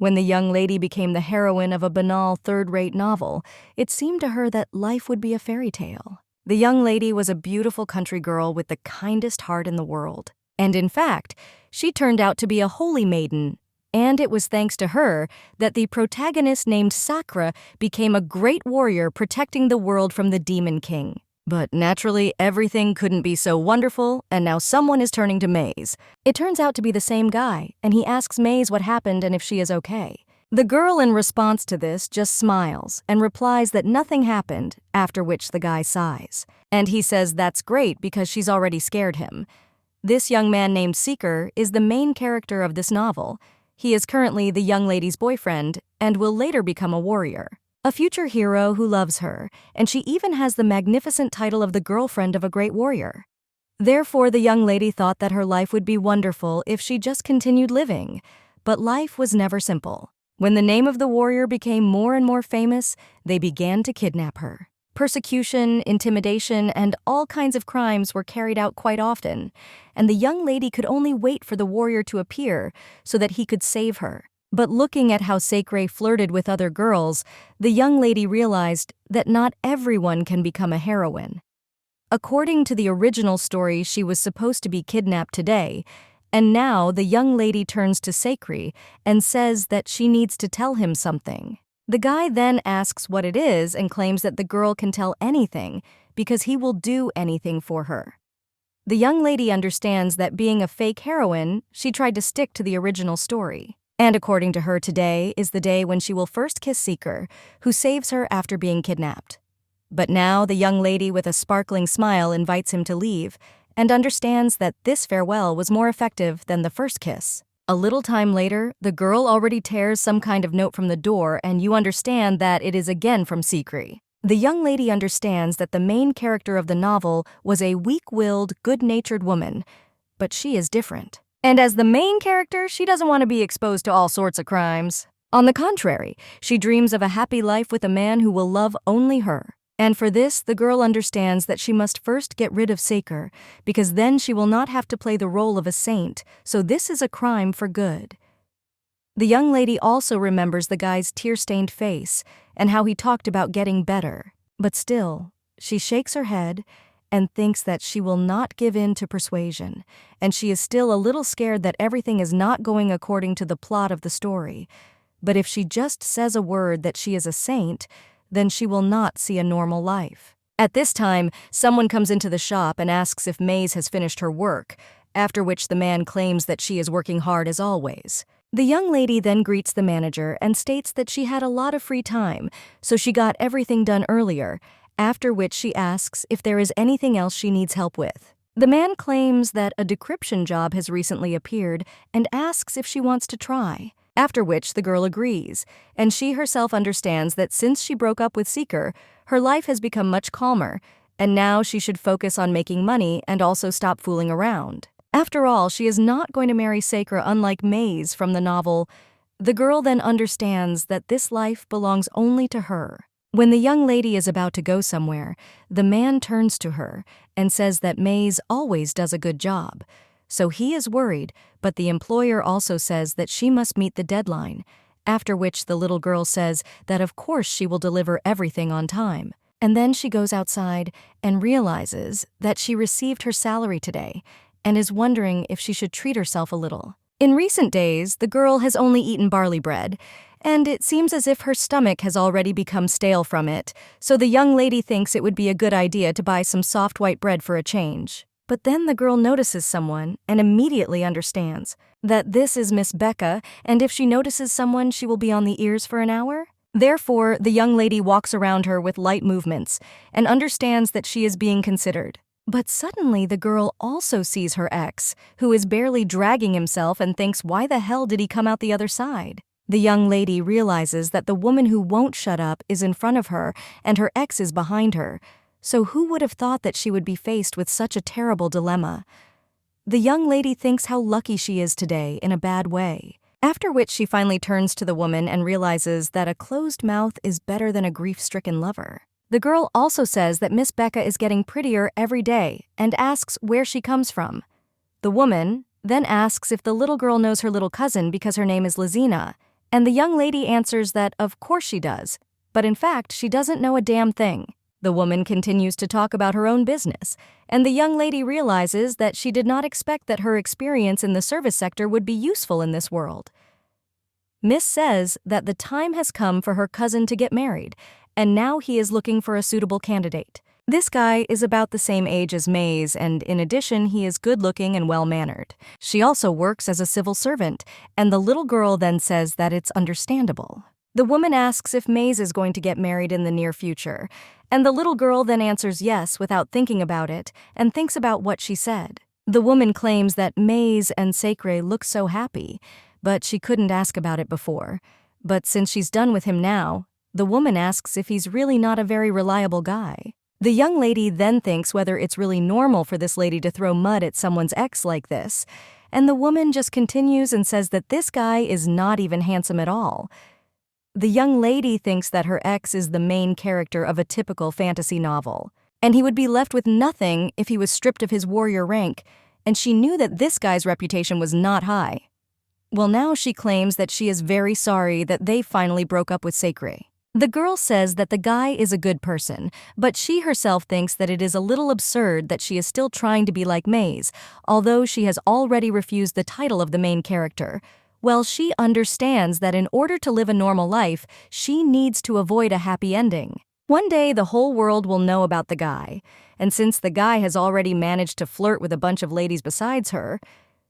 When the young lady became the heroine of a banal third-rate novel, it seemed to her that life would be a fairy tale. The young lady was a beautiful country girl with the kindest heart in the world. And in fact, she turned out to be a holy maiden, and it was thanks to her that the protagonist named Sakura became a great warrior protecting the world from the Demon King. But naturally, everything couldn't be so wonderful, and now someone is turning to Maze. It turns out to be the same guy, and he asks Maze what happened and if she is okay. The girl, in response to this, just smiles and replies that nothing happened, after which the guy sighs. And he says that's great because she's already scared him. This young man named Seeker is the main character of this novel. He is currently the young lady's boyfriend and will later become a warrior. A future hero who loves her, and she even has the magnificent title of the girlfriend of a great warrior. Therefore, the young lady thought that her life would be wonderful if she just continued living. But life was never simple. When the name of the warrior became more and more famous, they began to kidnap her. Persecution, intimidation, and all kinds of crimes were carried out quite often, and the young lady could only wait for the warrior to appear so that he could save her. But looking at how Sakura flirted with other girls, the young lady realized that not everyone can become a heroine. According to the original story, she was supposed to be kidnapped today, and now the young lady turns to Sakura and says that she needs to tell him something. The guy then asks what it is and claims that the girl can tell anything because he will do anything for her. The young lady understands that being a fake heroine, she tried to stick to the original story. And according to her, today is the day when she will first kiss Seeker, who saves her after being kidnapped. But now the young lady with a sparkling smile invites him to leave and understands that this farewell was more effective than the first kiss. A little time later, the girl already tears some kind of note from the door, and you understand that it is again from Seeker. The young lady understands that the main character of the novel was a weak-willed, good-natured woman, but she is different. And as the main character, she doesn't want to be exposed to all sorts of crimes. On the contrary, she dreams of a happy life with a man who will love only her. And for this, the girl understands that she must first get rid of Sakura, because then she will not have to play the role of a saint, so this is a crime for good. The young lady also remembers the guy's tear-stained face and how he talked about getting better. But still, she shakes her head and thinks that she will not give in to persuasion, and she is still a little scared that everything is not going according to the plot of the story. But if she just says a word that she is a saint, then she will not see a normal life. At this time, someone comes into the shop and asks if Maze has finished her work, after which the man claims that she is working hard as always. The young lady then greets the manager and states that she had a lot of free time, so she got everything done earlier, after which she asks if there is anything else she needs help with. The man claims that a decryption job has recently appeared and asks if she wants to try, after which the girl agrees, and she herself understands that since she broke up with Seeker, her life has become much calmer, and now she should focus on making money and also stop fooling around. After all, she is not going to marry Sakura unlike Maze from the novel. The girl then understands that this life belongs only to her. When the young lady is about to go somewhere, the man turns to her and says that Maze always does a good job. So he is worried, but the employer also says that she must meet the deadline, after which the little girl says that of course she will deliver everything on time. And then she goes outside and realizes that she received her salary today and is wondering if she should treat herself a little. In recent days, the girl has only eaten barley bread, and it seems as if her stomach has already become stale from it, so the young lady thinks it would be a good idea to buy some soft white bread for a change. But then the girl notices someone and immediately understands that this is Miss Becca, and if she notices someone, she will be on the ears for an hour. Therefore, the young lady walks around her with light movements and understands that she is being considered. But suddenly the girl also sees her ex, who is barely dragging himself, and thinks, why the hell did he come out the other side? The young lady realizes that the woman who won't shut up is in front of her and her ex is behind her. So who would have thought that she would be faced with such a terrible dilemma? The young lady thinks how lucky she is today in a bad way. After which she finally turns to the woman and realizes that a closed mouth is better than a grief-stricken lover. The girl also says that Miss Becca is getting prettier every day and asks where she comes from. The woman then asks if the little girl knows her little cousin because her name is Lizina, And the young lady answers that of course she does, but in fact she doesn't know a damn thing. The woman continues to talk about her own business, and the young lady realizes that she did not expect that her experience in the service sector would be useful in this world. Miss says that the time has come for her cousin to get married, and now he is looking for a suitable candidate. This guy is about the same age as Maze, and in addition, he is good-looking and well-mannered. She also works as a civil servant, and the little girl then says that it's understandable. The woman asks if Maze is going to get married in the near future, and the little girl then answers yes without thinking about it and thinks about what she said. The woman claims that Maze and Sacre look so happy, but she couldn't ask about it before. But since she's done with him now, the woman asks if he's really not a very reliable guy. The young lady then thinks whether it's really normal for this lady to throw mud at someone's ex like this, and the woman just continues and says that this guy is not even handsome at all. The young lady thinks that her ex is the main character of a typical fantasy novel, and he would be left with nothing if he was stripped of his warrior rank, and she knew that this guy's reputation was not high. Well, now she claims that she is very sorry that they finally broke up with Sacre. The girl says that the guy is a good person, but she herself thinks that it is a little absurd that she is still trying to be like Maze, although she has already refused the title of the main character. Well, she understands that in order to live a normal life, she needs to avoid a happy ending. One day, the whole world will know about the guy, and since the guy has already managed to flirt with a bunch of ladies besides her,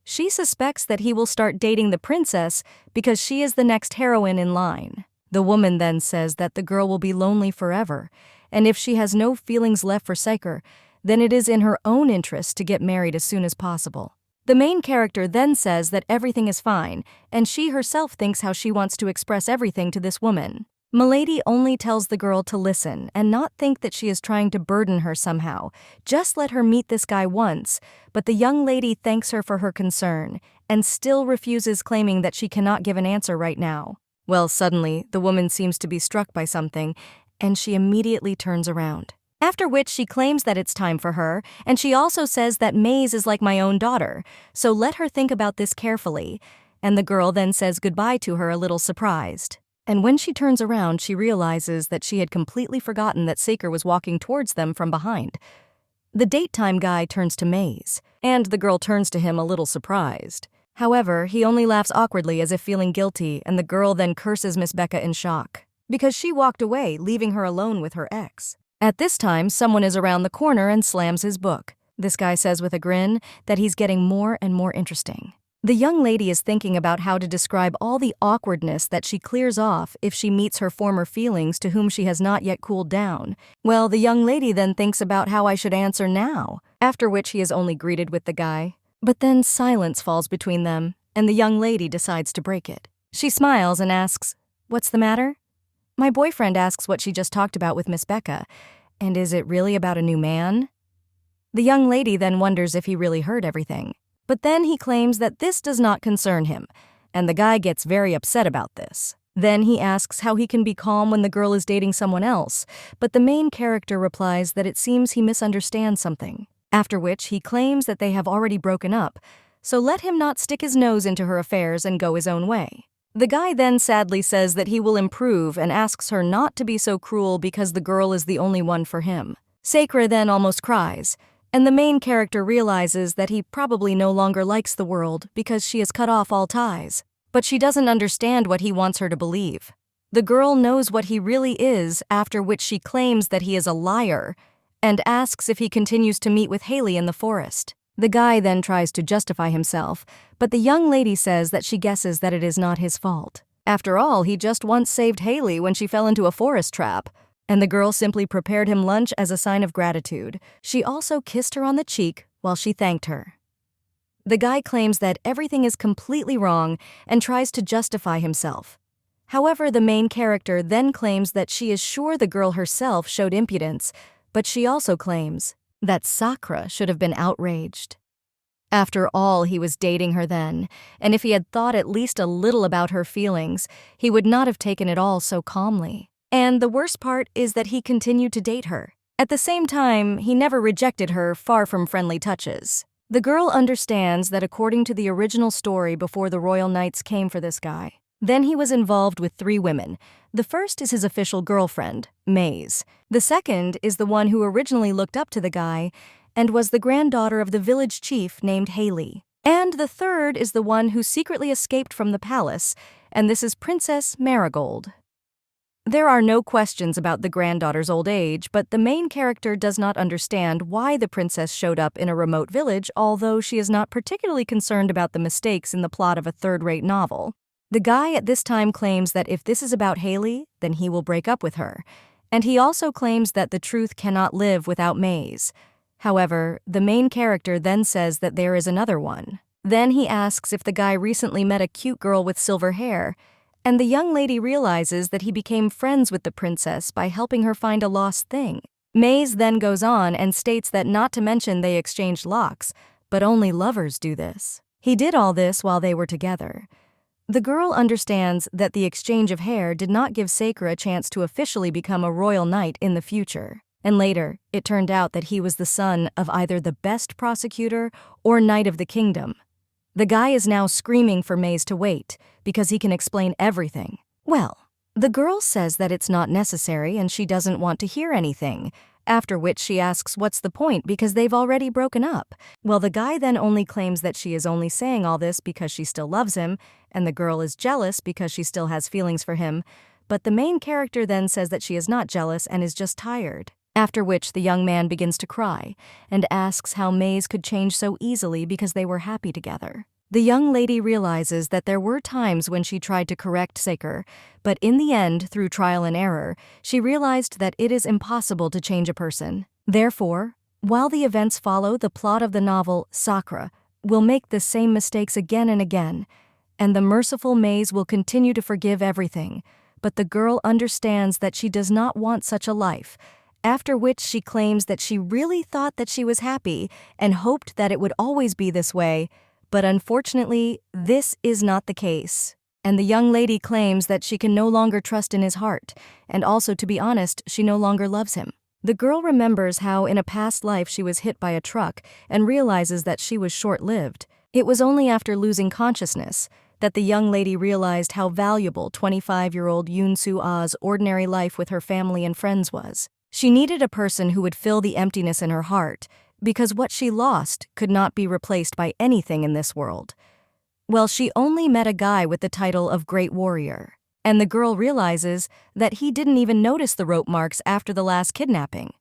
she suspects that he will start dating the princess because she is the next heroine in line. The woman then says that the girl will be lonely forever, and if she has no feelings left for Sacre, then it is in her own interest to get married as soon as possible. The main character then says that everything is fine, and she herself thinks how she wants to express everything to this woman. Milady only tells the girl to listen and not think that she is trying to burden her somehow. Just let her meet this guy once, but the young lady thanks her for her concern and still refuses, claiming that she cannot give an answer right now. Well, suddenly, the woman seems to be struck by something, and she immediately turns around. After which she claims that it's time for her, and she also says that Maze is like my own daughter, so let her think about this carefully. And the girl then says goodbye to her, a little surprised. And when she turns around, she realizes that she had completely forgotten that Sacre was walking towards them from behind. The date-time guy turns to Maze, and the girl turns to him a little surprised. However, he only laughs awkwardly as if feeling guilty, and the girl then curses Miss Becca in shock, because she walked away, leaving her alone with her ex. At this time, someone is around the corner and slams his book. This guy says with a grin that he's getting more and more interesting. The young lady is thinking about how to describe all the awkwardness that she clears off if she meets her former feelings to whom she has not yet cooled down. Well, the young lady then thinks about how I should answer now, after which he is only greeted with the guy. But then silence falls between them, and the young lady decides to break it. She smiles and asks, "What's the matter?" My boyfriend asks what she just talked about with Miss Becca, and is it really about a new man? The young lady then wonders if he really heard everything. But then he claims that this does not concern him, and the guy gets very upset about this. Then he asks how he can be calm when the girl is dating someone else, but the main character replies that it seems he misunderstands something. After which he claims that they have already broken up, so let him not stick his nose into her affairs and go his own way. The guy then sadly says that he will improve and asks her not to be so cruel because the girl is the only one for him. Sacre then almost cries, and the main character realizes that he probably no longer likes the world because she has cut off all ties. But she doesn't understand what he wants her to believe. The girl knows what he really is, after which she claims that he is a liar and asks if he continues to meet with Haley in the forest. The guy then tries to justify himself, but the young lady says that she guesses that it is not his fault. After all, he just once saved Haley when she fell into a forest trap, and the girl simply prepared him lunch as a sign of gratitude. She also kissed her on the cheek while she thanked her. The guy claims that everything is completely wrong and tries to justify himself. However, the main character then claims that she is sure the girl herself showed impudence, but she also claims that Sacre should have been outraged. After all, he was dating her then, and if he had thought at least a little about her feelings, he would not have taken it all so calmly. And the worst part is that he continued to date her. At the same time, he never rejected her, far from friendly touches. The girl understands that according to the original story before the royal knights came for this guy, Then he was involved with 3 women. The first is his official girlfriend, Maze. The second is the one who originally looked up to the guy and was the granddaughter of the village chief named Haley. And the third is the one who secretly escaped from the palace, and this is Princess Marigold. There are no questions about the granddaughter's old age, but the main character does not understand why the princess showed up in a remote village, although she is not particularly concerned about the mistakes in the plot of a third-rate novel. The guy at this time claims that if this is about Haley, then he will break up with her, and he also claims that the truth cannot live without Maze. However, the main character then says that there is another one. Then he asks if the guy recently met a cute girl with silver hair, and the young lady realizes that he became friends with the princess by helping her find a lost thing. Maze then goes on and states that not to mention they exchanged locks, but only lovers do this. He did all this while they were together. The girl understands that the exchange of hair did not give Sakura a chance to officially become a royal knight in the future. And later, it turned out that he was the son of either the best prosecutor or knight of the kingdom. The guy is now screaming for Maze to wait, because he can explain everything. Well, the girl says that it's not necessary and she doesn't want to hear anything, after which she asks what's the point because they've already broken up. Well, the guy then only claims that she is only saying all this because she still loves him, and the girl is jealous because she still has feelings for him, but the main character then says that she is not jealous and is just tired. After which the young man begins to cry and asks how Maze could change so easily because they were happy together. The young lady realizes that there were times when she tried to correct Sakura, but in the end, through trial and error, she realized that it is impossible to change a person. Therefore, while the events follow the plot of the novel, Sakura will make the same mistakes again and again, and the merciful Maze will continue to forgive everything, but the girl understands that she does not want such a life, after which she claims that she really thought that she was happy and hoped that it would always be this way, but unfortunately, this is not the case. And the young lady claims that she can no longer trust in his heart, and also, to be honest, she no longer loves him. The girl remembers how in a past life she was hit by a truck and realizes that she was short-lived. It was only after losing consciousness that the young lady realized how valuable 25-year-old Yoon Soo-ah's ordinary life with her family and friends was. She needed a person who would fill the emptiness in her heart, because what she lost could not be replaced by anything in this world. Well, she only met a guy with the title of Great Warrior, and the girl realizes that he didn't even notice the rope marks after the last kidnapping.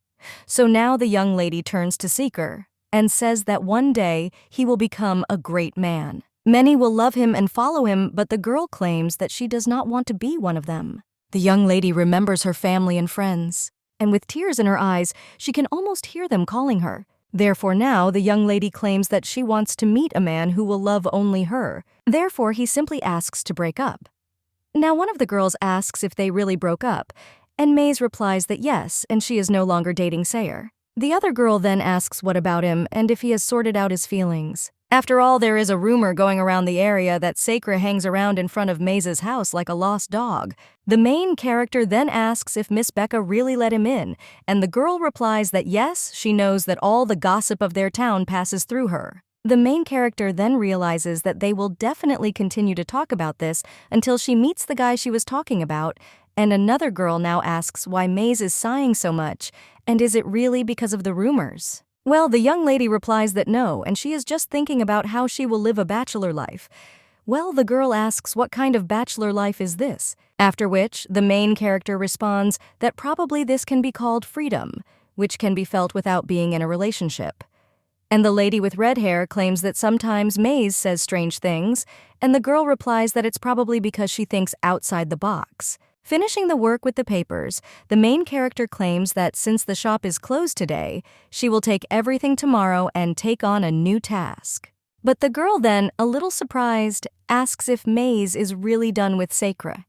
So now the young lady turns to Seeker and says that one day he will become a great man. Many will love him and follow him, but the girl claims that she does not want to be one of them. The young lady remembers her family and friends, and with tears in her eyes, she can almost hear them calling her. Therefore now the young lady claims that she wants to meet a man who will love only her. Therefore he simply asks to break up. Now one of the girls asks if they really broke up, and Maze replies that yes, and she is no longer dating Sayer. The other girl then asks what about him and if he has sorted out his feelings. After all, there is a rumor going around the area that Sakura hangs around in front of Maze's house like a lost dog. The main character then asks if Miss Becca really let him in, and the girl replies that yes, she knows that all the gossip of their town passes through her. The main character then realizes that they will definitely continue to talk about this until she meets the guy she was talking about, and another girl now asks why Maze is sighing so much, and is it really because of the rumors? Well, the young lady replies that no, and she is just thinking about how she will live a bachelor life. Well, the girl asks what kind of bachelor life is this, after which the main character responds that probably this can be called freedom, which can be felt without being in a relationship. And the lady with red hair claims that sometimes Maze says strange things, and the girl replies that it's probably because she thinks outside the box. Finishing the work with the papers, the main character claims that since the shop is closed today, she will take everything tomorrow and take on a new task. But the girl then, a little surprised, asks if Maze is really done with Sakura.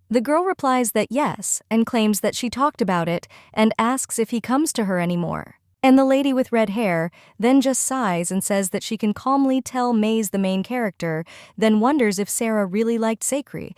The girl replies that yes, and claims that she talked about it, and asks if he comes to her anymore. And the lady with red hair then just sighs and says that she can calmly tell Maze, the main character, then wonders if Sarah really liked Sakura,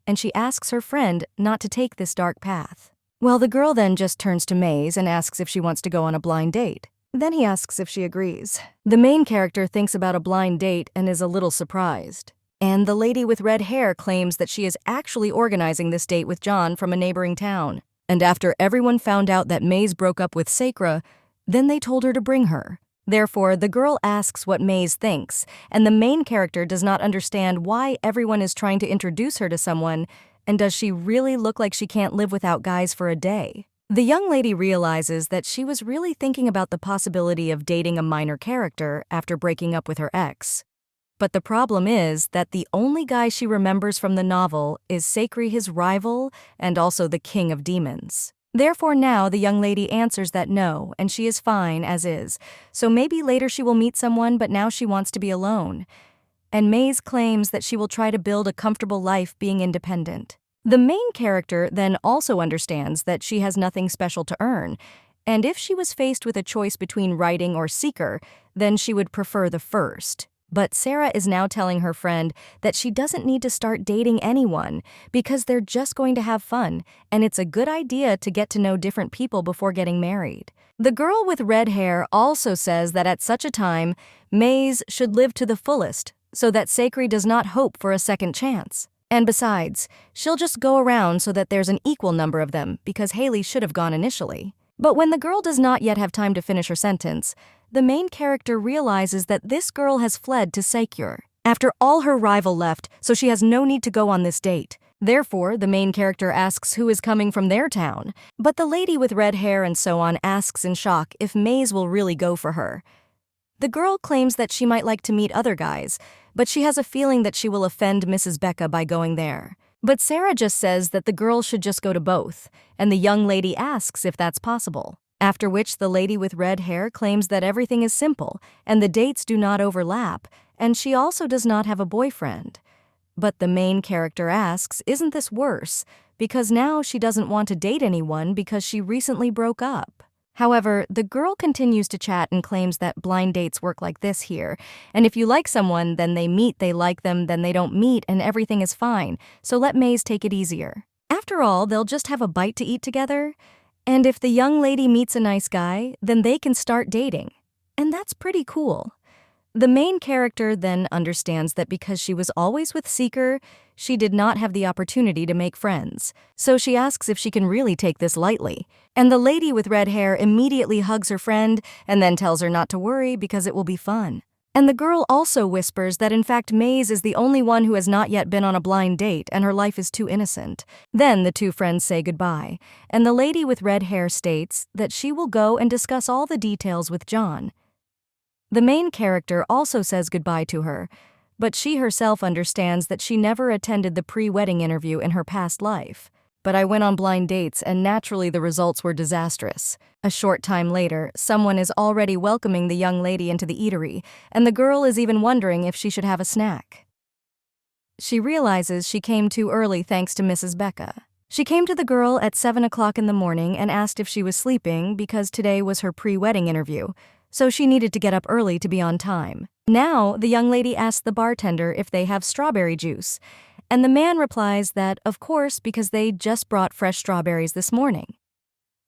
and she asks her friend not to take this dark path. Well, the girl then just turns to Maze and asks if she wants to go on a blind date. Then he asks if she agrees. The main character thinks about a blind date and is a little surprised. And the lady with red hair claims that she is actually organizing this date with John from a neighboring town. And after everyone found out that Maze broke up with Sakura, then they told her to bring her. Therefore, the girl asks what Maze thinks, and the main character does not understand why everyone is trying to introduce her to someone, and does she really look like she can't live without guys for a day? The young lady realizes that she was really thinking about the possibility of dating a minor character after breaking up with her ex. But the problem is that the only guy she remembers from the novel is Sakura, his rival, and also the king of demons. Therefore now the young lady answers that no, and she is fine as is, so maybe later she will meet someone, but now she wants to be alone. And Maze claims that she will try to build a comfortable life being independent. The main character then also understands that she has nothing special to earn, and if she was faced with a choice between writing or seeker, then she would prefer the first. But Sarah is now telling her friend that she doesn't need to start dating anyone because they're just going to have fun, and it's a good idea to get to know different people before getting married. The girl with red hair also says that at such a time, Maze should live to the fullest so that Sakura does not hope for a second chance. And besides, she'll just go around so that there's an equal number of them because Haley should have gone initially. But when the girl does not yet have time to finish her sentence, the main character realizes that this girl has fled to Sakura after all her rival left, so she has no need to go on this date. Therefore, the main character asks who is coming from their town, but the lady with red hair and so on asks in shock if Maze will really go for her. The girl claims that she might like to meet other guys, but she has a feeling that she will offend Mrs. Becca by going there. But Sarah just says that the girl should just go to both, and the young lady asks if that's possible. After which the lady with red hair claims that everything is simple, and the dates do not overlap, and she also does not have a boyfriend. But the main character asks, isn't this worse? Because now she doesn't want to date anyone because she recently broke up. However, the girl continues to chat and claims that blind dates work like this here, and if you like someone, then they meet, they like them, then they don't meet, and everything is fine, so let Maze take it easier. After all, they'll just have a bite to eat together, and if the young lady meets a nice guy, then they can start dating. And that's pretty cool. The main character then understands that because she was always with Seeker, she did not have the opportunity to make friends. So she asks if she can really take this lightly. And the lady with red hair immediately hugs her friend and then tells her not to worry because it will be fun. And the girl also whispers that in fact Maze is the only one who has not yet been on a blind date and her life is too innocent. Then the two friends say goodbye, and the lady with red hair states that she will go and discuss all the details with John. The main character also says goodbye to her, but she herself understands that she never attended the pre-wedding interview in her past life. But I went on blind dates and naturally the results were disastrous. A short time later, someone is already welcoming the young lady into the eatery, and the girl is even wondering if she should have a snack. She realizes she came too early thanks to Mrs. Becca. She came to the girl at 7 o'clock in the morning and asked if she was sleeping because today was her pre-wedding interview, so she needed to get up early to be on time. Now, the young lady asks the bartender if they have strawberry juice, and the man replies that, of course, because they just brought fresh strawberries this morning.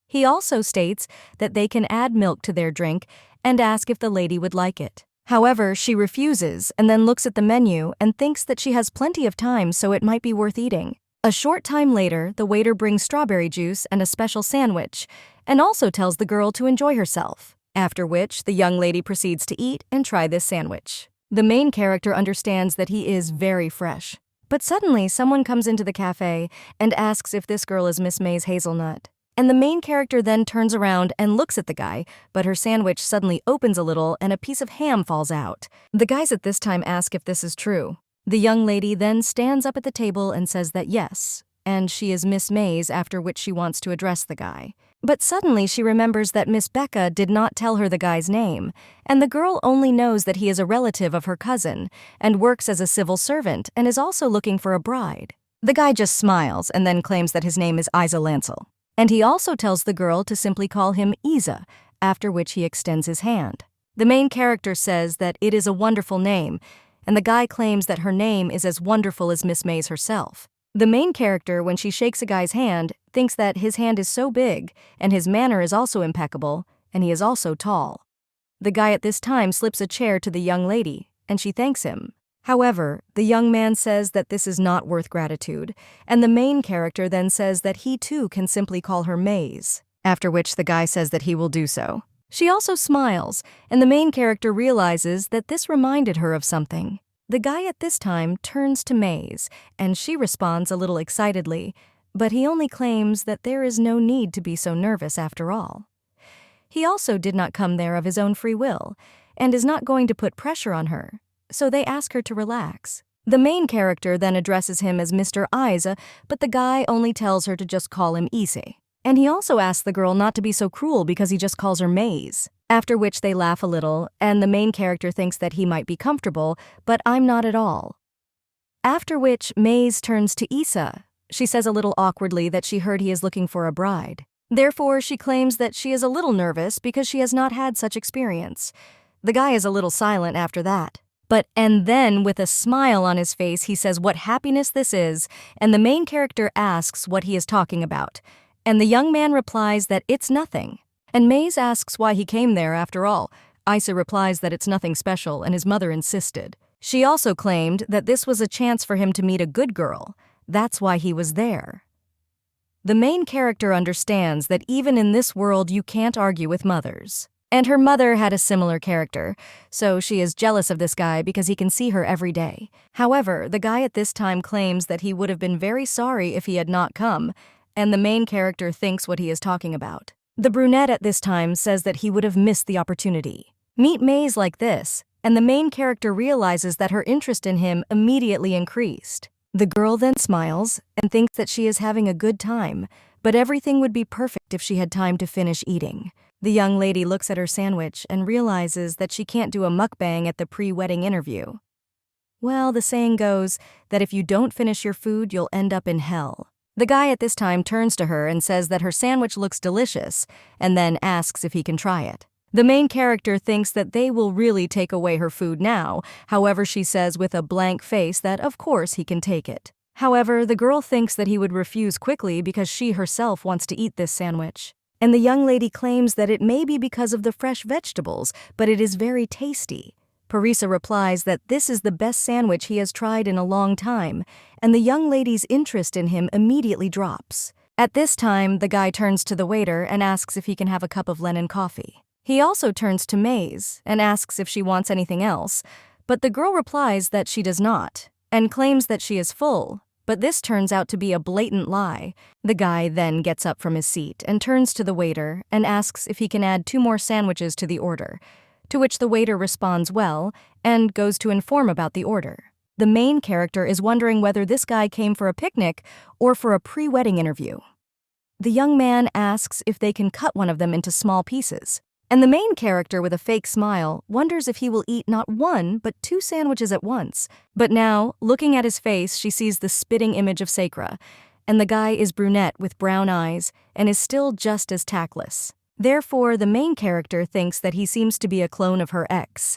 He also states that they can add milk to their drink and ask if the lady would like it. However, she refuses and then looks at the menu and thinks that she has plenty of time, so it might be worth eating. A short time later, the waiter brings strawberry juice and a special sandwich, and also tells the girl to enjoy herself. After which, the young lady proceeds to eat and try this sandwich. The main character understands that he is very fresh. But suddenly, someone comes into the cafe and asks if this girl is Miss May's Hazelnut. And the main character then turns around and looks at the guy, but her sandwich suddenly opens a little and a piece of ham falls out. The guys at this time ask if this is true. The young lady then stands up at the table and says that yes, and she is Miss May's, after which she wants to address the guy. But suddenly she remembers that Miss Becca did not tell her the guy's name, and the girl only knows that he is a relative of her cousin and works as a civil servant and is also looking for a bride. The guy just smiles and then claims that his name is Isa Lancel, and he also tells the girl to simply call him Isa, after which he extends his hand. The main character says that it is a wonderful name, and the guy claims that her name is as wonderful as Miss May's herself. The main character, when she shakes a guy's hand, thinks that his hand is so big, and his manner is also impeccable, and he is also tall. The guy at this time slips a chair to the young lady, and she thanks him. However, the young man says that this is not worth gratitude, and the main character then says that he too can simply call her Maze, after which the guy says that he will do so. She also smiles, and the main character realizes that this reminded her of something. The guy at this time turns to Maze, and she responds a little excitedly, but he only claims that there is no need to be so nervous after all. He also did not come there of his own free will, and is not going to put pressure on her, so they ask her to relax. The main character then addresses him as Mr. Aiza, but the guy only tells her to just call him Issei. And he also asks the girl not to be so cruel because he just calls her Maze. After which they laugh a little, and the main character thinks that he might be comfortable, but I'm not at all. After which Maze turns to Issa. She says a little awkwardly that she heard he is looking for a bride. Therefore, she claims that she is a little nervous because she has not had such experience. The guy is a little silent after that. And then, with a smile on his face, he says what happiness this is, and the main character asks what he is talking about. And the young man replies that it's nothing. And Maze asks why he came there after all. Issa replies that it's nothing special, and his mother insisted. She also claimed that this was a chance for him to meet a good girl. That's why he was there. The main character understands that even in this world you can't argue with mothers. And her mother had a similar character, so she is jealous of this guy because he can see her every day. However, the guy at this time claims that he would have been very sorry if he had not come, and the main character thinks what he is talking about. The brunette at this time says that he would have missed the opportunity. Meet Maze like this, and the main character realizes that her interest in him immediately increased. The girl then smiles and thinks that she is having a good time, but everything would be perfect if she had time to finish eating. The young lady looks at her sandwich and realizes that she can't do a mukbang at the pre-wedding interview. Well, the saying goes that if you don't finish your food, you'll end up in hell. The guy at this time turns to her and says that her sandwich looks delicious, and then asks if he can try it. The main character thinks that they will really take away her food now, however she says with a blank face that of course he can take it. However, the girl thinks that he would refuse quickly because she herself wants to eat this sandwich. And the young lady claims that it may be because of the fresh vegetables, but it is very tasty. Parisa replies that this is the best sandwich he has tried in a long time, and the young lady's interest in him immediately drops. At this time, the guy turns to the waiter and asks if he can have a cup of lemon coffee. He also turns to Maze and asks if she wants anything else, but the girl replies that she does not, and claims that she is full. But this turns out to be a blatant lie. The guy then gets up from his seat and turns to the waiter and asks if he can add 2 more sandwiches to the order, to which the waiter responds well and goes to inform about the order. The main character is wondering whether this guy came for a picnic or for a pre-wedding interview. The young man asks if they can cut one of them into small pieces. And the main character, with a fake smile, wonders if he will eat not 1 but 2 sandwiches at once. But now, looking at his face, she sees the spitting image of Sakura, and the guy is brunette with brown eyes and is still just as tactless. Therefore, the main character thinks that he seems to be a clone of her ex.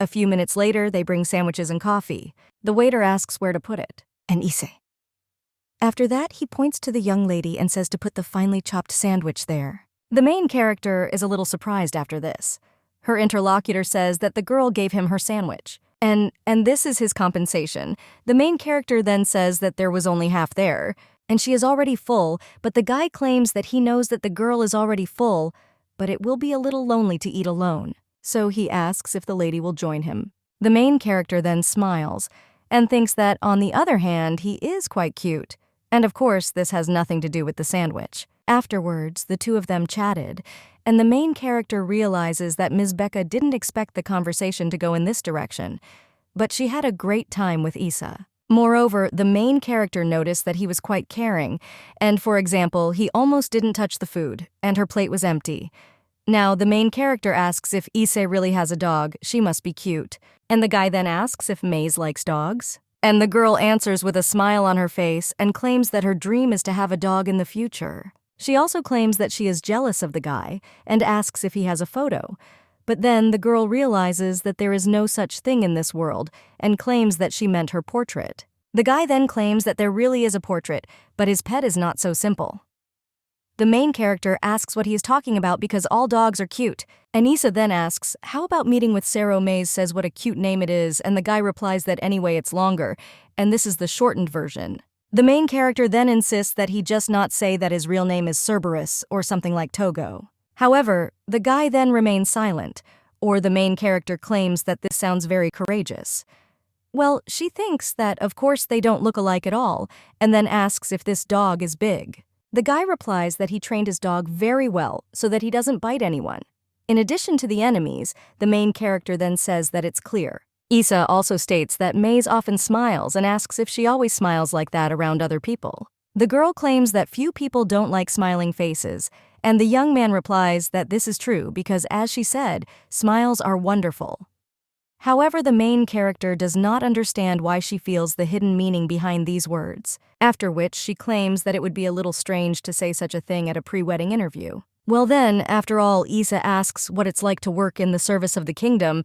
A few minutes later, they bring sandwiches and coffee. The waiter asks where to put it, and Issei. After that, he points to the young lady and says to put the finely chopped sandwich there. The main character is a little surprised after this. Her interlocutor says that the girl gave him her sandwich, and this is his compensation. The main character then says that there was only half there, and she is already full, but the guy claims that he knows that the girl is already full, but it will be a little lonely to eat alone, so he asks if the lady will join him. The main character then smiles, and thinks that, on the other hand, he is quite cute, and of course this has nothing to do with the sandwich. Afterwards, the two of them chatted, and the main character realizes that Ms. Becca didn't expect the conversation to go in this direction, but she had a great time with Issa. Moreover, the main character noticed that he was quite caring, and for example, he almost didn't touch the food, and her plate was empty. Now, the main character asks if Issei really has a dog, she must be cute, and the guy then asks if Maze likes dogs. And the girl answers with a smile on her face and claims that her dream is to have a dog in the future. She also claims that she is jealous of the guy and asks if he has a photo. But then the girl realizes that there is no such thing in this world and claims that she meant her portrait. The guy then claims that there really is a portrait, but his pet is not so simple. The main character asks what he is talking about because all dogs are cute. And Issa then asks, how about meeting with Sarah? Maze says what a cute name it is, and the guy replies that anyway it's longer, and this is the shortened version. The main character then insists that he just not say that his real name is Cerberus or something like Togo. However, the guy then remains silent, or the main character claims that this sounds very courageous. Well, she thinks that of course they don't look alike at all, and then asks if this dog is big. The guy replies that he trained his dog very well so that he doesn't bite anyone. In addition to the enemies, the main character then says that it's clear. Issa also states that Maze often smiles and asks if she always smiles like that around other people. The girl claims that few people don't like smiling faces, and the young man replies that this is true because, as she said, smiles are wonderful. However, the main character does not understand why she feels the hidden meaning behind these words, after which she claims that it would be a little strange to say such a thing at a pre-wedding interview. Well then, after all, Issa asks what it's like to work in the service of the kingdom,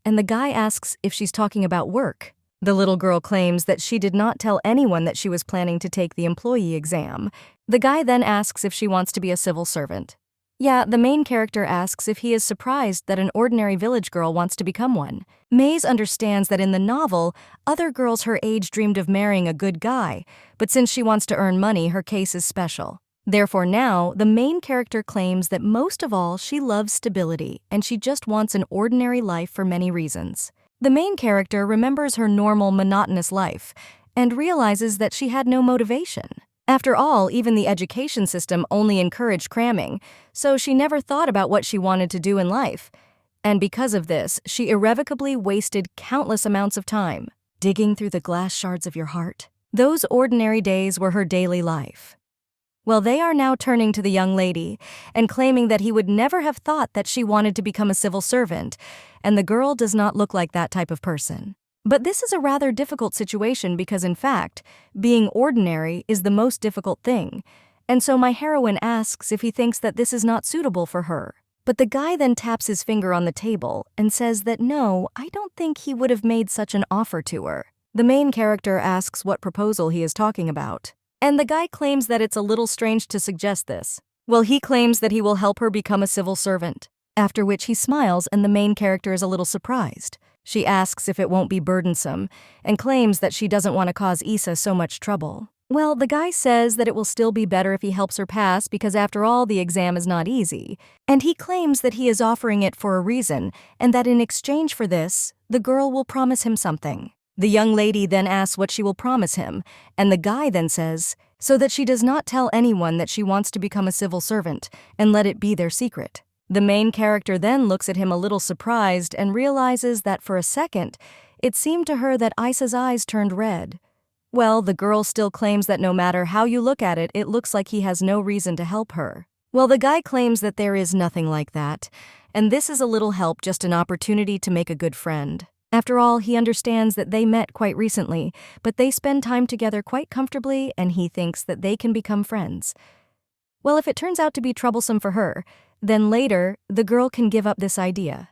and the guy asks if she's talking about work. The little girl claims that she did not tell anyone that she was planning to take the employee exam. The guy then asks if she wants to be a civil servant. Yeah, the main character asks if he is surprised that an ordinary village girl wants to become one. Maze understands that in the novel, other girls her age dreamed of marrying a good guy, but since she wants to earn money, her case is special. Therefore now, the main character claims that most of all, she loves stability, and she just wants an ordinary life for many reasons. The main character remembers her normal, monotonous life, and realizes that she had no motivation. After all, even the education system only encouraged cramming, so she never thought about what she wanted to do in life. And because of this, she irrevocably wasted countless amounts of time digging through the glass shards of your heart. Those ordinary days were her daily life. Well, they are now turning to the young lady and claiming that he would never have thought that she wanted to become a civil servant, and the girl does not look like that type of person. But this is a rather difficult situation because, in fact, being ordinary is the most difficult thing, and so my heroine asks if he thinks that this is not suitable for her. But the guy then taps his finger on the table and says that no, I don't think he would have made such an offer to her. The main character asks what proposal he is talking about, and the guy claims that it's a little strange to suggest this. Well, he claims that he will help her become a civil servant, after which he smiles and the main character is a little surprised. She asks if it won't be burdensome, and claims that she doesn't want to cause Issa so much trouble. Well, the guy says that it will still be better if he helps her pass because after all, the exam is not easy. And he claims that he is offering it for a reason, and that in exchange for this, the girl will promise him something. The young lady then asks what she will promise him, and the guy then says, so that she does not tell anyone that she wants to become a civil servant, and let it be their secret. The main character then looks at him a little surprised and realizes that for a second, it seemed to her that Issa's eyes turned red. Well, the girl still claims that no matter how you look at it, it looks like he has no reason to help her. Well, the guy claims that there is nothing like that, and this is a little help, just an opportunity to make a good friend. After all, he understands that they met quite recently, but they spend time together quite comfortably, and he thinks that they can become friends. Well, if it turns out to be troublesome for her, then later, the girl can give up this idea.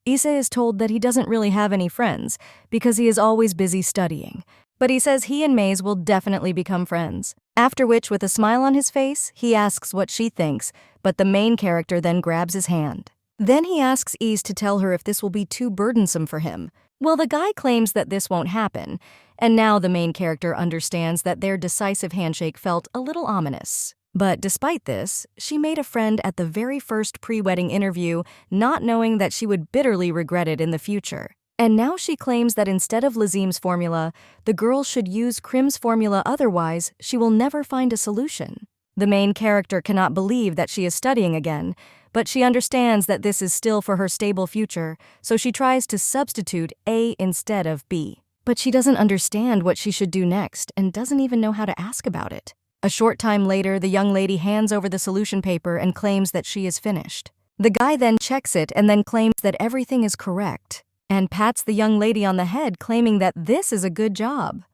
Issa is told that he doesn't really have any friends because he is always busy studying, but he says he and Maze will definitely become friends. After which, with a smile on his face, he asks what she thinks, but the main character then grabs his hand. Then he asks Issa to tell her if this will be too burdensome for him. Well, the guy claims that this won't happen, and now the main character understands that their decisive handshake felt a little ominous. But despite this, she made a friend at the very first pre-wedding interview, not knowing that she would bitterly regret it in the future. And now she claims that instead of Lazim's formula, the girl should use Krim's formula, otherwise she will never find a solution. The main character cannot believe that she is studying again, but she understands that this is still for her stable future, so she tries to substitute A instead of B. But she doesn't understand what she should do next and doesn't even know how to ask about it. A short time later, the young lady hands over the solution paper and claims that she is finished. The guy then checks it and then claims that everything is correct, and pats the young lady on the head, claiming that this is a good job.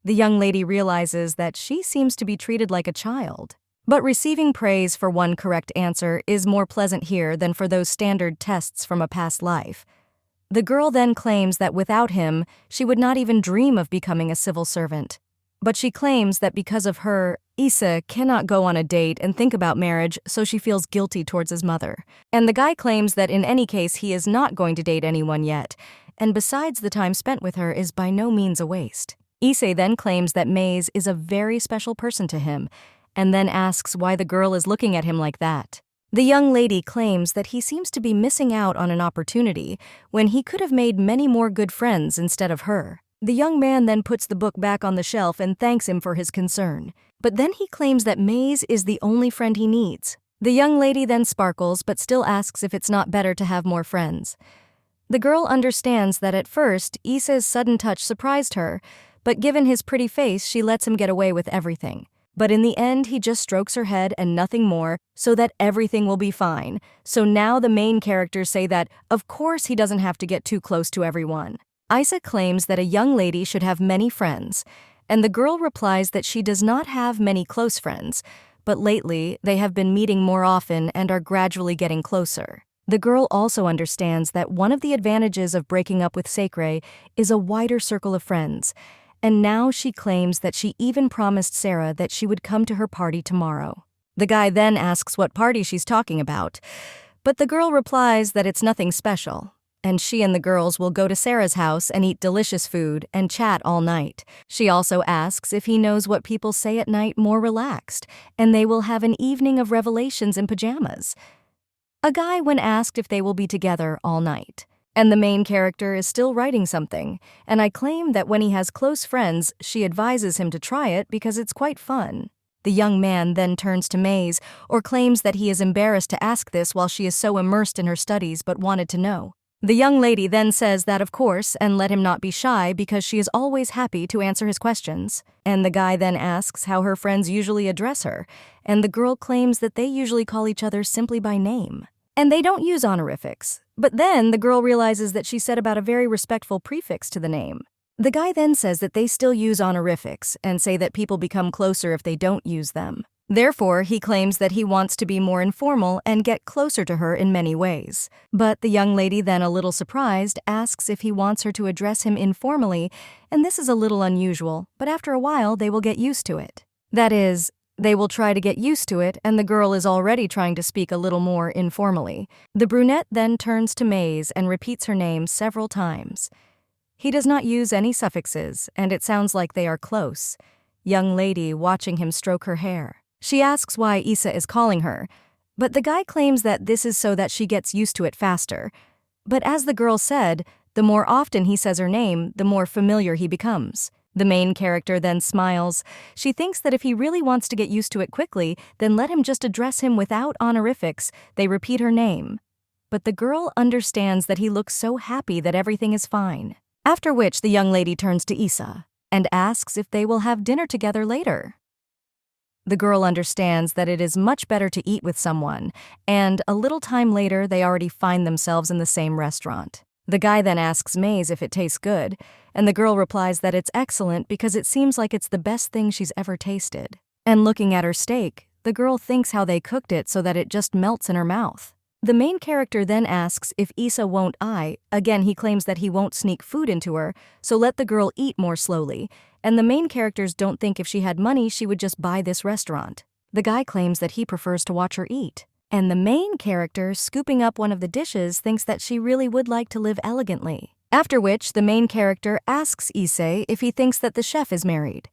The young lady realizes that she seems to be treated like a child. But receiving praise for one correct answer is more pleasant here than for those standard tests from a past life. The girl then claims that without him, she would not even dream of becoming a civil servant. But she claims that because of her, Issa cannot go on a date and think about marriage, so she feels guilty towards his mother. And the guy claims that in any case he is not going to date anyone yet, and besides the time spent with her is by no means a waste. Issei then claims that Maze is a very special person to him, and then asks why the girl is looking at him like that. The young lady claims that he seems to be missing out on an opportunity when he could have made many more good friends instead of her. The young man then puts the book back on the shelf and thanks him for his concern. But then he claims that Maze is the only friend he needs. The young lady then sparkles but still asks if it's not better to have more friends. The girl understands that at first, Issa's sudden touch surprised her, but given his pretty face, she lets him get away with everything. But in the end, he just strokes her head and nothing more, so that everything will be fine. So now the main characters say that, of course he doesn't have to get too close to everyone. Isa claims that a young lady should have many friends, and the girl replies that she does not have many close friends, but lately they have been meeting more often and are gradually getting closer. The girl also understands that one of the advantages of breaking up with Seikre is a wider circle of friends, and now she claims that she even promised Sarah that she would come to her party tomorrow. The guy then asks what party she's talking about, but the girl replies that it's nothing special, and she and the girls will go to Sarah's house and eat delicious food and chat all night. She also asks if he knows what people say at night more relaxed, and they will have an evening of revelations in pajamas. A guy when asked if they will be together all night. And the main character is still writing something, and I claim that when he has close friends, she advises him to try it because it's quite fun. The young man then turns to Maze, or claims that he is embarrassed to ask this while she is so immersed in her studies but wanted to know. The young lady then says that of course, and let him not be shy because she is always happy to answer his questions. And the guy then asks how her friends usually address her, and the girl claims that they usually call each other simply by name. And they don't use honorifics. But then the girl realizes that she said about a very respectful prefix to the name. The guy then says that they still use honorifics and say that people become closer if they don't use them. Therefore, he claims that he wants to be more informal and get closer to her in many ways. But the young lady then, a little surprised, asks if he wants her to address him informally, and this is a little unusual, but after a while they will get used to it. That is, they will try to get used to it, and the girl is already trying to speak a little more informally. The brunette then turns to Maze and repeats her name several times. He does not use any suffixes, and it sounds like they are close. Young lady watching him stroke her hair. She asks why Issa is calling her, but the guy claims that this is so that she gets used to it faster. But as the girl said, the more often he says her name, the more familiar he becomes. The main character then smiles. She thinks that if he really wants to get used to it quickly, then let him just address him without honorifics. They repeat her name. But the girl understands that he looks so happy that everything is fine. After which the young lady turns to Issa and asks if they will have dinner together later. The girl understands that it is much better to eat with someone, and a little time later they already find themselves in the same restaurant. The guy then asks Maze if it tastes good, and the girl replies that it's excellent because it seems like it's the best thing she's ever tasted. And looking at her steak, the girl thinks how they cooked it so that it just melts in her mouth. The main character then asks if Issa won't again he claims that he won't sneak food into her, so let the girl eat more slowly, and the main characters don't think if she had money she would just buy this restaurant. The guy claims that he prefers to watch her eat. And the main character, scooping up one of the dishes, thinks that she really would like to live elegantly. After which, the main character asks Issei if he thinks that the chef is married.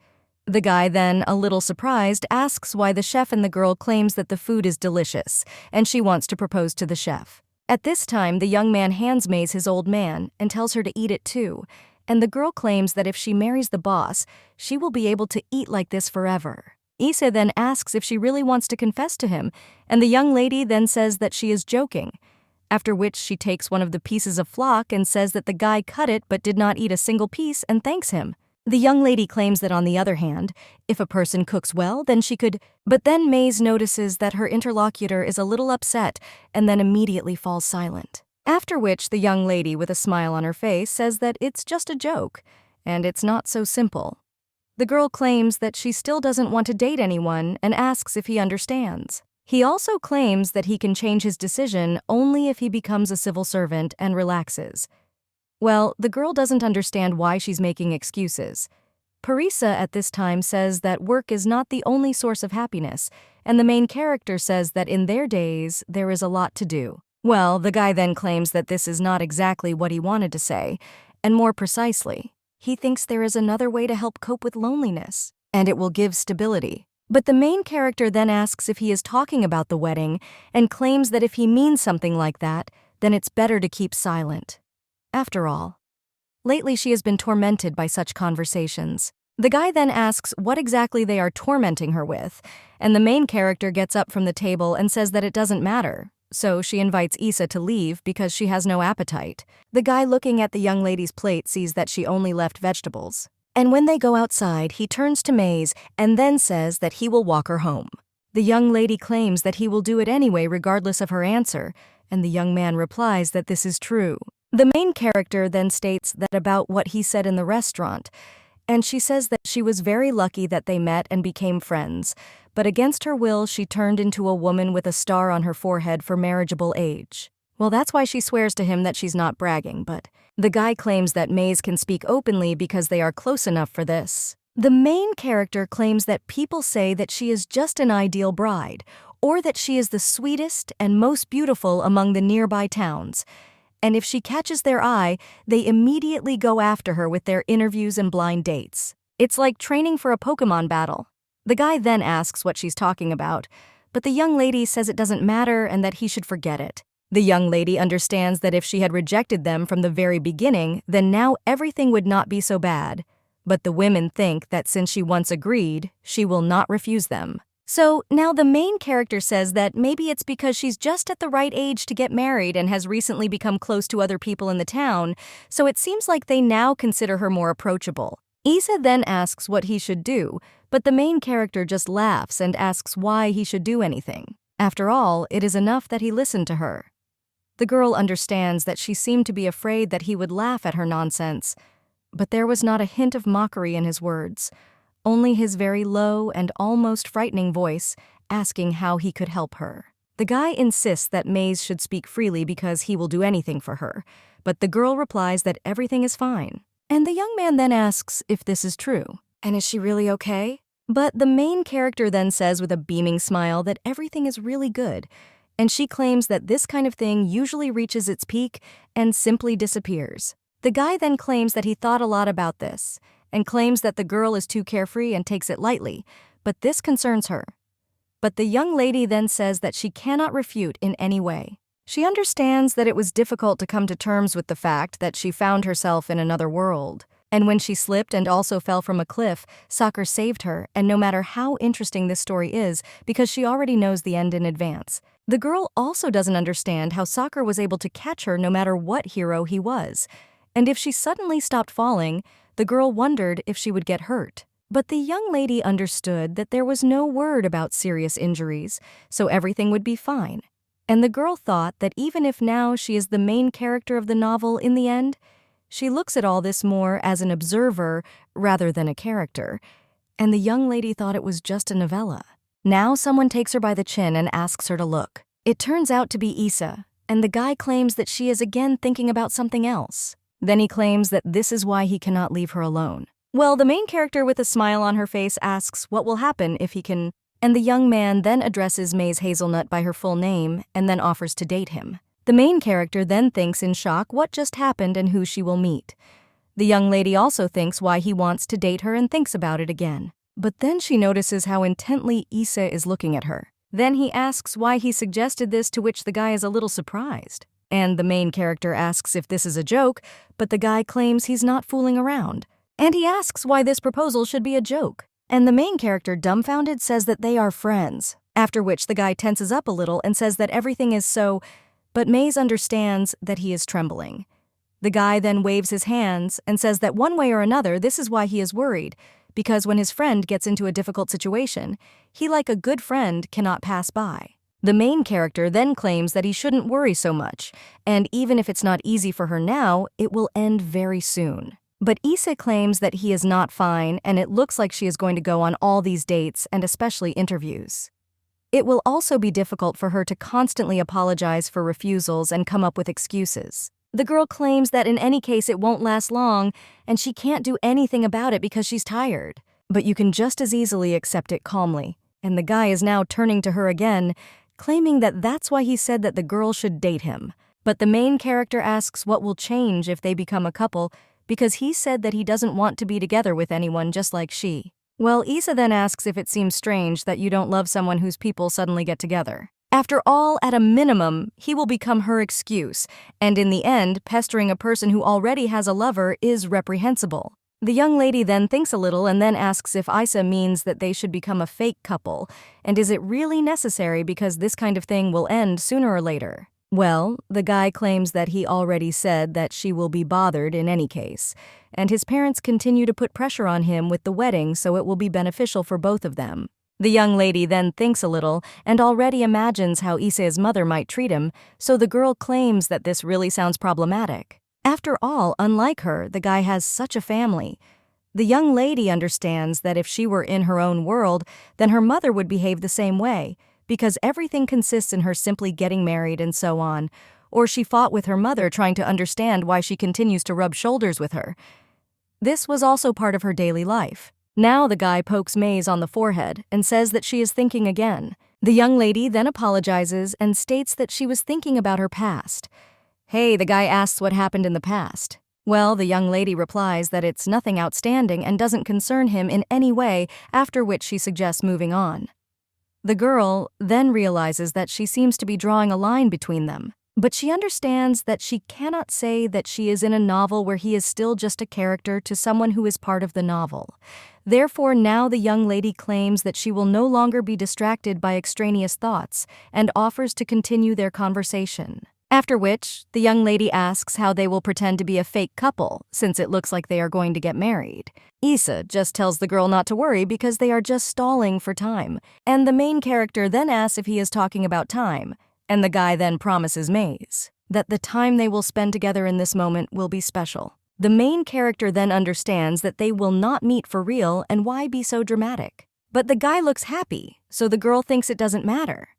The guy then, a little surprised, asks why the chef and the girl claims that the food is delicious, and she wants to propose to the chef. At this time, the young man hands Maze his old man and tells her to eat it too, and the girl claims that if she marries the boss, she will be able to eat like this forever. Issa then asks if she really wants to confess to him, and the young lady then says that she is joking, after which she takes one of the pieces of flock and says that the guy cut it but did not eat a single piece and thanks him. The young lady claims that on the other hand, if a person cooks well, then she could, but then Maze notices that her interlocutor is a little upset and then immediately falls silent. After which the young lady with a smile on her face says that it's just a joke, and it's not so simple. The girl claims that she still doesn't want to date anyone and asks if he understands. He also claims that he can change his decision only if he becomes a civil servant and relaxes. Well, the girl doesn't understand why she's making excuses, Parisa at this time says that work is not the only source of happiness, and the main character says that in their days, there is a lot to do. Well, the guy then claims that this is not exactly what he wanted to say, and more precisely, he thinks there is another way to help cope with loneliness, and it will give stability. But the main character then asks if he is talking about the wedding and claims that if he means something like that, then it's better to keep silent. After all, lately she has been tormented by such conversations. The guy then asks what exactly they are tormenting her with, and the main character gets up from the table and says that it doesn't matter. So she invites Issa to leave because she has no appetite. The guy looking at the young lady's plate sees that she only left vegetables. And when they go outside, he turns to Maze and then says that he will walk her home. The young lady claims that he will do it anyway regardless of her answer, and the young man replies that this is true. The main character then states that about what he said in the restaurant, and she says that she was very lucky that they met and became friends, but against her will she turned into a woman with a star on her forehead for marriageable age. Well, that's why she swears to him that she's not bragging, but the guy claims that Maze can speak openly because they are close enough for this. The main character claims that people say that she is just an ideal bride, or that she is the sweetest and most beautiful among the nearby towns. And if she catches their eye, they immediately go after her with their interviews and blind dates. It's like training for a Pokemon battle. The guy then asks what she's talking about, but the young lady says it doesn't matter and that he should forget it. The young lady understands that if she had rejected them from the very beginning, then now everything would not be so bad. But the women think that since she once agreed, she will not refuse them. So now the main character says that maybe it's because she's just at the right age to get married and has recently become close to other people in the town, so it seems like they now consider her more approachable. Issa then asks what he should do, but the main character just laughs and asks why he should do anything. After all, it is enough that he listened to her. The girl understands that she seemed to be afraid that he would laugh at her nonsense, but there was not a hint of mockery in his words. Only his very low and almost frightening voice, asking how he could help her. The guy insists that Maze should speak freely because he will do anything for her, but the girl replies that everything is fine. And the young man then asks if this is true, and is she really okay? But the main character then says with a beaming smile that everything is really good, and she claims that this kind of thing usually reaches its peak and simply disappears. The guy then claims that he thought a lot about this, and claims that the girl is too carefree and takes it lightly, but this concerns her. But the young lady then says that she cannot refute in any way. She understands that it was difficult to come to terms with the fact that she found herself in another world. And when she slipped and also fell from a cliff, Soccer saved her, and no matter how interesting this story is, because she already knows the end in advance. The girl also doesn't understand how Soccer was able to catch her no matter what hero he was. And if she suddenly stopped falling, the girl wondered if she would get hurt. But the young lady understood that there was no word about serious injuries, so everything would be fine. And the girl thought that even if now she is the main character of the novel in the end, she looks at all this more as an observer rather than a character. And the young lady thought it was just a novella. Now someone takes her by the chin and asks her to look. It turns out to be Issa, and the guy claims that she is again thinking about something else. Then he claims that this is why he cannot leave her alone. Well, the main character with a smile on her face asks what will happen if he can, and the young man then addresses Maze Hazelnut by her full name and then offers to date him. The main character then thinks in shock what just happened and who she will meet. The young lady also thinks why he wants to date her and thinks about it again. But then she notices how intently Issa is looking at her. Then he asks why he suggested this, to which the guy is a little surprised. And the main character asks if this is a joke, but the guy claims he's not fooling around. And he asks why this proposal should be a joke. And the main character, dumbfounded, says that they are friends. After which the guy tenses up a little and says that everything is so, but Maze understands that he is trembling. The guy then waves his hands and says that one way or another this is why he is worried, because when his friend gets into a difficult situation, he, like a good friend, cannot pass by. The main character then claims that he shouldn't worry so much, and even if it's not easy for her now, it will end very soon. But Issa claims that he is not fine, and it looks like she is going to go on all these dates and especially interviews. It will also be difficult for her to constantly apologize for refusals and come up with excuses. The girl claims that in any case it won't last long and she can't do anything about it because she's tired. But you can just as easily accept it calmly. And the guy is now turning to her again, claiming that that's why he said that the girl should date him. But the main character asks what will change if they become a couple because he said that he doesn't want to be together with anyone just like she. Well, Issa then asks if it seems strange that you don't love someone whose people suddenly get together. After all, at a minimum, he will become her excuse, and in the end, pestering a person who already has a lover is reprehensible. The young lady then thinks a little and then asks if Issa means that they should become a fake couple, and is it really necessary because this kind of thing will end sooner or later? Well, the guy claims that he already said that she will be bothered in any case, and his parents continue to put pressure on him with the wedding so it will be beneficial for both of them. The young lady then thinks a little and already imagines how Issei's mother might treat him, so the girl claims that this really sounds problematic. After all, unlike her, the guy has such a family. The young lady understands that if she were in her own world, then her mother would behave the same way, because everything consists in her simply getting married and so on, or she fought with her mother trying to understand why she continues to rub shoulders with her. This was also part of her daily life. Now the guy pokes Maze on the forehead and says that she is thinking again. The young lady then apologizes and states that she was thinking about her past. Hey, the guy asks what happened in the past. Well, the young lady replies that it's nothing outstanding and doesn't concern him in any way, after which she suggests moving on. The girl then realizes that she seems to be drawing a line between them, but she understands that she cannot say that she is in a novel where he is still just a character to someone who is part of the novel. Therefore, now the young lady claims that she will no longer be distracted by extraneous thoughts and offers to continue their conversation. After which, the young lady asks how they will pretend to be a fake couple, since it looks like they are going to get married. Issa just tells the girl not to worry because they are just stalling for time, and the main character then asks if he is talking about time, and the guy then promises Maze that the time they will spend together in this moment will be special. The main character then understands that they will not meet for real and why be so dramatic. But the guy looks happy, so the girl thinks it doesn't matter.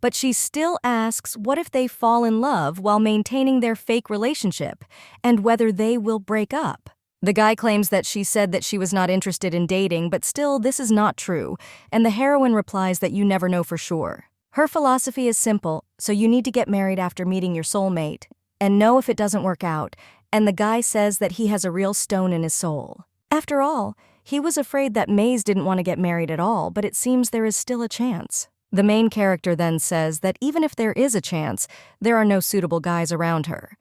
But she still asks what if they fall in love while maintaining their fake relationship, and whether they will break up. The guy claims that she said that she was not interested in dating, but still this is not true, and the heroine replies that you never know for sure. Her philosophy is simple, so you need to get married after meeting your soulmate, and know if it doesn't work out, and the guy says that he has a real stone in his soul. After all, he was afraid that Maze didn't want to get married at all, but it seems there is still a chance. The main character then says that even if there is a chance, there are no suitable guys around her.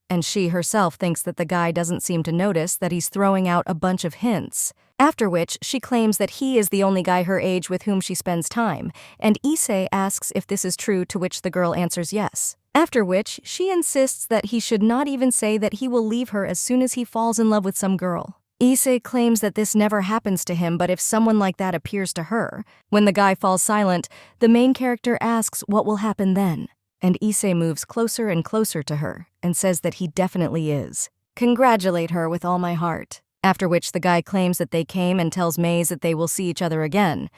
And she herself thinks that the guy doesn't seem to notice that he's throwing out a bunch of hints. After which, she claims that he is the only guy her age with whom she spends time, and Issei asks if this is true, to which the girl answers yes. After which, she insists that he should not even say that he will leave her as soon as he falls in love with some girl. Issei claims that this never happens to him, but if someone like that appears to her, when the guy falls silent, the main character asks what will happen then. And Issei moves closer and closer to her and says that he definitely is. Congratulate her with all my heart. After which the guy claims that they came and tells Maze that they will see each other again.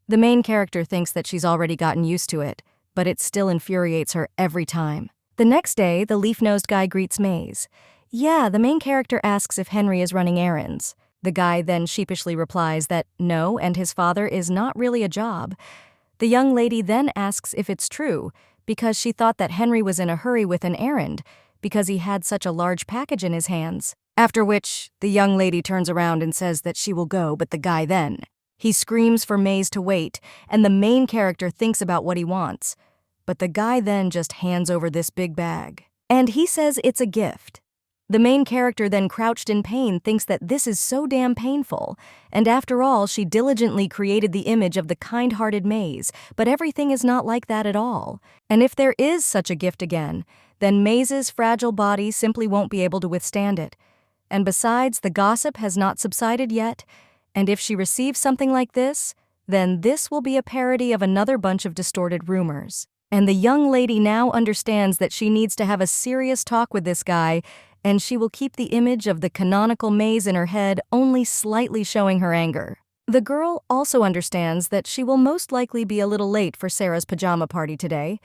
The main character thinks that she's already gotten used to it, but it still infuriates her every time. The next day, the leaf-nosed guy greets Maze. Yeah, the main character asks if Henry is running errands. The guy then sheepishly replies that no, and his father is not really a job. The young lady then asks if it's true, because she thought that Henry was in a hurry with an errand, because he had such a large package in his hands. After which, the young lady turns around and says that she will go, but the guy then. He screams for Maze to wait, and the main character thinks about what he wants. But the guy then just hands over this big bag. And he says it's a gift. The main character then, crouched in pain, thinks that this is so damn painful, and after all, she diligently created the image of the kind-hearted Maze, but everything is not like that at all. And if there is such a gift again, then Maze's fragile body simply won't be able to withstand it. And besides, the gossip has not subsided yet, and if she receives something like this, then this will be a parody of another bunch of distorted rumors. And the young lady now understands that she needs to have a serious talk with this guy, and she will keep the image of the canonical Maze in her head, only slightly showing her anger. The girl also understands that she will most likely be a little late for Sarah's pajama party today,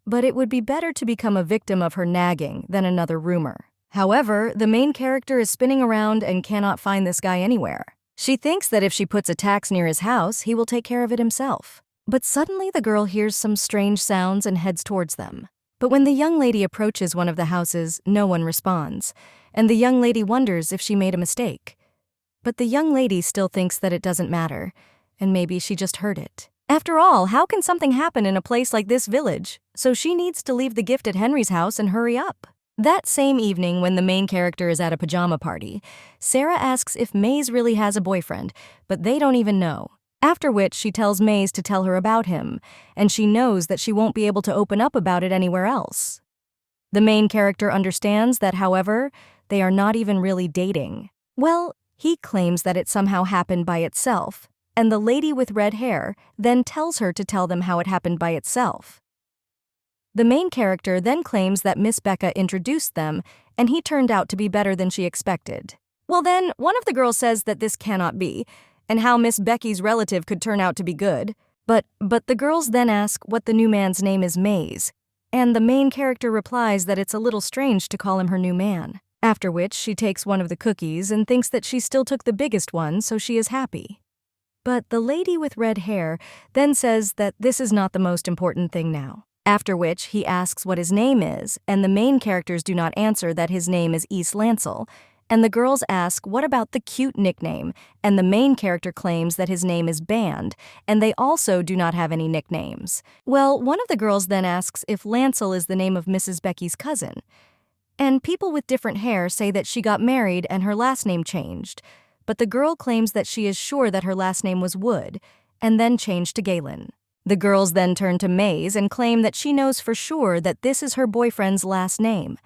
but it would be better to become a victim of her nagging than another rumor. However, the main character is spinning around and cannot find this guy anywhere. She thinks that if she puts a tax near his house, he will take care of it himself. But suddenly the girl hears some strange sounds and heads towards them. But when the young lady approaches one of the houses, no one responds, and the young lady wonders if she made a mistake. But the young lady still thinks that it doesn't matter, and maybe she just heard it. After all, how can something happen in a place like this village? So she needs to leave the gift at Henry's house and hurry up. That same evening, when the main character is at a pajama party, Sarah asks if Maze really has a boyfriend, but they don't even know. After which, she tells Maze to tell her about him, and she knows that she won't be able to open up about it anywhere else. The main character understands that, however, they are not even really dating. Well, he claims that it somehow happened by itself, and the lady with red hair then tells her to tell them how it happened by itself. The main character then claims that Miss Becca introduced them, and he turned out to be better than she expected. Well then, one of the girls says that this cannot be, and how Miss Becky's relative could turn out to be good. But the girls then ask what the new man's name is Maze, and the main character replies that it's a little strange to call him her new man. After which, she takes one of the cookies and thinks that she still took the biggest one, so she is happy. But the lady with red hair then says that this is not the most important thing now. After which, he asks what his name is, and the main characters do not answer that his name is East Lancel, and the girls ask what about the cute nickname, and the main character claims that his name is Band, and they also do not have any nicknames. Well, one of the girls then asks if Lancel is the name of Mrs. Becky's cousin, and people with different hair say that she got married and her last name changed, but the girl claims that she is sure that her last name was Wood, and then changed to Galen. The girls then turn to Maze and claim that she knows for sure that this is her boyfriend's last name.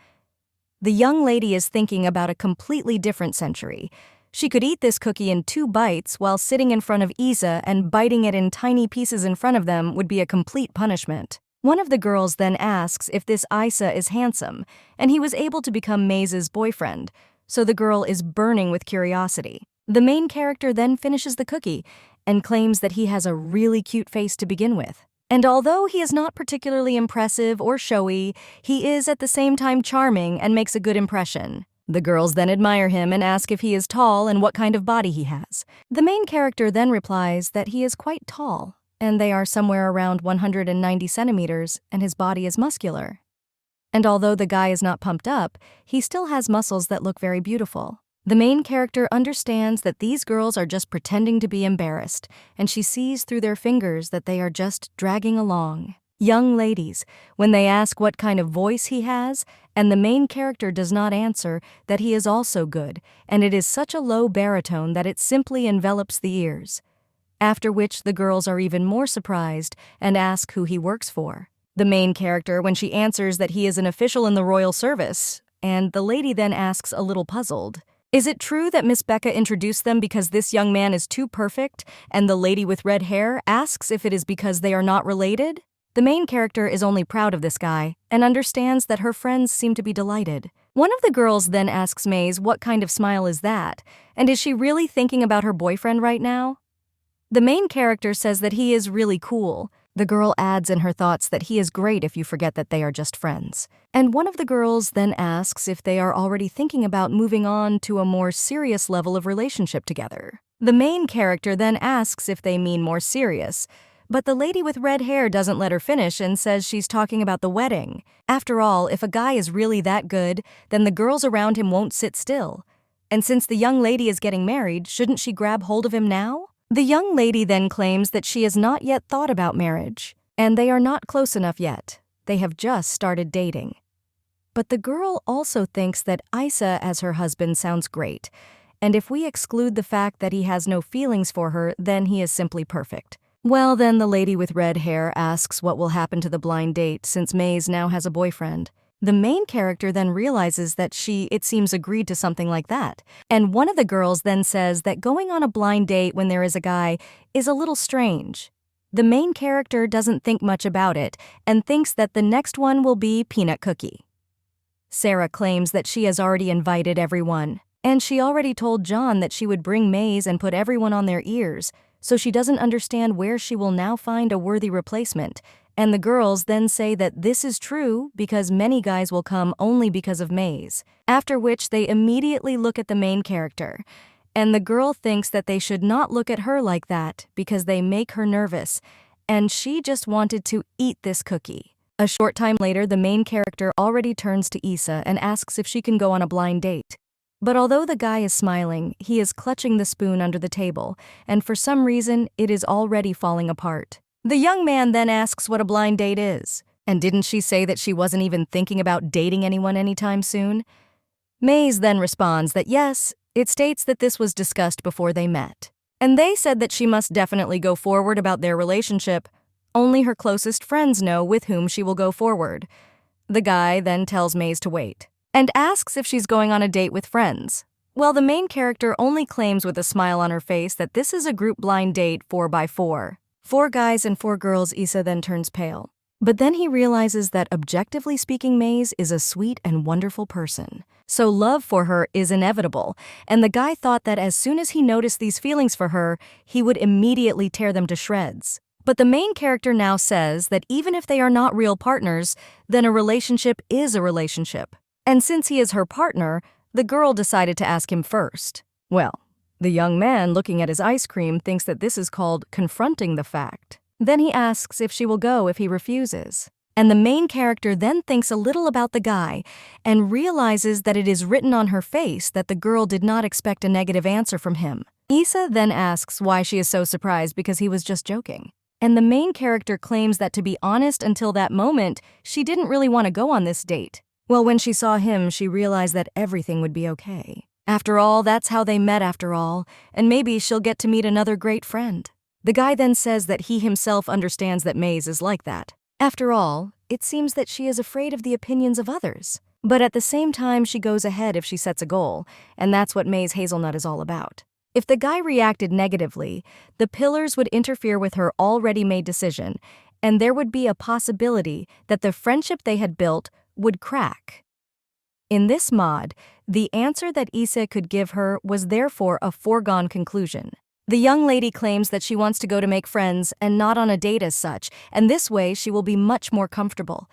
The young lady is thinking about a completely different century. She could eat this cookie in 2 bites while sitting in front of Isa, and biting it in tiny pieces in front of them would be a complete punishment. One of the girls then asks if this Isa is handsome, and he was able to become Maze's boyfriend, so the girl is burning with curiosity. The main character then finishes the cookie and claims that he has a really cute face to begin with. And although he is not particularly impressive or showy, he is at the same time charming and makes a good impression. The girls then admire him and ask if he is tall and what kind of body he has. The main character then replies that he is quite tall, and they are somewhere around 190 centimeters, and his body is muscular. And although the guy is not pumped up, he still has muscles that look very beautiful. The main character understands that these girls are just pretending to be embarrassed, and she sees through their fingers that they are just dragging along. Young ladies, when they ask what kind of voice he has, and the main character does not answer, that he is also good, and it is such a low baritone that it simply envelops the ears. After which the girls are even more surprised and ask who he works for. The main character, when she answers that he is an official in the royal service, and the lady then asks, a little puzzled, is it true that Miss Becca introduced them because this young man is too perfect, and the lady with red hair asks if it is because they are not related? The main character is only proud of this guy and understands that her friends seem to be delighted. One of the girls then asks Maze what kind of smile is that, and is she really thinking about her boyfriend right now? The main character says that he is really cool. The girl adds in her thoughts that he is great if you forget that they are just friends. And one of the girls then asks if they are already thinking about moving on to a more serious level of relationship together. The main character then asks if they mean more serious, but the lady with red hair doesn't let her finish and says she's talking about the wedding. After all, if a guy is really that good, then the girls around him won't sit still. And since the young lady is getting married, shouldn't she grab hold of him now? The young lady then claims that she has not yet thought about marriage, and they are not close enough yet. They have just started dating. But the girl also thinks that Isa as her husband sounds great, and if we exclude the fact that he has no feelings for her, then he is simply perfect. Well, then the lady with red hair asks what will happen to the blind date since Maze now has a boyfriend. The main character then realizes that it seems, agreed to something like that. And one of the girls then says that going on a blind date when there is a guy is a little strange. The main character doesn't think much about it and thinks that the next one will be Peanut Cookie. Sarah claims that she has already invited everyone, and she already told John that she would bring Maze and put everyone on their ears, so she doesn't understand where she will now find a worthy replacement, and the girls then say that this is true because many guys will come only because of Maze, after which they immediately look at the main character. And the girl thinks that they should not look at her like that because they make her nervous, and she just wanted to eat this cookie. A short time later, the main character already turns to Issa and asks if she can go on a blind date. But although the guy is smiling, he is clutching the spoon under the table, and for some reason, it is already falling apart. The young man then asks what a blind date is. And didn't she say that she wasn't even thinking about dating anyone anytime soon? Maze then responds that yes, it states that this was discussed before they met. And they said that she must definitely go forward about their relationship. Only her closest friends know with whom she will go forward. The guy then tells Maze to wait, and asks if she's going on a date with friends. Well, the main character only claims with a smile on her face that this is a group blind date 4x4. 4 guys and 4 girls. Issa then turns pale. But then he realizes that objectively speaking, Maze is a sweet and wonderful person. So love for her is inevitable, and the guy thought that as soon as he noticed these feelings for her, he would immediately tear them to shreds. But the main character now says that even if they are not real partners, then a relationship is a relationship. And since he is her partner, the girl decided to ask him first. Well, the young man, looking at his ice cream, thinks that this is called confronting the fact. Then he asks if she will go if he refuses. And the main character then thinks a little about the guy and realizes that it is written on her face that the girl did not expect a negative answer from him. Issa then asks why she is so surprised because he was just joking. And the main character claims that to be honest, until that moment, she didn't really want to go on this date. Well, when she saw him, she realized that everything would be okay. After all, that's how they met after all, and maybe she'll get to meet another great friend. The guy then says that he himself understands that Maze is like that. After all, it seems that she is afraid of the opinions of others. But at the same time, she goes ahead if she sets a goal, and that's what Maze Hazelnut is all about. If the guy reacted negatively, the pillars would interfere with her already made decision, and there would be a possibility that the friendship they had built would crack. In this mod, the answer that Issa could give her was therefore a foregone conclusion. The young lady claims that she wants to go to make friends and not on a date as such, and this way she will be much more comfortable.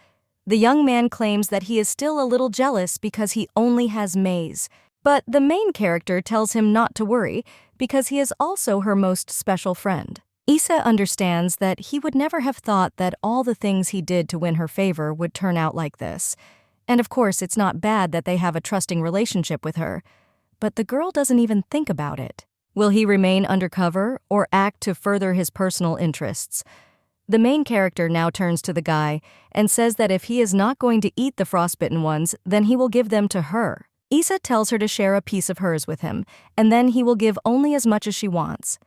The young man claims that he is still a little jealous because he only has Maze, but the main character tells him not to worry because he is also her most special friend. Issa understands that he would never have thought that all the things he did to win her favor would turn out like this. And of course, it's not bad that they have a trusting relationship with her, but the girl doesn't even think about it. Will he remain undercover or act to further his personal interests? The main character now turns to the guy and says that if he is not going to eat the frostbitten ones, then he will give them to her. Issa tells her to share a piece of hers with him, and then he will give only as much as she wants.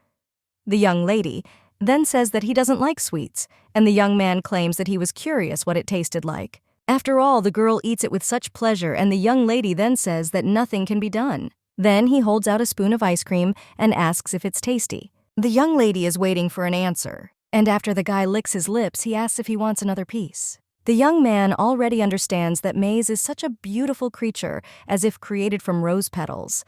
The young lady then says that he doesn't like sweets, and the young man claims that he was curious what it tasted like. After all, the girl eats it with such pleasure, and the young lady then says that nothing can be done. Then he holds out a spoon of ice cream and asks if it's tasty. The young lady is waiting for an answer, and after the guy licks his lips, he asks if he wants another piece. The young man already understands that Maze is such a beautiful creature, as if created from rose petals.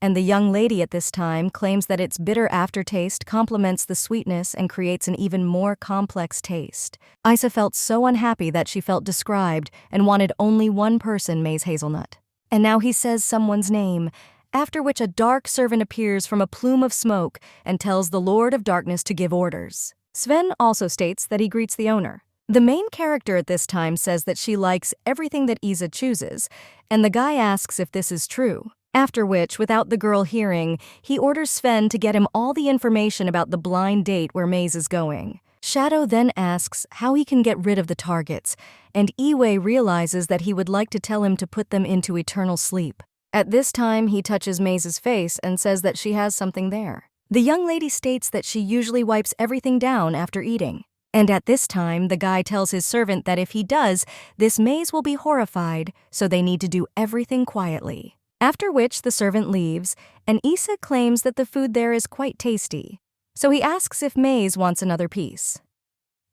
And the young lady at this time claims that its bitter aftertaste complements the sweetness and creates an even more complex taste. Issa felt so unhappy that she felt described and wanted only one person, Maze Hazelnut. And now he says someone's name, after which a dark servant appears from a plume of smoke and tells the Lord of Darkness to give orders. Sven also states that he greets the owner. The main character at this time says that she likes everything that Issa chooses, and the guy asks if this is true. After which, without the girl hearing, he orders Sven to get him all the information about the blind date where Maze is going. Shadow then asks how he can get rid of the targets, and Iwei realizes that he would like to tell him to put them into eternal sleep. At this time, he touches Maze's face and says that she has something there. The young lady states that she usually wipes everything down after eating. And at this time, the guy tells his servant that if he does, this Maze will be horrified, so they need to do everything quietly. After which the servant leaves, and Issa claims that the food there is quite tasty. So he asks if Maze wants another piece.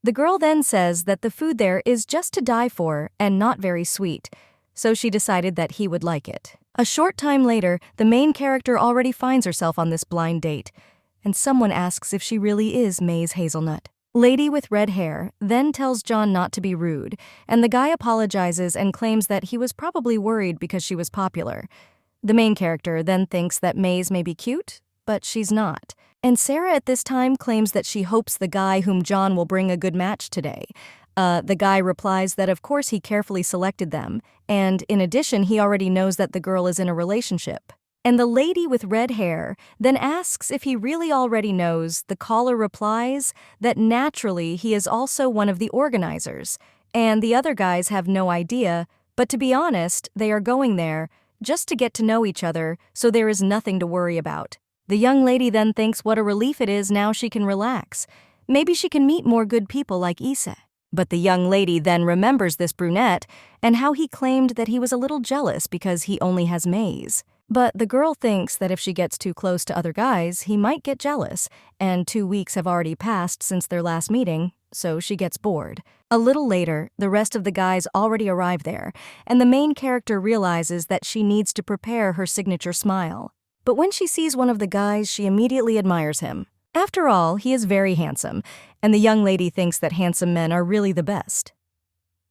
The girl then says that the food there is just to die for and not very sweet, so she decided that he would like it. A short time later, the main character already finds herself on this blind date, and someone asks if she really is Maze Hazelnut. Lady with red hair then tells John not to be rude, and the guy apologizes and claims that he was probably worried because she was popular. The main character then thinks that Maze may be cute, but she's not. And Sarah at this time claims that she hopes the guy whom John will bring a good match today. The guy replies that of course he carefully selected them, and in addition he already knows that the girl is in a relationship. And the lady with red hair then asks if he really already knows. The caller replies that naturally he is also one of the organizers, and the other guys have no idea, but to be honest, they are going there just to get to know each other, so there is nothing to worry about. The young lady then thinks what a relief it is now she can relax. Maybe she can meet more good people like Issa. But the young lady then remembers this brunette and how he claimed that he was a little jealous because he only has Maze. But the girl thinks that if she gets too close to other guys, he might get jealous, and 2 weeks have already passed since their last meeting, so she gets bored. A little later, the rest of the guys already arrive there, and the main character realizes that she needs to prepare her signature smile. But when she sees one of the guys, she immediately admires him. After all, he is very handsome, and the young lady thinks that handsome men are really the best.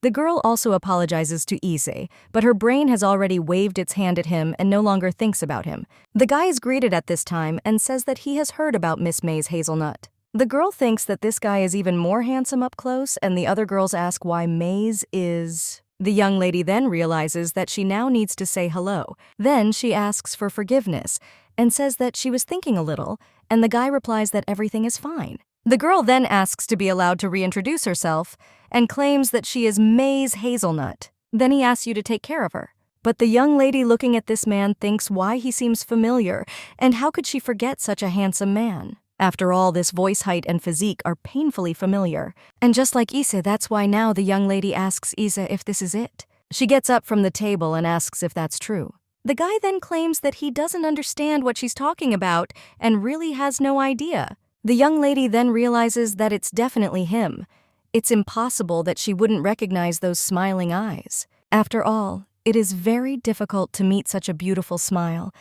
The girl also apologizes to Issei, but her brain has already waved its hand at him and no longer thinks about him. The guy is greeted at this time and says that he has heard about Miss May's hazelnut. The girl thinks that this guy is even more handsome up close, and the other girls ask why Maze is... The young lady then realizes that she now needs to say hello. Then she asks for forgiveness and says that she was thinking a little, and the guy replies that everything is fine. The girl then asks to be allowed to reintroduce herself and claims that she is May's hazelnut. Then he asks you to take care of her. But the young lady looking at this man thinks why he seems familiar, and how could she forget such a handsome man? After all, this voice height and physique are painfully familiar. And just like Issa, that's why now the young lady asks Issa if this is it. She gets up from the table and asks if that's true. The guy then claims that he doesn't understand what she's talking about and really has no idea. The young lady then realizes that it's definitely him. It's impossible that she wouldn't recognize those smiling eyes. After all, it is very difficult to meet such a beautiful smile,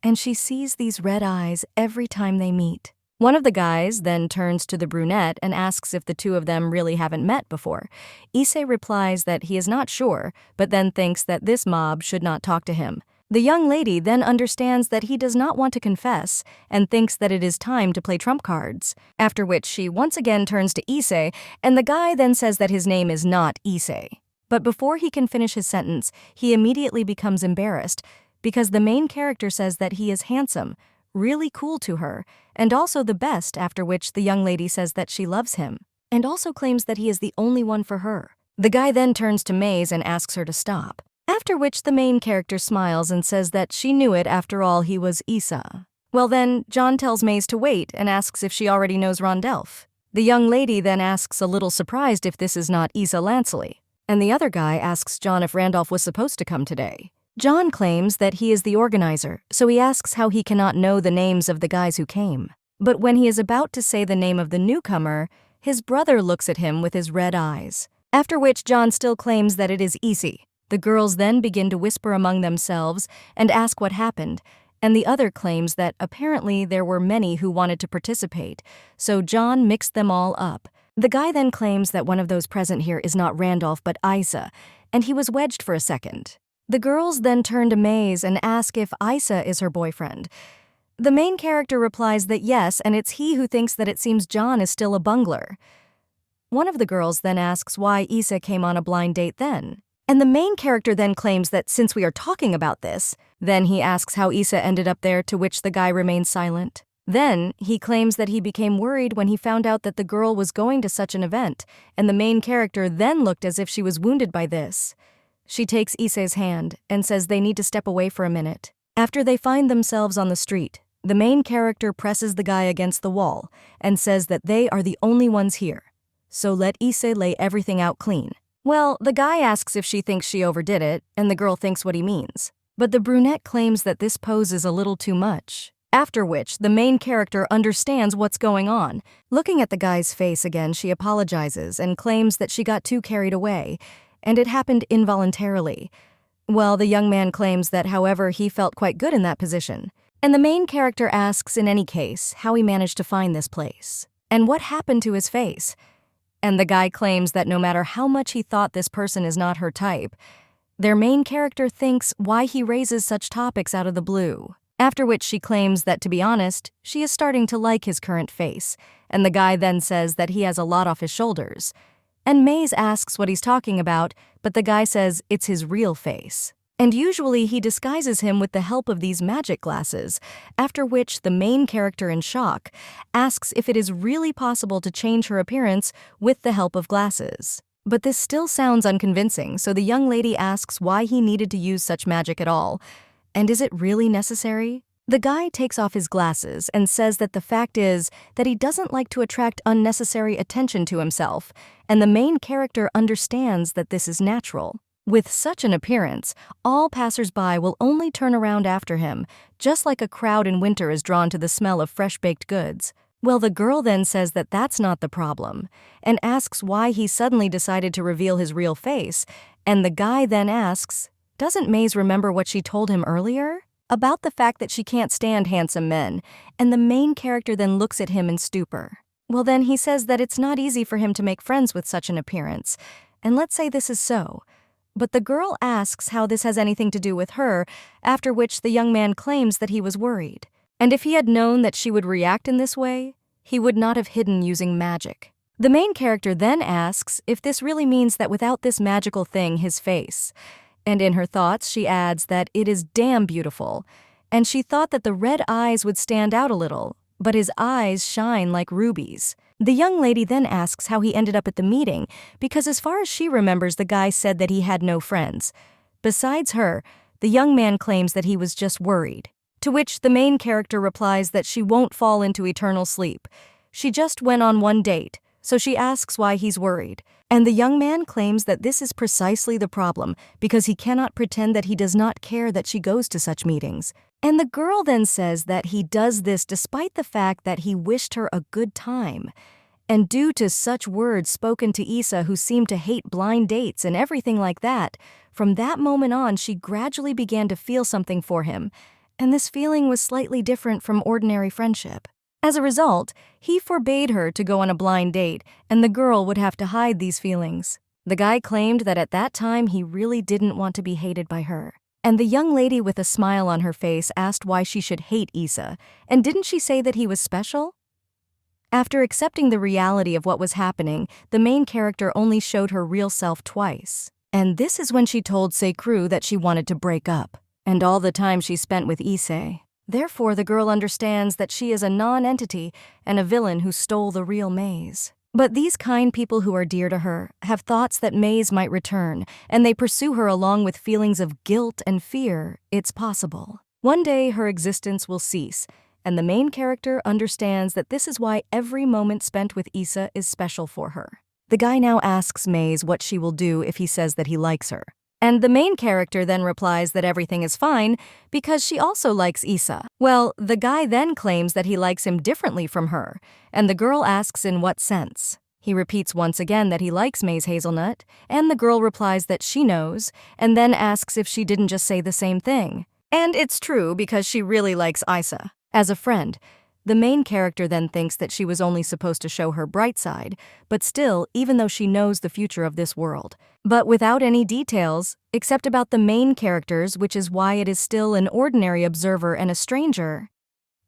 and she sees these red eyes every time they meet. One of the guys then turns to the brunette and asks if the two of them really haven't met before. Issei replies that he is not sure, but then thinks that this mob should not talk to him. The young lady then understands that he does not want to confess and thinks that it is time to play trump cards, after which she once again turns to Issei, and the guy then says that his name is not Issei. But before he can finish his sentence, he immediately becomes embarrassed because the main character says that he is handsome, really cool to her, and also the best, after which the young lady says that she loves him, and also claims that he is the only one for her. The guy then turns to Maze and asks her to stop, after which the main character smiles and says that she knew it, after all he was Issa. Well then, John tells Maze to wait and asks if she already knows Rondelf. The young lady then asks, a little surprised, if this is not Issa Lansley, and the other guy asks John if Randolph was supposed to come today. John claims that he is the organizer, so he asks how he cannot know the names of the guys who came. But when he is about to say the name of the newcomer, his brother looks at him with his red eyes, after which John still claims that it is Issei. The girls then begin to whisper among themselves and ask what happened, and the other claims that apparently there were many who wanted to participate, so John mixed them all up. The guy then claims that one of those present here is not Randolph but Isa, and he was wedged for a second. The girls then turn to Maze and ask if Isa is her boyfriend. The main character replies that yes, and it's he who thinks that it seems John is still a bungler. One of the girls then asks why Isa came on a blind date then. And the main character then claims that since we are talking about this, then he asks how Isa ended up there, to which the guy remains silent. Then he claims that he became worried when he found out that the girl was going to such an event, and the main character then looked as if she was wounded by this. She takes Issei's hand and says they need to step away for a minute. After they find themselves on the street, the main character presses the guy against the wall and says that they are the only ones here, so let Issei lay everything out clean. Well, the guy asks if she thinks she overdid it, and the girl thinks what he means. But the brunette claims that this pose is a little too much, after which the main character understands what's going on. Looking at the guy's face again, she apologizes and claims that she got too carried away, and it happened involuntarily. Well, the young man claims that, however, he felt quite good in that position. And the main character asks, in any case, how he managed to find this place. And what happened to his face? And the guy claims that no matter how much he thought this person is not her type, their main character thinks why he raises such topics out of the blue. After which she claims that, to be honest, she is starting to like his current face, and the guy then says that he has a lot off his shoulders. And Maze asks what he's talking about, but the guy says it's his real face. And usually he disguises him with the help of these magic glasses, after which the main character, in shock, asks if it is really possible to change her appearance with the help of glasses. But this still sounds unconvincing, so the young lady asks why he needed to use such magic at all. And is it really necessary? The guy takes off his glasses and says that the fact is that he doesn't like to attract unnecessary attention to himself, and the main character understands that this is natural. With such an appearance, all passers-by will only turn around after him, just like a crowd in winter is drawn to the smell of fresh-baked goods. Well, the girl then says that that's not the problem, and asks why he suddenly decided to reveal his real face, and the guy then asks, doesn't Maze remember what she told him earlier? About the fact that she can't stand handsome men, and the main character then looks at him in stupor. Well, then he says that it's not easy for him to make friends with such an appearance, and let's say this is so. But the girl asks how this has anything to do with her, after which the young man claims that he was worried. And if he had known that she would react in this way, he would not have hidden using magic. The main character then asks if this really means that without this magical thing, his face. And in her thoughts, she adds that it is damn beautiful, and she thought that the red eyes would stand out a little, but his eyes shine like rubies. The young lady then asks how he ended up at the meeting, because as far as she remembers, the guy said that he had no friends. Besides her, the young man claims that he was just worried. To which the main character replies that she won't fall into eternal sleep. She just went on one date, so she asks why he's worried. And the young man claims that this is precisely the problem, because he cannot pretend that he does not care that she goes to such meetings. And the girl then says that he does this despite the fact that he wished her a good time. And due to such words spoken to Issa, who seemed to hate blind dates and everything like that, from that moment on she gradually began to feel something for him, and this feeling was slightly different from ordinary friendship. As a result, he forbade her to go on a blind date, and the girl would have to hide these feelings. The guy claimed that at that time he really didn't want to be hated by her. And the young lady with a smile on her face asked why she should hate Issa, and didn't she say that he was special? After accepting the reality of what was happening, the main character only showed her real self twice. And this is when she told Seikru that she wanted to break up, and all the time she spent with Issei. Therefore, the girl understands that she is a non-entity and a villain who stole the real Maze. But these kind people who are dear to her have thoughts that Maze might return, and they pursue her along with feelings of guilt and fear. It's possible. One day her existence will cease, and the main character understands that this is why every moment spent with Issa is special for her. The guy now asks Maze what she will do if he says that he likes her. And the main character then replies that everything is fine because she also likes Issa. Well, the guy then claims that he likes him differently from her, and the girl asks in what sense. He repeats once again that he likes Maze Hazelnut, and the girl replies that she knows, and then asks if she didn't just say the same thing. And it's true because she really likes Issa. As a friend, the main character then thinks that she was only supposed to show her bright side, but still, even though she knows the future of this world. But without any details, except about the main characters, which is why it is still an ordinary observer and a stranger.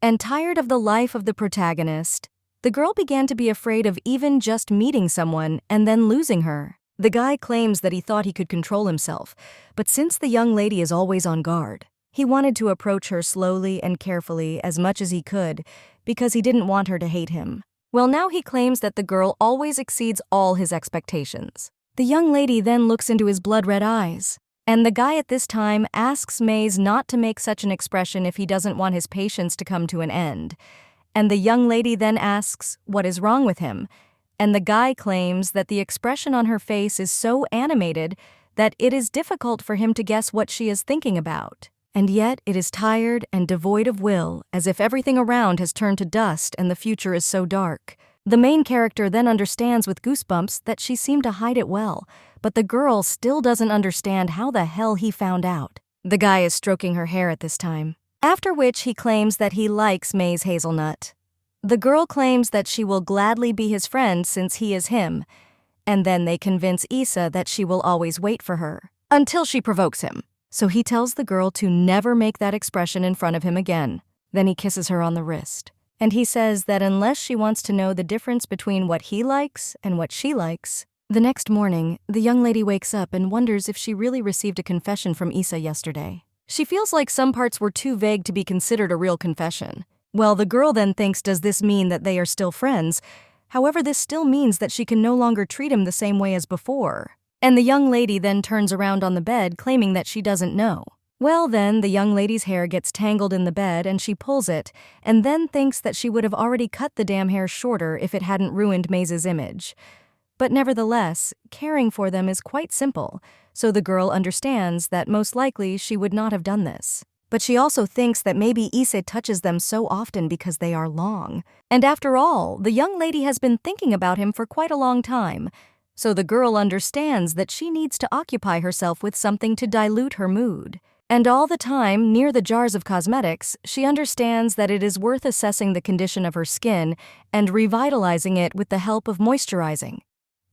And tired of the life of the protagonist, the girl began to be afraid of even just meeting someone and then losing her. The guy claims that he thought he could control himself, but since the young lady is always on guard, he wanted to approach her slowly and carefully as much as he could because he didn't want her to hate him. Well, now he claims that the girl always exceeds all his expectations. The young lady then looks into his blood-red eyes, and the guy at this time asks Maze not to make such an expression if he doesn't want his patience to come to an end. And the young lady then asks what is wrong with him, and the guy claims that the expression on her face is so animated that it is difficult for him to guess what she is thinking about. And yet it is tired and devoid of will, as if everything around has turned to dust and the future is so dark. The main character then understands with goosebumps that she seemed to hide it well, but the girl still doesn't understand how the hell he found out. The guy is stroking her hair at this time, after which he claims that he likes Maze Hazelnut. The girl claims that she will gladly be his friend since he is him, and then they convince Issa that she will always wait for her, until she provokes him. So he tells the girl to never make that expression in front of him again. Then he kisses her on the wrist. And he says that unless she wants to know the difference between what he likes and what she likes. The next morning, the young lady wakes up and wonders if she really received a confession from Issa yesterday. She feels like some parts were too vague to be considered a real confession. Well, the girl then thinks, does this mean that they are still friends? However, this still means that she can no longer treat him the same way as before. And the young lady then turns around on the bed, claiming that she doesn't know. Well then, the young lady's hair gets tangled in the bed and she pulls it, and then thinks that she would have already cut the damn hair shorter if it hadn't ruined Maze's image. But nevertheless, caring for them is quite simple, so the girl understands that most likely she would not have done this. But she also thinks that maybe Issa touches them so often because they are long. And after all, the young lady has been thinking about him for quite a long time, so the girl understands that she needs to occupy herself with something to dilute her mood. And all the time, near the jars of cosmetics, she understands that it is worth assessing the condition of her skin and revitalizing it with the help of moisturizing.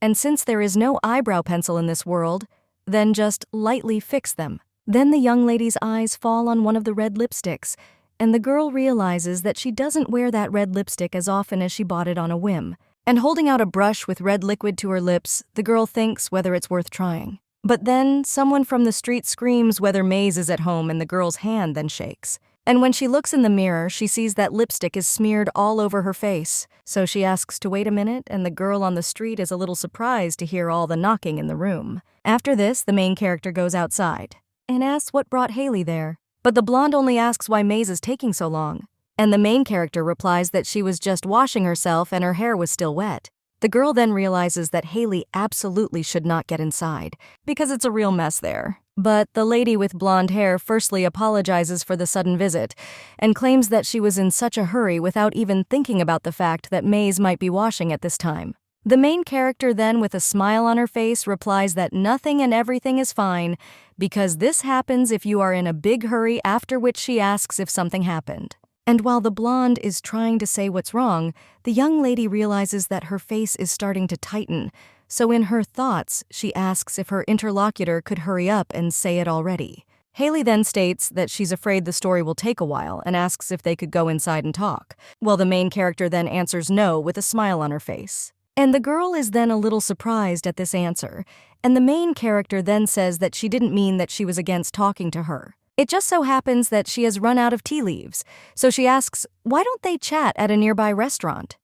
And since there is no eyebrow pencil in this world, then just lightly fix them. Then the young lady's eyes fall on one of the red lipsticks, and the girl realizes that she doesn't wear that red lipstick as often as she bought it on a whim. And holding out a brush with red liquid to her lips, the girl thinks whether it's worth trying. But then, someone from the street screams whether Maze is at home, and the girl's hand then shakes. And when she looks in the mirror, she sees that lipstick is smeared all over her face. So she asks to wait a minute, and the girl on the street is a little surprised to hear all the knocking in the room. After this, the main character goes outside and asks what brought Haley there. But the blonde only asks why Maze is taking so long. And the main character replies that she was just washing herself and her hair was still wet. The girl then realizes that Haley absolutely should not get inside, because it's a real mess there. But the lady with blonde hair firstly apologizes for the sudden visit, and claims that she was in such a hurry without even thinking about the fact that Maze might be washing at this time. The main character then, with a smile on her face, replies that nothing and everything is fine, because this happens if you are in a big hurry, after which she asks if something happened. And while the blonde is trying to say what's wrong, the young lady realizes that her face is starting to tighten, so in her thoughts, she asks if her interlocutor could hurry up and say it already. Haley then states that she's afraid the story will take a while and asks if they could go inside and talk, while the main character then answers no with a smile on her face. And the girl is then a little surprised at this answer, and the main character then says that she didn't mean that she was against talking to her. It just so happens that she has run out of tea leaves, so she asks, why don't they chat at a nearby restaurant?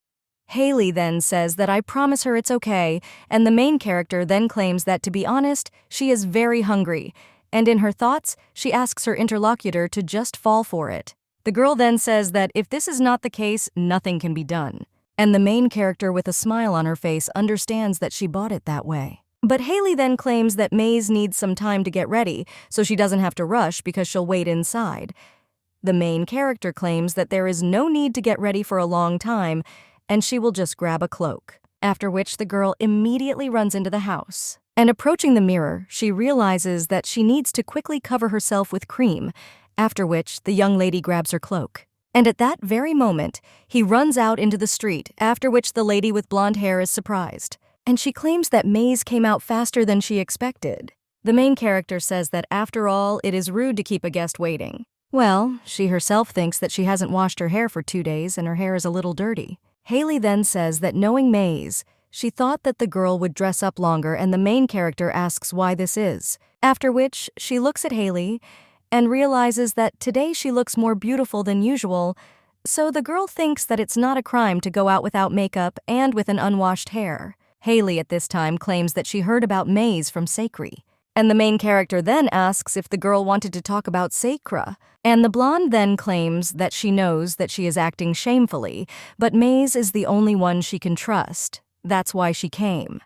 Haley then says that I promise her it's okay, and the main character then claims that, to be honest, she is very hungry, and in her thoughts, she asks her interlocutor to just fall for it. The girl then says that if this is not the case, nothing can be done. And the main character, with a smile on her face, understands that she bought it that way. But Haley then claims that Maze needs some time to get ready, so she doesn't have to rush because she'll wait inside. The main character claims that there is no need to get ready for a long time, and she will just grab a cloak. After which the girl immediately runs into the house. And approaching the mirror, she realizes that she needs to quickly cover herself with cream, after which the young lady grabs her cloak. And at that very moment, he runs out into the street, after which the lady with blonde hair is surprised. And she claims that Maze came out faster than she expected. The main character says that after all, it is rude to keep a guest waiting. Well, she herself thinks that she hasn't washed her hair for 2 days and her hair is a little dirty. Haley then says that knowing Maze, she thought that the girl would dress up longer, and the main character asks why this is. After which, she looks at Haley and realizes that today she looks more beautiful than usual, so the girl thinks that it's not a crime to go out without makeup and with an unwashed hair. Haley at this time claims that she heard about Maze from Sakri. And the main character then asks if the girl wanted to talk about Sakra. And the blonde then claims that she knows that she is acting shamefully, but Maze is the only one she can trust. That's why she came.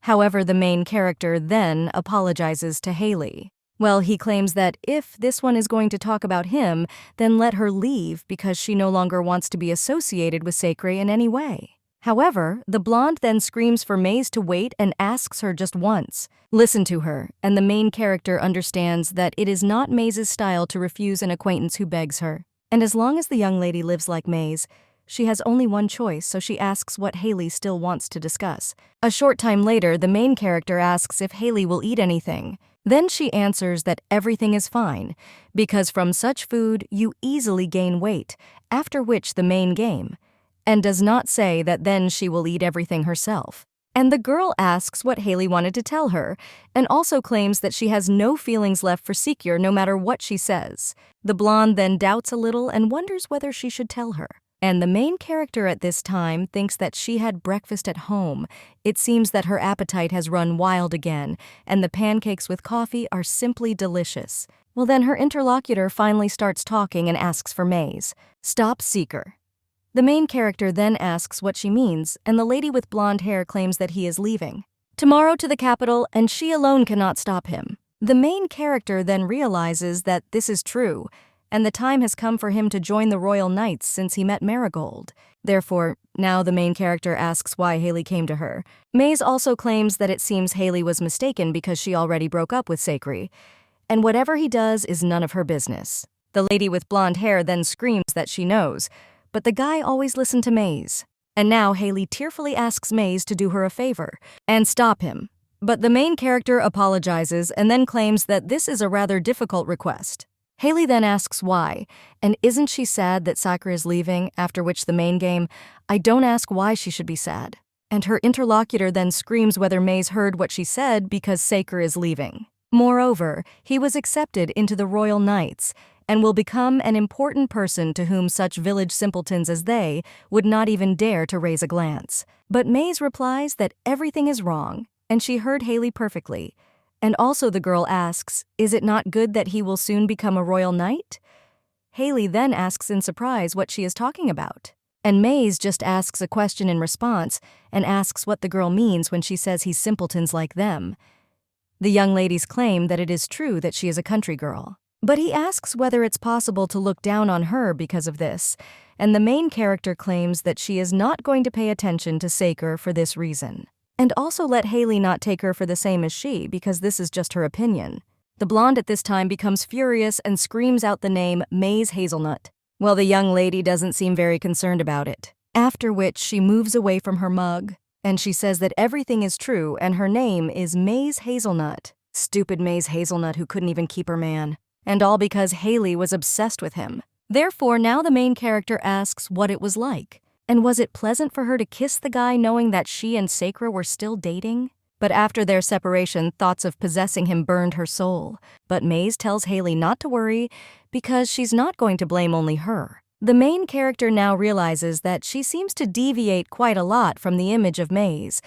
However, the main character then apologizes to Haley. Well, he claims that if this one is going to talk about him, then let her leave because she no longer wants to be associated with Sakri in any way. However, the blonde then screams for Maze to wait and asks her just once. Listen to her, and the main character understands that it is not Maze's style to refuse an acquaintance who begs her. And as long as the young lady lives like Maze, She has only one choice, so she asks what Haley still wants to discuss. A short time later, the main character asks if Haley will eat anything. Then she answers that everything is fine, because from such food you easily gain weight, after which the main game, and does not say that then she will eat everything herself. And the girl asks what Haley wanted to tell her, and also claims that she has no feelings left for Secure no matter what she says. The blonde then doubts a little and wonders whether she should tell her. And the main character at this time thinks that she had breakfast at home. It seems that her appetite has run wild again, and the pancakes with coffee are simply delicious. Well, then her interlocutor finally starts talking and asks for Maze. Stop Seeker. The main character then asks what she means, and the lady with blonde hair claims that he is leaving tomorrow to the capital, and she alone cannot stop him. The main character then realizes that this is true, and the time has come for him to join the Royal Knights since he met Marigold. Therefore, now the main character asks why Haley came to her. Maze also claims that it seems Haley was mistaken because she already broke up with Sakri, and whatever he does is none of her business. The lady with blonde hair then screams that she knows, but the guy always listened to Maze. And now Haley tearfully asks Maze to do her a favor and stop him. But the main character apologizes and then claims that this is a rather difficult request. Haley then asks why, and isn't she sad that Sakura is leaving, after which the main game, I don't ask why she should be sad. And her interlocutor then screams whether Maze heard what she said because Sakura is leaving. Moreover, he was accepted into the Royal Knights and will become an important person to whom such village simpletons as they would not even dare to raise a glance. But Maze replies that everything is wrong, and she heard Haley perfectly. And also the girl asks, is it not good that he will soon become a royal knight? Haley then asks in surprise what she is talking about. And Maze just asks a question in response and asks what the girl means when she says he's simpletons like them. The young ladies claim that it is true that she is a country girl. But he asks whether it's possible to look down on her because of this, and the main character claims that she is not going to pay attention to Saker for this reason. And also let Haley not take her for the same as she, because this is just her opinion. The blonde at this time becomes furious and screams out the name Maze Hazelnut. Well, the young lady doesn't seem very concerned about it. After which she moves away from her mug, and she says that everything is true and her name is Maze Hazelnut. Stupid Maze Hazelnut who couldn't even keep her man. And all because Haley was obsessed with him. Therefore, now the main character asks what it was like. And was it pleasant for her to kiss the guy knowing that she and Sakura were still dating? But after their separation, thoughts of possessing him burned her soul. But Maze tells Haley not to worry because she's not going to blame only her. The main character now realizes that she seems to deviate quite a lot from the image of Maze,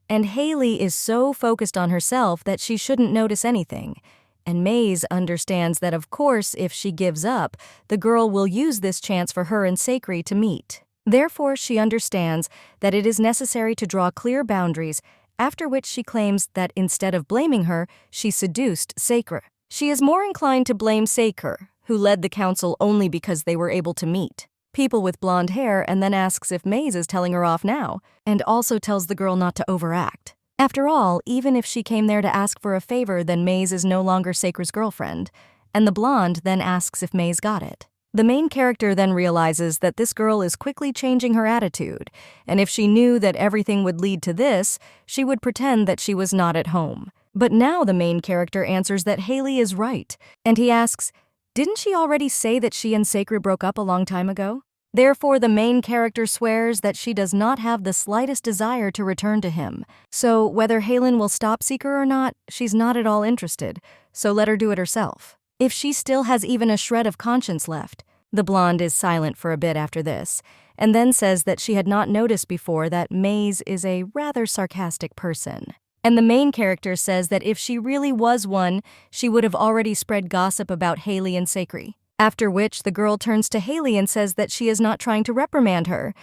and Haley is so focused on herself that she shouldn't notice anything. And Maze understands that of course if she gives up, the girl will use this chance for her and Sakri to meet. Therefore, she understands that it is necessary to draw clear boundaries, after which she claims that instead of blaming her, she seduced Sakura. She is more inclined to blame Sakura, who led the council only because they were able to meet people with blonde hair, and then asks if Maze is telling her off now, and also tells the girl not to overact. After all, even if she came there to ask for a favor, then Maze is no longer Sakura's girlfriend, and the blonde then asks if Maze got it. The main character then realizes that this girl is quickly changing her attitude, and if she knew that everything would lead to this, she would pretend that she was not at home. But now the main character answers that Haley is right, and he asks, didn't she already say that she and Sakura broke up a long time ago? Therefore, the main character swears that she does not have the slightest desire to return to him. So whether Halen will stop Seeker or not, she's not at all interested, so let her do it herself. If she still has even a shred of conscience left. The blonde is silent for a bit after this, and then says that she had not noticed before that Maze is a rather sarcastic person. And the main character says that if she really was one, she would have already spread gossip about Haley and Sakri. After which, the girl turns to Haley and says that she is not trying to reprimand her.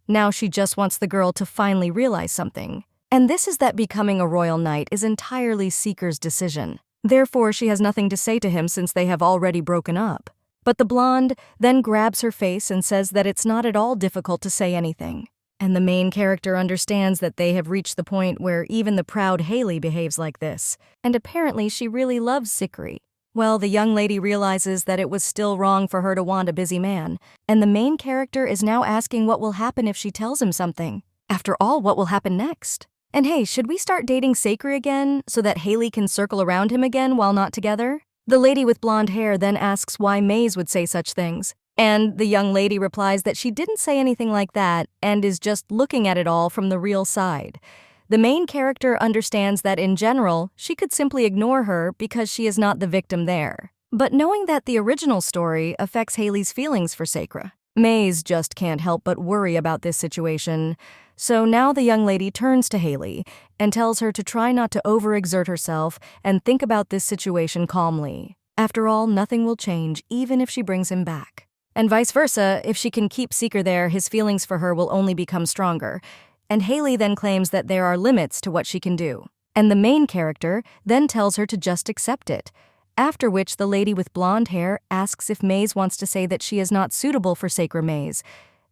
Now she just wants the girl to finally realize something. And this is that becoming a royal knight is entirely Seeker's decision. Therefore, she has nothing to say to him since they have already broken up. But the blonde then grabs her face and says that it's not at all difficult to say anything. And the main character understands that they have reached the point where even the proud Haley behaves like this. And apparently she really loves Sakri. Well, the young lady realizes that it was still wrong for her to want a busy man, and the main character is now asking what will happen if she tells him something. After all, what will happen next? And hey, should we start dating Sakura again so that Haley can circle around him again while not together? The lady with blonde hair then asks why Maze would say such things, and the young lady replies that she didn't say anything like that and is just looking at it all from the real side. The main character understands that in general, she could simply ignore her because she is not the victim there. But knowing that the original story affects Haley's feelings for Sakura, Maze just can't help but worry about this situation. So now the young lady turns to Haley and tells her to try not to overexert herself and think about this situation calmly. After all, nothing will change even if she brings him back. And vice versa, if she can keep Seeker there, his feelings for her will only become stronger. And Haley then claims that there are limits to what she can do. And the main character then tells her to just accept it. After which the lady with blonde hair asks if Maze wants to say that she is not suitable for Sakura Maze,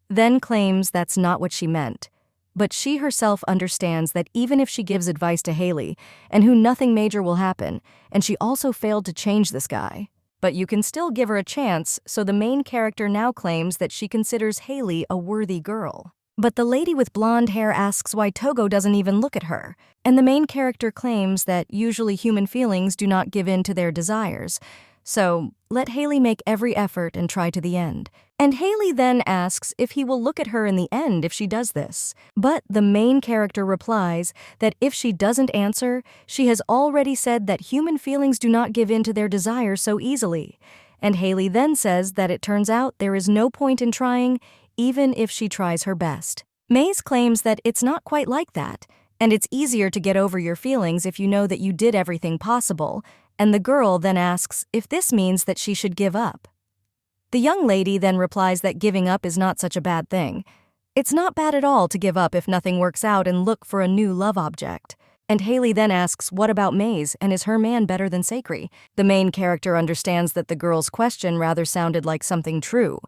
then claims that's not what she meant. But she herself understands that even if she gives advice to Haley, and who nothing major will happen, and she also failed to change this guy. But you can still give her a chance, so the main character now claims that she considers Haley a worthy girl. But the lady with blonde hair asks why Togo doesn't even look at her, and the main character claims that usually human feelings do not give in to their desires. So, let Haley make every effort and try to the end. And Haley then asks if he will look at her in the end if she does this. But the main character replies that if she doesn't answer, she has already said that human feelings do not give in to their desires so easily. And Haley then says that it turns out there is no point in trying, even if she tries her best. Maze claims that it's not quite like that, and it's easier to get over your feelings if you know that you did everything possible, and the girl then asks if this means that she should give up. The young lady then replies that giving up is not such a bad thing. It's not bad at all to give up if nothing works out and look for a new love object. And Haley then asks what about Maze, and is her man better than Sakura? The main character understands that the girl's question rather sounded like something true.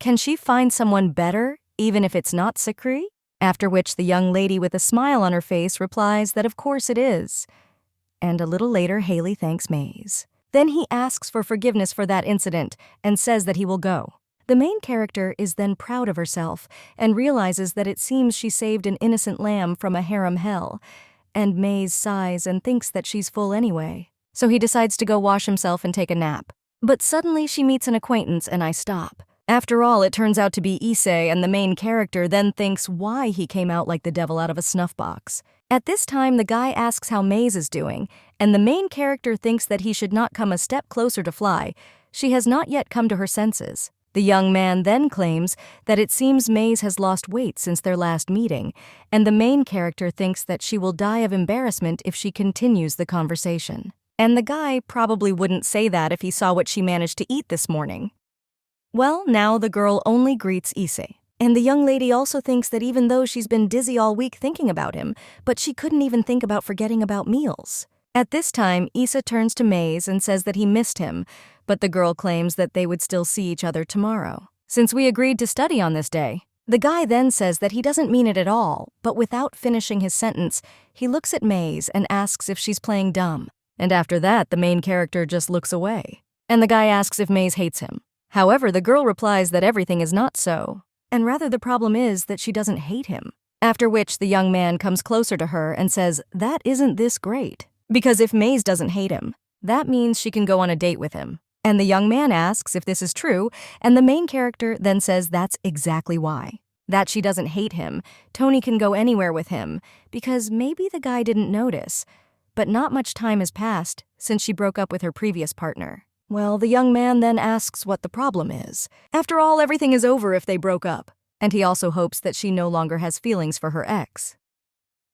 Can she find someone better, even if it's not Sakura? After which the young lady with a smile on her face replies that of course it is. And a little later, Haley thanks Maze. Then he asks for forgiveness for that incident and says that he will go. The main character is then proud of herself and realizes that it seems she saved an innocent lamb from a harem hell. And Maze sighs and thinks that she's full anyway. So he decides to go wash himself and take a nap. But suddenly she meets an acquaintance and I stop. After all, it turns out to be Issei, and the main character then thinks why he came out like the devil out of a snuff box. At this time, the guy asks how Maze is doing, and the main character thinks that he should not come a step closer to Fly. She has not yet come to her senses. The young man then claims that it seems Maze has lost weight since their last meeting, and the main character thinks that she will die of embarrassment if she continues the conversation. And the guy probably wouldn't say that if he saw what she managed to eat this morning. Well, now the girl only greets Issei. And the young lady also thinks that even though she's been dizzy all week thinking about him, but she couldn't even think about forgetting about meals. At this time, Issa turns to Maze and says that he missed him, but the girl claims that they would still see each other tomorrow, since we agreed to study on this day. The guy then says that he doesn't mean it at all, but without finishing his sentence, he looks at Maze and asks if she's playing dumb. And after that, the main character just looks away. And the guy asks if Maze hates him. However, the girl replies that everything is not so, and rather the problem is that she doesn't hate him. After which the young man comes closer to her and says, that isn't this great. Because if Maze doesn't hate him, that means she can go on a date with him. And the young man asks if this is true, and the main character then says that's exactly why. That she doesn't hate him, Tony can go anywhere with him, because maybe the guy didn't notice. But not much time has passed since she broke up with her previous partner. Well, the young man then asks what the problem is. After all, everything is over if they broke up, and he also hopes that she no longer has feelings for her ex.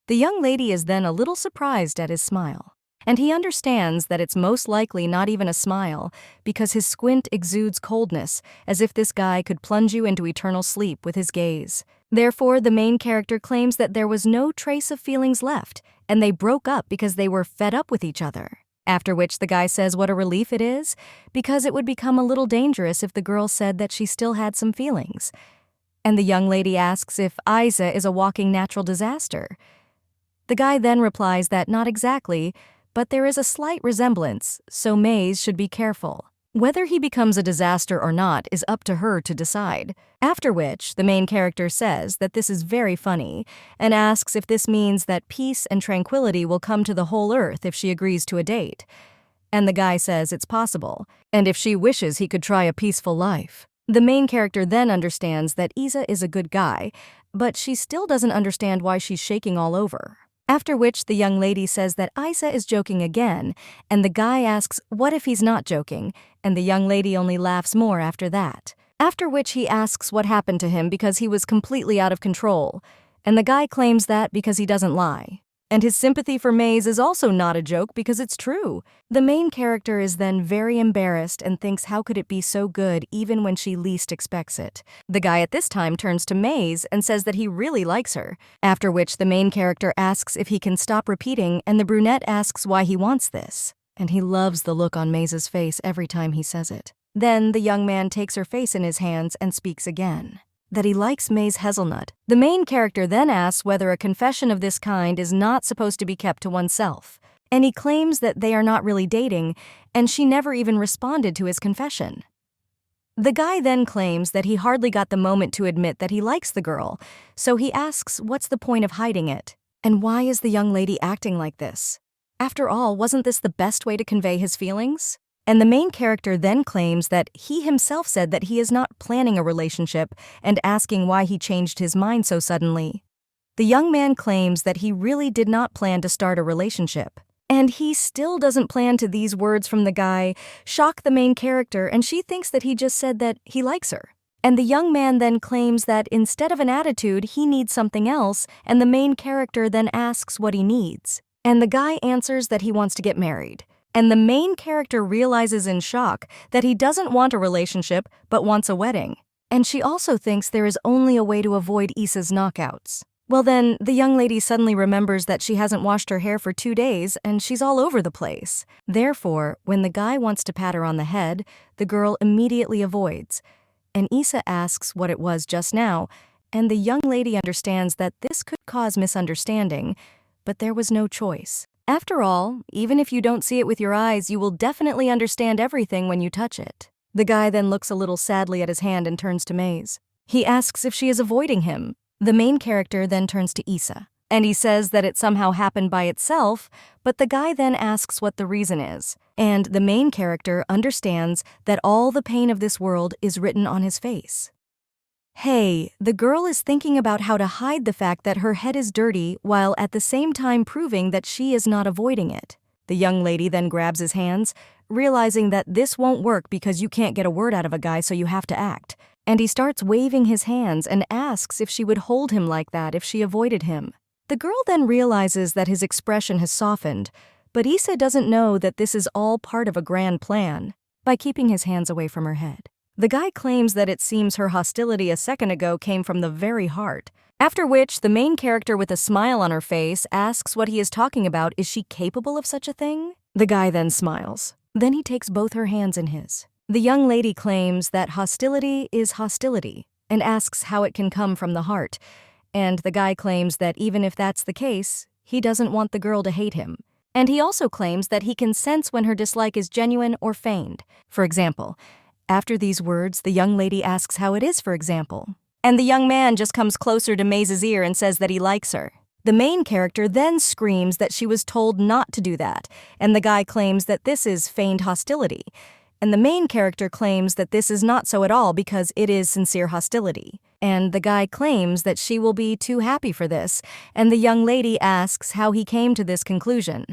The young lady is then a little surprised at his smile, and he understands that it's most likely not even a smile because his squint exudes coldness, as if this guy could plunge you into eternal sleep with his gaze. Therefore, the main character claims that there was no trace of feelings left, and they broke up because they were fed up with each other. After which the guy says what a relief it is, because it would become a little dangerous if the girl said that she still had some feelings. And the young lady asks if Isa is a walking natural disaster. The guy then replies that not exactly, but there is a slight resemblance, so Maze should be careful. Whether he becomes a disaster or not is up to her to decide. After which, the main character says that this is very funny and asks if this means that peace and tranquility will come to the whole earth if she agrees to a date. And the guy says it's possible, and if she wishes he could try a peaceful life. The main character then understands that Isa is a good guy, but she still doesn't understand why she's shaking all over. After which, the young lady says that Isa is joking again, and the guy asks what if he's not joking, and the young lady only laughs more after that. After which he asks what happened to him because he was completely out of control, and the guy claims that because he doesn't lie. And his sympathy for Maze is also not a joke because it's true. The main character is then very embarrassed and thinks how could it be so good even when she least expects it. The guy at this time turns to Maze and says that he really likes her, after which the main character asks if he can stop repeating and the brunette asks why he wants this. And he loves the look on Maze's face every time he says it. Then the young man takes her face in his hands and speaks again. That he likes Maze Hazelnut. The main character then asks whether a confession of this kind is not supposed to be kept to oneself, and he claims that they are not really dating, and she never even responded to his confession. The guy then claims that he hardly got the moment to admit that he likes the girl, so he asks what's the point of hiding it, and why is the young lady acting like this? After all, wasn't this the best way to convey his feelings? And the main character then claims that he himself said that he is not planning a relationship and asking why he changed his mind so suddenly. The young man claims that he really did not plan to start a relationship. And he still doesn't plan to. These words from the guy shock the main character, and she thinks that he just said that he likes her. And the young man then claims that instead of an attitude, he needs something else, and the main character then asks what he needs. And the guy answers that he wants to get married. And the main character realizes in shock that he doesn't want a relationship but wants a wedding. And she also thinks there is only a way to avoid Isa's knockouts. Well then, the young lady suddenly remembers that she hasn't washed her hair for 2 days and she's all over the place. Therefore, when the guy wants to pat her on the head, the girl immediately avoids. And Isa asks what it was just now, and the young lady understands that this could cause misunderstanding, but there was no choice. After all, even if you don't see it with your eyes, you will definitely understand everything when you touch it. The guy then looks a little sadly at his hand and turns to Maze. He asks if she is avoiding him. The main character then turns to Isa, and he says that it somehow happened by itself, but the guy then asks what the reason is. And the main character understands that all the pain of this world is written on his face. Hey, the girl is thinking about how to hide the fact that her head is dirty while at the same time proving that she is not avoiding it. The young lady then grabs his hands, realizing that this won't work because you can't get a word out of a guy, so you have to act. And he starts waving his hands and asks if she would hold him like that if she avoided him. The girl then realizes that his expression has softened, but Isa doesn't know that this is all part of a grand plan by keeping his hands away from her head. The guy claims that it seems her hostility a second ago came from the very heart. After which, the main character with a smile on her face asks what he is talking about. Is she capable of such a thing? The guy then smiles. Then he takes both her hands in his. The young lady claims that hostility is hostility and asks how it can come from the heart. And the guy claims that even if that's the case, he doesn't want the girl to hate him. And he also claims that he can sense when her dislike is genuine or feigned. For example, after these words, the young lady asks how it is, for example. And the young man just comes closer to Maze's ear and says that he likes her. The main character then screams that she was told not to do that, and the guy claims that this is feigned hostility. And the main character claims that this is not so at all because it is sincere hostility. And the guy claims that she will be too happy for this, and the young lady asks how he came to this conclusion.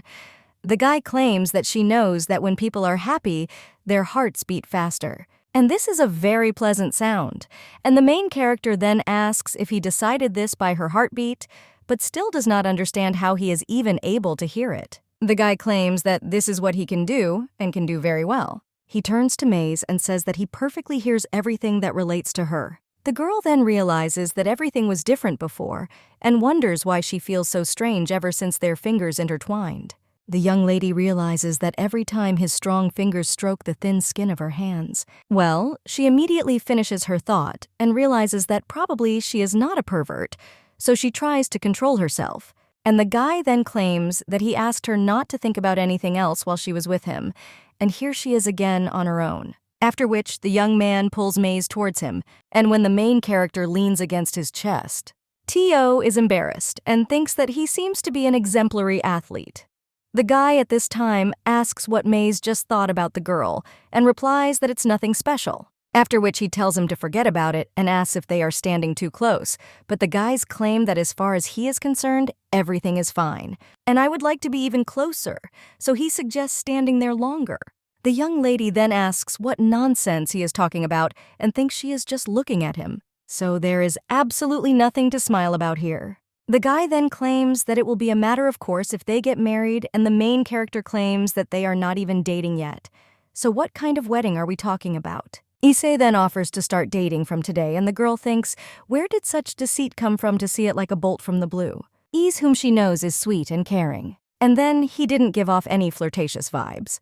The guy claims that she knows that when people are happy, their hearts beat faster. And this is a very pleasant sound. And the main character then asks if he decided this by her heartbeat, but still does not understand how he is even able to hear it. The guy claims that this is what he can do, and can do very well. He turns to Maze and says that he perfectly hears everything that relates to her. The girl then realizes that everything was different before, and wonders why she feels so strange ever since their fingers intertwined. The young lady realizes that every time his strong fingers stroke the thin skin of her hands, well, she immediately finishes her thought and realizes that probably she is not a pervert, so she tries to control herself. And the guy then claims that he asked her not to think about anything else while she was with him, and here she is again on her own. After which, the young man pulls Maze towards him, and when the main character leans against his chest, T.O. is embarrassed and thinks that he seems to be an exemplary athlete. The guy at this time asks what Maze just thought about the girl and replies that it's nothing special. After which he tells him to forget about it and asks if they are standing too close, but the guys claim that as far as he is concerned, everything is fine. And I would like to be even closer, so he suggests standing there longer. The young lady then asks what nonsense he is talking about and thinks she is just looking at him. So there is absolutely nothing to smile about here. The guy then claims that it will be a matter of course if they get married, and the main character claims that they are not even dating yet. So what kind of wedding are we talking about? Issei then offers to start dating from today, and the girl thinks, where did such deceit come from to see it like a bolt from the blue? Ise, whom she knows is sweet and caring. And then he didn't give off any flirtatious vibes.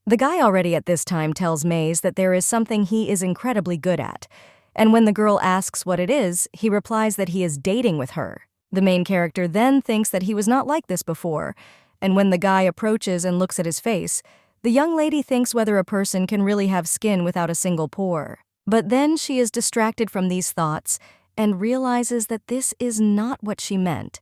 The guy already at this time tells Maze that there is something he is incredibly good at, and when the girl asks what it is, he replies that he is dating with her. The main character then thinks that he was not like this before, and when the guy approaches and looks at his face, the young lady thinks whether a person can really have skin without a single pore. But then she is distracted from these thoughts and realizes that this is not what she meant,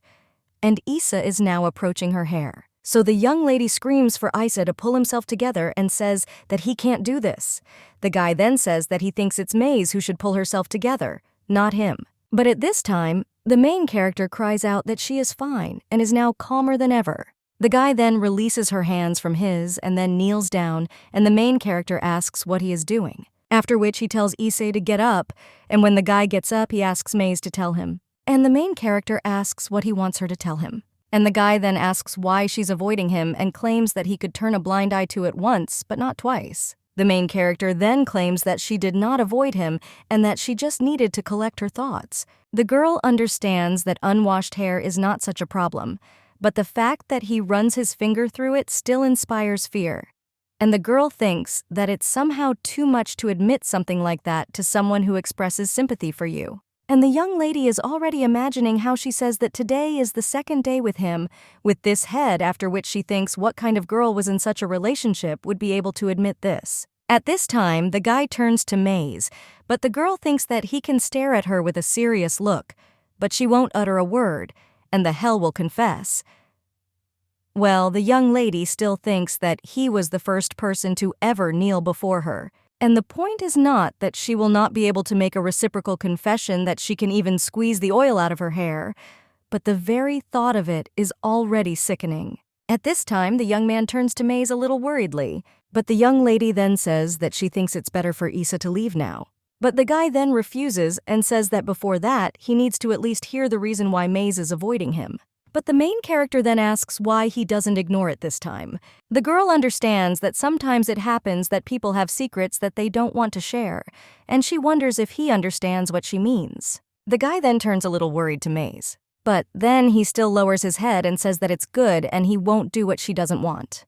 and Issa is now approaching her hair. So the young lady screams for Issa to pull himself together and says that he can't do this. The guy then says that he thinks it's Maze who should pull herself together, not him. But at this time, the main character cries out that she is fine and is now calmer than ever. The guy then releases her hands from his and then kneels down, and the main character asks what he is doing. After which he tells Issei to get up, and when the guy gets up, he asks Maze to tell him. And the main character asks what he wants her to tell him. And the guy then asks why she's avoiding him and claims that he could turn a blind eye to it once, but not twice. The main character then claims that she did not avoid him and that she just needed to collect her thoughts. The girl understands that unwashed hair is not such a problem, but the fact that he runs his finger through it still inspires fear. And the girl thinks that it's somehow too much to admit something like that to someone who expresses sympathy for you. And the young lady is already imagining how she says that today is the second day with him, with this head, after which she thinks what kind of girl was in such a relationship would be able to admit this. At this time, the guy turns to Maze, but the girl thinks that he can stare at her with a serious look, but she won't utter a word, and the hell will confess. Well, the young lady still thinks that he was the first person to ever kneel before her. And the point is not that she will not be able to make a reciprocal confession that she can even squeeze the oil out of her hair, but the very thought of it is already sickening. At this time, the young man turns to Maze a little worriedly, but the young lady then says that she thinks it's better for Issa to leave now. But the guy then refuses and says that before that, he needs to at least hear the reason why Maze is avoiding him. But the main character then asks why he doesn't ignore it this time. The girl understands that sometimes it happens that people have secrets that they don't want to share, and she wonders if he understands what she means. The guy then turns a little worried to Maze. But then he still lowers his head and says that it's good and he won't do what she doesn't want.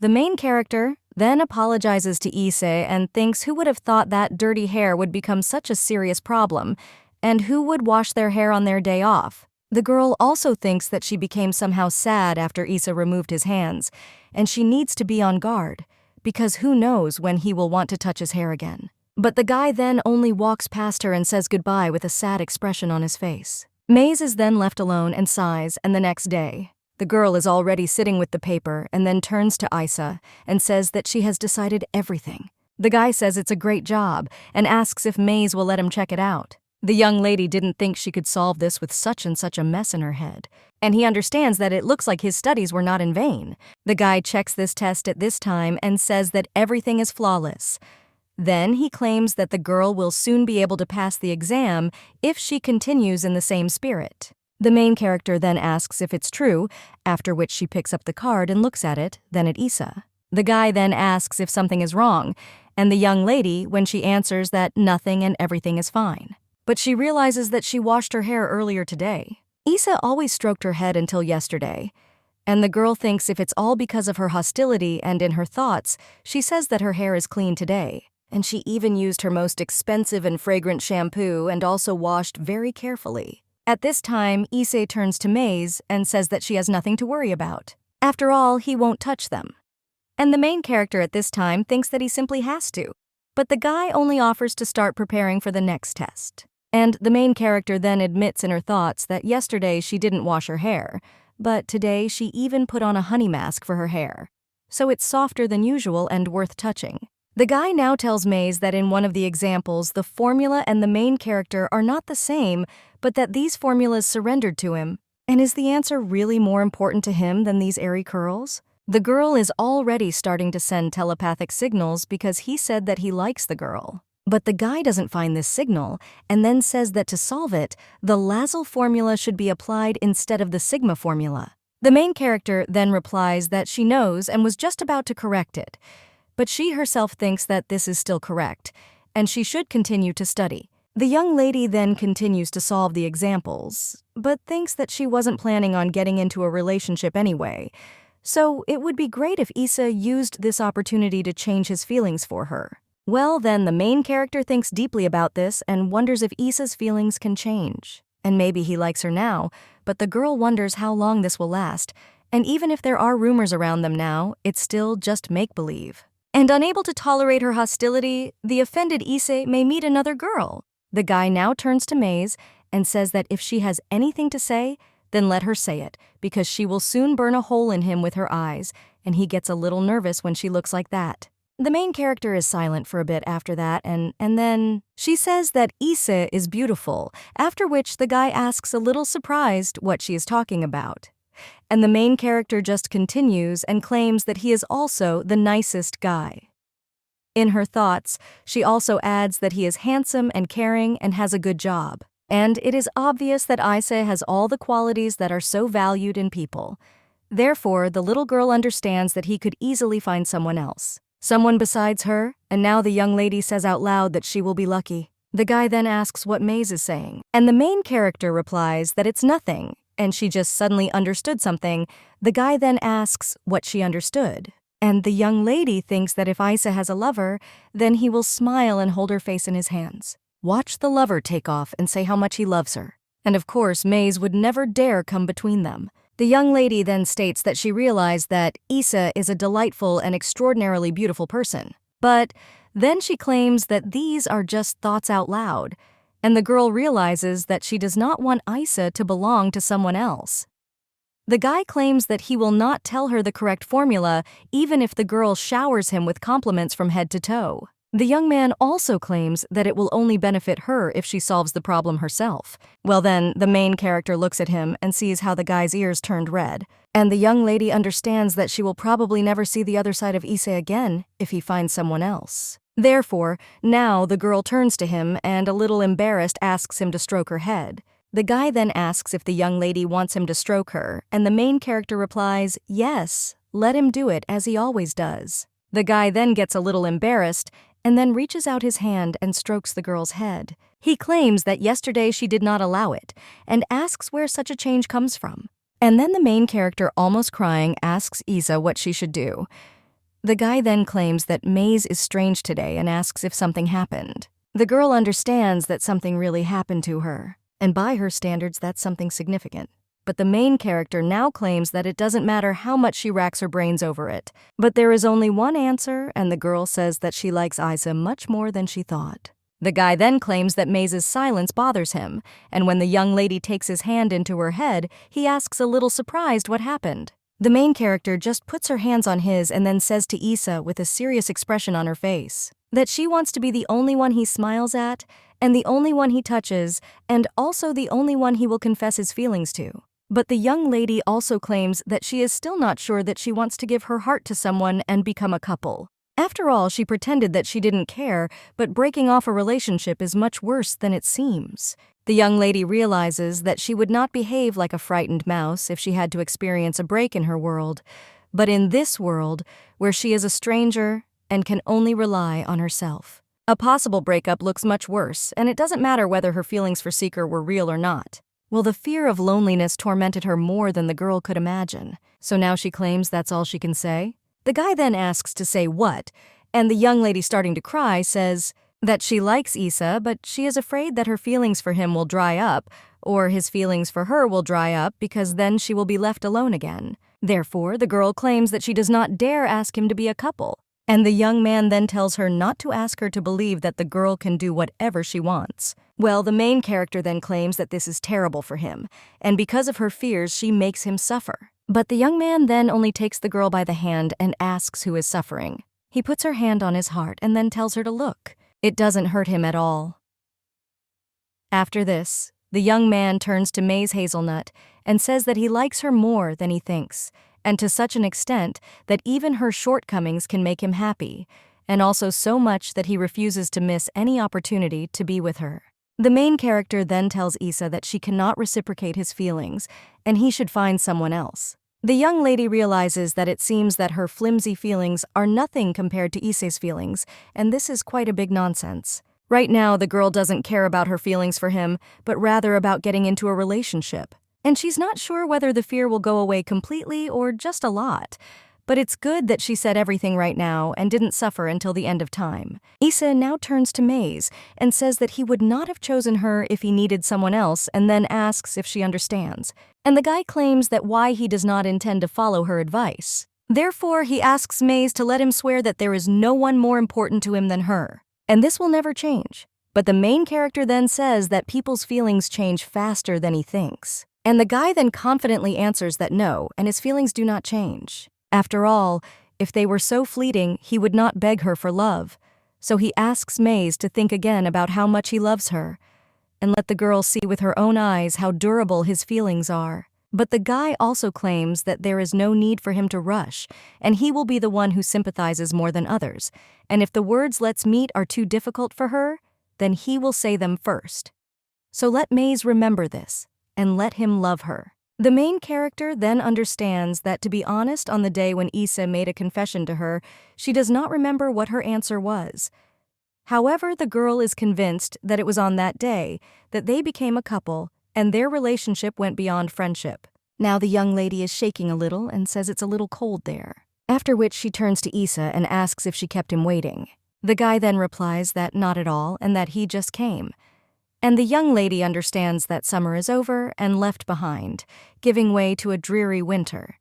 The main character then apologizes to Issei and thinks who would have thought that dirty hair would become such a serious problem, and who would wash their hair on their day off. The girl also thinks that she became somehow sad after Issa removed his hands, and she needs to be on guard, because who knows when he will want to touch his hair again. But the guy then only walks past her and says goodbye with a sad expression on his face. Maze is then left alone and sighs, and the next day, the girl is already sitting with the paper and then turns to Issa and says that she has decided everything. The guy says it's a great job and asks if Maze will let him check it out. The young lady didn't think she could solve this with such and such a mess in her head, and he understands that it looks like his studies were not in vain. The guy checks this test at this time and says that everything is flawless. Then he claims that the girl will soon be able to pass the exam if she continues in the same spirit. The main character then asks if it's true, after which she picks up the card and looks at it, then at Issa. The guy then asks if something is wrong, and the young lady, when she answers that nothing and everything is fine. But she realizes that she washed her hair earlier today. Issa always stroked her head until yesterday, and the girl thinks if it's all because of her hostility and in her thoughts, she says that her hair is clean today. And she even used her most expensive and fragrant shampoo and also washed very carefully. At this time, Issei turns to Maze and says that she has nothing to worry about. After all, he won't touch them. And the main character at this time thinks that he simply has to. But the guy only offers to start preparing for the next test. And the main character then admits in her thoughts that yesterday she didn't wash her hair, but today she even put on a honey mask for her hair. So it's softer than usual and worth touching. The guy now tells Maze that in one of the examples, the formula and the main character are not the same, but that these formulas surrendered to him. And is the answer really more important to him than these airy curls? The girl is already starting to send telepathic signals because he said that he likes the girl. But the guy doesn't find this signal and then says that to solve it, the Lassell formula should be applied instead of the Sigma formula. The main character then replies that she knows and was just about to correct it. But she herself thinks that this is still correct, and she should continue to study. The young lady then continues to solve the examples, but thinks that she wasn't planning on getting into a relationship anyway. So it would be great if Issa used this opportunity to change his feelings for her. Well, then the main character thinks deeply about this and wonders if Issa's feelings can change. And maybe he likes her now, but the girl wonders how long this will last, and even if there are rumors around them now, it's still just make-believe. And unable to tolerate her hostility, the offended Issei may meet another girl. The guy now turns to Maze and says that if she has anything to say, then let her say it, because she will soon burn a hole in him with her eyes, and he gets a little nervous when she looks like that. The main character is silent for a bit after that, and then she says that Issa is beautiful, after which the guy asks a little surprised what she is talking about. And the main character just continues and claims that he is also the nicest guy. In her thoughts, she also adds that he is handsome and caring and has a good job. And it is obvious that Issa has all the qualities that are so valued in people. Therefore, the little girl understands that he could easily find someone else. Someone besides her, and now the young lady says out loud that she will be lucky. The guy then asks what Maze is saying, and the main character replies that it's nothing, and she just suddenly understood something. The guy then asks what she understood. And the young lady thinks that if Issa has a lover, then he will smile and hold her face in his hands. Watch the lover take off and say how much he loves her. And of course, Maze would never dare come between them. The young lady then states that she realized that Issa is a delightful and extraordinarily beautiful person. But then she claims that these are just thoughts out loud, and the girl realizes that she does not want Issa to belong to someone else. The guy claims that he will not tell her the correct formula even if the girl showers him with compliments from head to toe. The young man also claims that it will only benefit her if she solves the problem herself. Well then, the main character looks at him and sees how the guy's ears turned red. And the young lady understands that she will probably never see the other side of Issei again if he finds someone else. Therefore, now the girl turns to him and, a little embarrassed, asks him to stroke her head. The guy then asks if the young lady wants him to stroke her, and the main character replies, yes, let him do it as he always does. The guy then gets a little embarrassed and then reaches out his hand and strokes the girl's head. He claims that yesterday she did not allow it, and asks where such a change comes from. And then the main character, almost crying, asks Issa what she should do. The guy then claims that Maze is strange today and asks if something happened. The girl understands that something really happened to her, and by her standards that's something significant. But the main character now claims that it doesn't matter how much she racks her brains over it. But there is only one answer, and the girl says that she likes Issa much more than she thought. The guy then claims that Maze's silence bothers him, and when the young lady takes his hand into her head, he asks a little surprised what happened. The main character just puts her hands on his and then says to Issa with a serious expression on her face that she wants to be the only one he smiles at, and the only one he touches, and also the only one he will confess his feelings to. But the young lady also claims that she is still not sure that she wants to give her heart to someone and become a couple. After all, she pretended that she didn't care, but breaking off a relationship is much worse than it seems. The young lady realizes that she would not behave like a frightened mouse if she had to experience a break in her world, but in this world, where she is a stranger and can only rely on herself. A possible breakup looks much worse, and it doesn't matter whether her feelings for Seeker were real or not. Well, the fear of loneliness tormented her more than the girl could imagine, so now she claims that's all she can say. The guy then asks to say what, and the young lady, starting to cry, says, that she likes Issa, but she is afraid that her feelings for him will dry up, or his feelings for her will dry up because then she will be left alone again. Therefore, the girl claims that she does not dare ask him to be a couple, and the young man then tells her not to ask her to believe that the girl can do whatever she wants. Well, the main character then claims that this is terrible for him, and because of her fears, she makes him suffer. But the young man then only takes the girl by the hand and asks who is suffering. He puts her hand on his heart and then tells her to look. It doesn't hurt him at all. After this, the young man turns to Maze Hazelnut and says that he likes her more than he thinks, and to such an extent that even her shortcomings can make him happy, and also so much that he refuses to miss any opportunity to be with her. The main character then tells Issa that she cannot reciprocate his feelings, and he should find someone else. The young lady realizes that it seems that her flimsy feelings are nothing compared to Issa's feelings, and this is quite a big nonsense. Right now, the girl doesn't care about her feelings for him, but rather about getting into a relationship. And she's not sure whether the fear will go away completely or just a lot. But it's good that she said everything right now and didn't suffer until the end of time. Issa now turns to Maze and says that he would not have chosen her if he needed someone else, and then asks if she understands. And the guy claims that why he does not intend to follow her advice. Therefore, he asks Maze to let him swear that there is no one more important to him than her. And this will never change. But the main character then says that people's feelings change faster than he thinks. And the guy then confidently answers that no, and his feelings do not change. After all, if they were so fleeting, he would not beg her for love. So he asks Maze to think again about how much he loves her, and let the girl see with her own eyes how durable his feelings are. But the guy also claims that there is no need for him to rush, and he will be the one who sympathizes more than others. And if the words "let's meet" are too difficult for her, then he will say them first. So let Maze remember this, and let him love her. The main character then understands that, to be honest, on the day when Issa made a confession to her, she does not remember what her answer was. However, the girl is convinced that it was on that day that they became a couple and their relationship went beyond friendship. Now the young lady is shaking a little and says it's a little cold there. After which she turns to Issa and asks if she kept him waiting. The guy then replies that not at all and that he just came. And the young lady understands that summer is over and left behind, giving way to a dreary winter.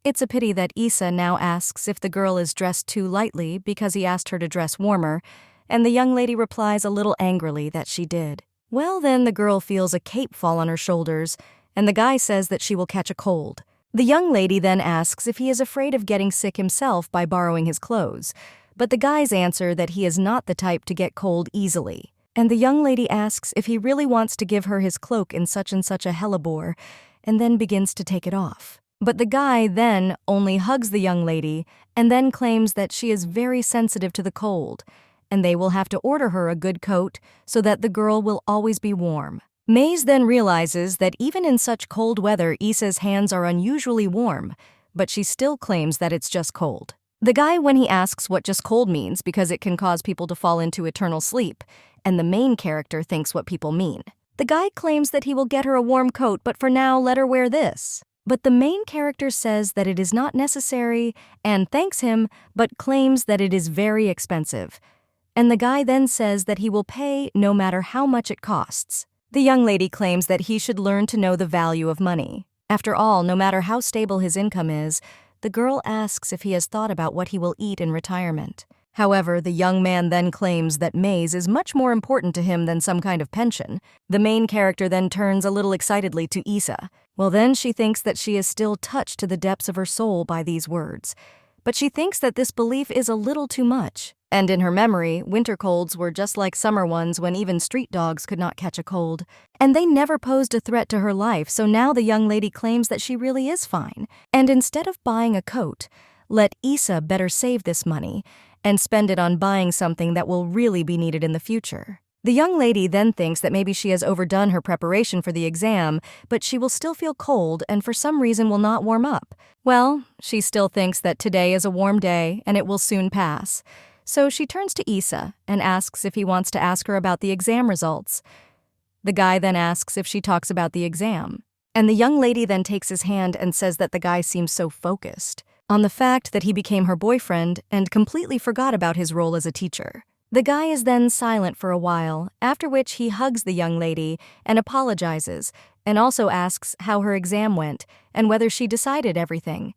It's a pity that Issa now asks if the girl is dressed too lightly because he asked her to dress warmer, and the young lady replies a little angrily that she did. Well, then the girl feels a cape fall on her shoulders, and the guy says that she will catch a cold. The young lady then asks if he is afraid of getting sick himself by borrowing his clothes, but the guys answer that he is not the type to get cold easily. And the young lady asks if he really wants to give her his cloak in such and such a hellebore, and then begins to take it off. But the guy then only hugs the young lady and then claims that she is very sensitive to the cold, and they will have to order her a good coat so that the girl will always be warm. Maze then realizes that even in such cold weather, Issa's hands are unusually warm, but she still claims that it's just cold. The guy, when he asks what just cold means because it can cause people to fall into eternal sleep, and the main character thinks what people mean. The guy claims that he will get her a warm coat, but for now let her wear this. But the main character says that it is not necessary and thanks him, but claims that it is very expensive. And the guy then says that he will pay no matter how much it costs. The young lady claims that he should learn to know the value of money. After all, no matter how stable his income is, the girl asks if he has thought about what he will eat in retirement. However, the young man then claims that Maze is much more important to him than some kind of pension. The main character then turns a little excitedly to Issa. Well, then she thinks that she is still touched to the depths of her soul by these words. But she thinks that this belief is a little too much. And in her memory, winter colds were just like summer ones when even street dogs could not catch a cold. And they never posed a threat to her life, so now the young lady claims that she really is fine. And instead of buying a coat, let Issa better save this money and spend it on buying something that will really be needed in the future. The young lady then thinks that maybe she has overdone her preparation for the exam, but she will still feel cold and for some reason will not warm up. Well, she still thinks that today is a warm day and it will soon pass. So she turns to Issa and asks if he wants to ask her about the exam results. The guy then asks if she talks about the exam. And the young lady then takes his hand and says that the guy seems so focused on the fact that he became her boyfriend and completely forgot about his role as a teacher. The guy is then silent for a while, after which he hugs the young lady and apologizes, and also asks how her exam went and whether she decided everything.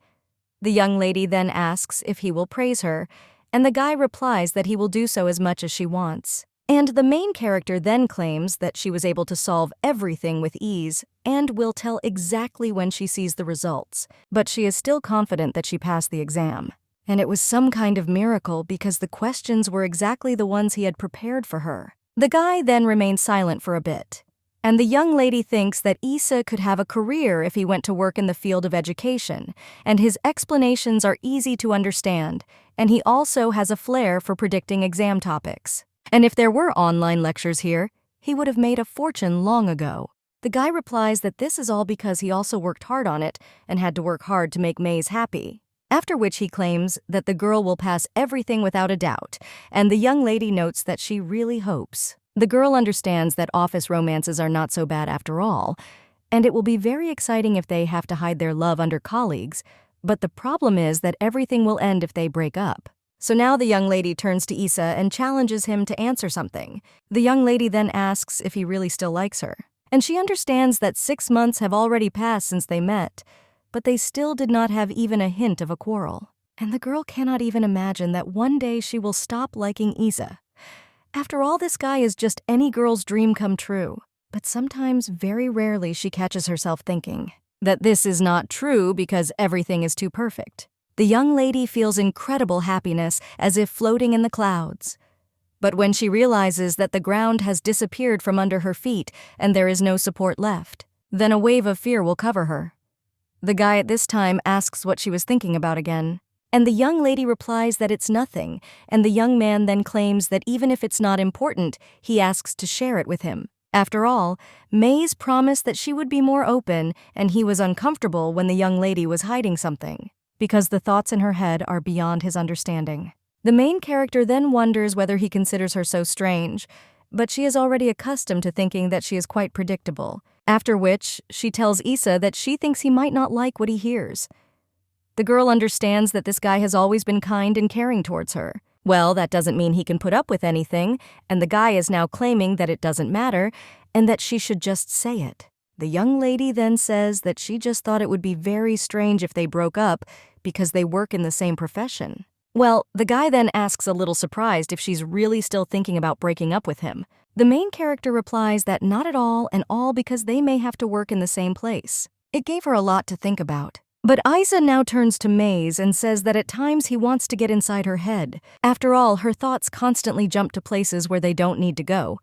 The young lady then asks if he will praise her, and the guy replies that he will do so as much as she wants. And the main character then claims that she was able to solve everything with ease and will tell exactly when she sees the results, but she is still confident that she passed the exam. And it was some kind of miracle because the questions were exactly the ones he had prepared for her. The guy then remains silent for a bit, and the young lady thinks that Issa could have a career if he went to work in the field of education, and his explanations are easy to understand, and he also has a flair for predicting exam topics. And if there were online lectures here, he would have made a fortune long ago. The guy replies that this is all because he also worked hard on it and had to work hard to make Maze happy. After which he claims that the girl will pass everything without a doubt, and the young lady notes that she really hopes. The girl understands that office romances are not so bad after all, and it will be very exciting if they have to hide their love under colleagues, but the problem is that everything will end if they break up. So now the young lady turns to Issa and challenges him to answer something. The young lady then asks if he really still likes her, and she understands that 6 months have already passed since they met, but they still did not have even a hint of a quarrel. And the girl cannot even imagine that one day she will stop liking Issa. After all, this guy is just any girl's dream come true. But sometimes, very rarely, she catches herself thinking that this is not true because everything is too perfect. The young lady feels incredible happiness as if floating in the clouds. But when she realizes that the ground has disappeared from under her feet and there is no support left, then a wave of fear will cover her. The guy at this time asks what she was thinking about again, and the young lady replies that it's nothing, and the young man then claims that even if it's not important, he asks to share it with him. After all, Maze promised that she would be more open, and he was uncomfortable when the young lady was hiding something, because the thoughts in her head are beyond his understanding. The main character then wonders whether he considers her so strange, but she is already accustomed to thinking that she is quite predictable, after which she tells Issa that she thinks he might not like what he hears. The girl understands that this guy has always been kind and caring towards her. Well, that doesn't mean he can put up with anything, and the guy is now claiming that it doesn't matter and that she should just say it. The young lady then says that she just thought it would be very strange if they broke up because they work in the same profession. Well, the guy then asks, a little surprised, if she's really still thinking about breaking up with him. The main character replies that not at all, and all because they may have to work in the same place. It gave her a lot to think about. But Isa now turns to Maze and says that at times he wants to get inside her head. After all, her thoughts constantly jump to places where they don't need to go.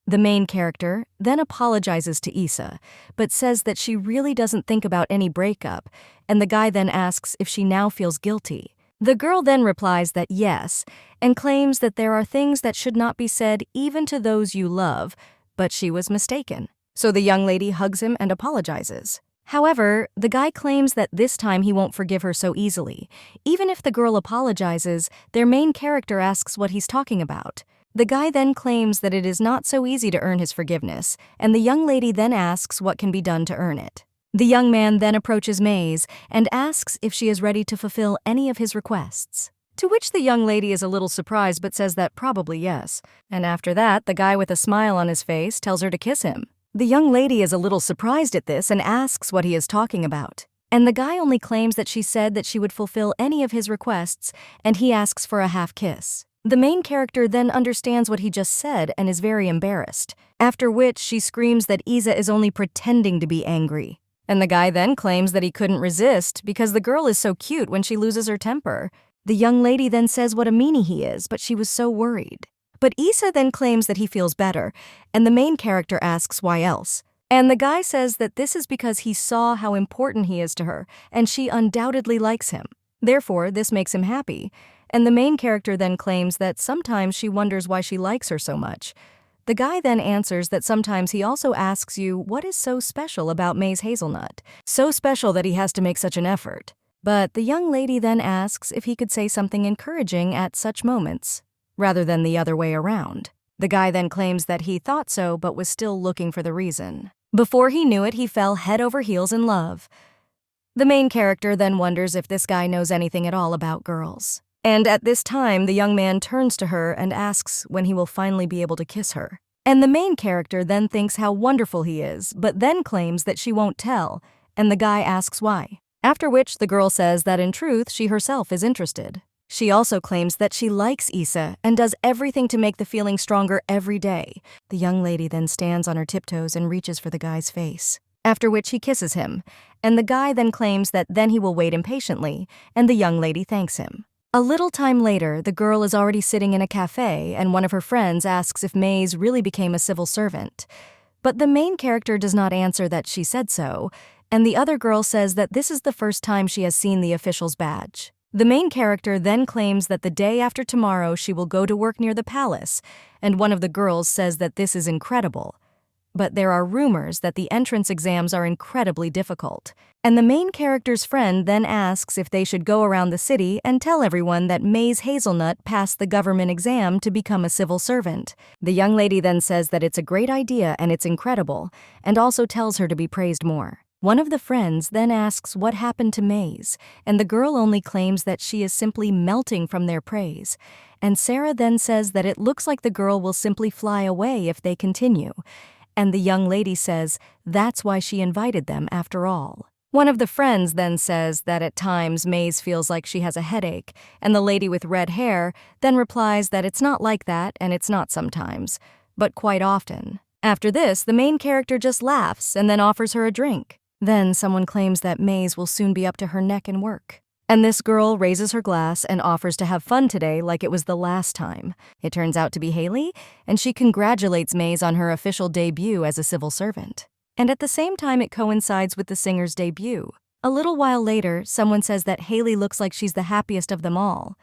The main character then apologizes to Issa, but says that she really doesn't think about any breakup, and the guy then asks if she now feels guilty. The girl then replies that yes, and claims that there are things that should not be said even to those you love, but she was mistaken. So the young lady hugs him and apologizes. However, the guy claims that this time he won't forgive her so easily. Even if the girl apologizes, their main character asks what he's talking about. The guy then claims that it is not so easy to earn his forgiveness, and the young lady then asks what can be done to earn it. The young man then approaches Maze and asks if she is ready to fulfill any of his requests. To which the young lady is a little surprised but says that probably yes. And after that, the guy with a smile on his face tells her to kiss him. The young lady is a little surprised at this and asks what he is talking about. And the guy only claims that she said that she would fulfill any of his requests, and he asks for a half kiss. The main character then understands what he just said and is very embarrassed, after which she screams that Isa is only pretending to be angry. And the guy then claims that he couldn't resist because the girl is so cute when she loses her temper. The young lady then says what a meanie he is, but she was so worried. But Issa then claims that he feels better, and the main character asks why else. And the guy says that this is because he saw how important he is to her, and she undoubtedly likes him. Therefore, this makes him happy. And the main character then claims that sometimes she wonders why she likes her so much. The guy then answers that sometimes he also asks you what is so special about Maze Hazelnut. So special that he has to make such an effort. But the young lady then asks if he could say something encouraging at such moments, rather than the other way around. The guy then claims that he thought so but was still looking for the reason. Before he knew it, he fell head over heels in love. The main character then wonders if this guy knows anything at all about girls. And at this time, the young man turns to her and asks when he will finally be able to kiss her. And the main character then thinks how wonderful he is, but then claims that she won't tell, and the guy asks why. After which, the girl says that in truth, she herself is interested. She also claims that she likes Issa and does everything to make the feeling stronger every day. The young lady then stands on her tiptoes and reaches for the guy's face. After which he kisses him, and the guy then claims that then he will wait impatiently, and the young lady thanks him. A little time later, the girl is already sitting in a cafe, and one of her friends asks if Maze really became a civil servant. But the main character does not answer that she said so, and the other girl says that this is the first time she has seen the official's badge. The main character then claims that the day after tomorrow she will go to work near the palace, and one of the girls says that this is incredible. But there are rumors that the entrance exams are incredibly difficult, and the main character's friend then asks if they should go around the city and tell everyone that Maze Hazelnut passed the government exam to become a civil servant. The young lady then says that it's a great idea and it's incredible, and also tells her to be praised more. One of the friends then asks what happened to Maze, and the girl only claims that she is simply melting from their praise. And Sarah then says that it looks like the girl will simply fly away if they continue. And the young lady says that's why she invited them after all. One of the friends then says that at times Maze feels like she has a headache, and the lady with red hair then replies that it's not like that and it's not sometimes, but quite often. After this, the main character just laughs and then offers her a drink. Then someone claims that Maze will soon be up to her neck in work. And this girl raises her glass and offers to have fun today like it was the last time. It turns out to be Haley, and she congratulates Maze on her official debut as a civil servant. And at the same time, it coincides with the singer's debut. A little while later, someone says that Haley looks like she's the happiest of them all.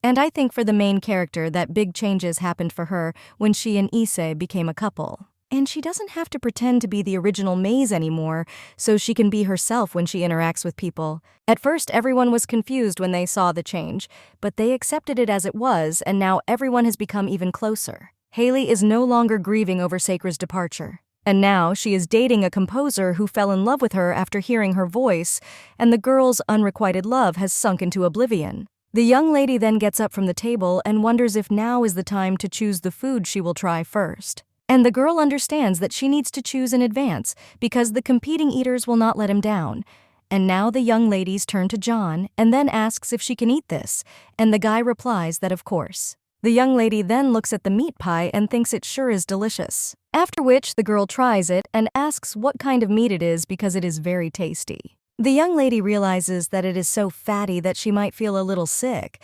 And I think for the main character that big changes happened for her when she and Issei became a couple. And she doesn't have to pretend to be the original Maze anymore, so she can be herself when she interacts with people. At first, everyone was confused when they saw the change, but they accepted it as it was, and now everyone has become even closer. Haley is no longer grieving over Sakra's departure. And now she is dating a composer who fell in love with her after hearing her voice, and the girl's unrequited love has sunk into oblivion. The young lady then gets up from the table and wonders if now is the time to choose the food she will try first. And the girl understands that she needs to choose in advance because the competing eaters will not let him down. And now the young ladies turn to John and then asks if she can eat this, and the guy replies that of course. The young lady then looks at the meat pie and thinks it sure is delicious. After which, the girl tries it and asks what kind of meat it is because it is very tasty. The young lady realizes that it is so fatty that she might feel a little sick,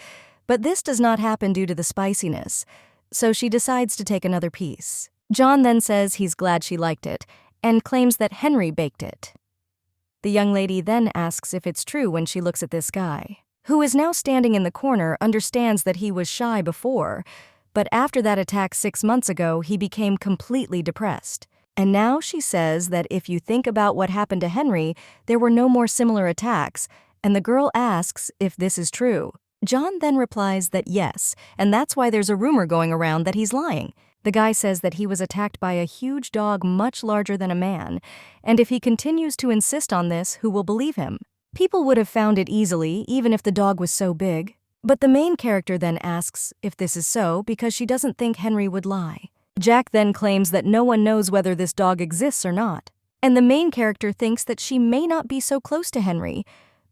but this does not happen due to the spiciness, so she decides to take another piece. John then says he's glad she liked it, and claims that Henry baked it. The young lady then asks if it's true when she looks at this guy, who is now standing in the corner, understands that he was shy before, but after that attack 6 months ago, he became completely depressed. And now she says that if you think about what happened to Henry, there were no more similar attacks, and the girl asks if this is true. John then replies that yes, and that's why there's a rumor going around that he's lying. The guy says that he was attacked by a huge dog much larger than a man, and if he continues to insist on this, who will believe him? People would have found it easily, even if the dog was so big. But the main character then asks if this is so because she doesn't think Henry would lie. Jack then claims that no one knows whether this dog exists or not, and the main character thinks that she may not be so close to Henry,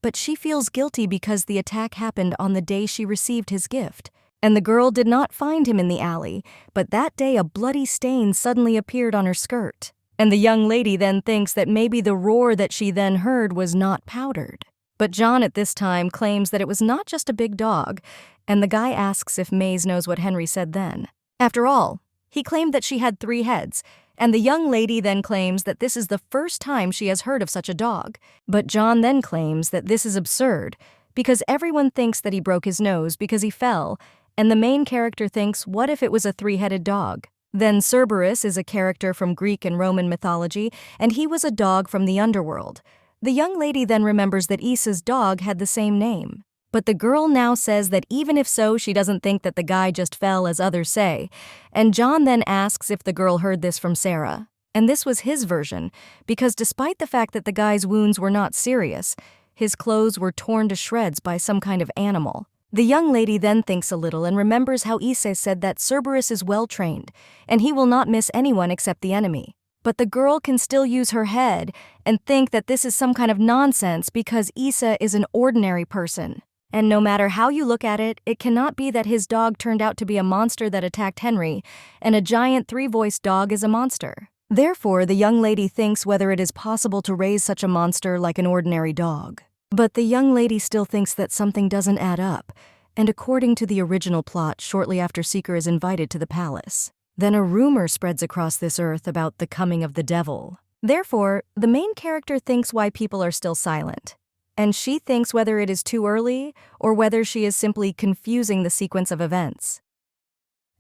but she feels guilty because the attack happened on the day she received his gift. And the girl did not find him in the alley, but that day a bloody stain suddenly appeared on her skirt. And the young lady then thinks that maybe the roar that she then heard was not powdered. But John at this time claims that it was not just a big dog, and the guy asks if Maze knows what Henry said then. After all, he claimed that she had 3 heads, and the young lady then claims that this is the first time she has heard of such a dog. But John then claims that this is absurd, because everyone thinks that he broke his nose because he fell, and the main character thinks, what if it was a 3-headed dog? Then Cerberus is a character from Greek and Roman mythology, and he was a dog from the underworld. The young lady then remembers that Issa's dog had the same name. But the girl now says that even if so, she doesn't think that the guy just fell as others say. And John then asks if the girl heard this from Sarah. And this was his version, because despite the fact that the guy's wounds were not serious, his clothes were torn to shreds by some kind of animal. The young lady then thinks a little and remembers how Ise said that Cerberus is well-trained, and he will not miss anyone except the enemy. But the girl can still use her head and think that this is some kind of nonsense because Ise is an ordinary person. And no matter how you look at it, it cannot be that his dog turned out to be a monster that attacked Henry, and a giant three-voiced dog is a monster. Therefore, the young lady thinks whether it is possible to raise such a monster like an ordinary dog. But the young lady still thinks that something doesn't add up, and according to the original plot, shortly after Seeker is invited to the palace, then a rumor spreads across this earth about the coming of the devil. Therefore, the main character thinks why people are still silent, and she thinks whether it is too early or whether she is simply confusing the sequence of events.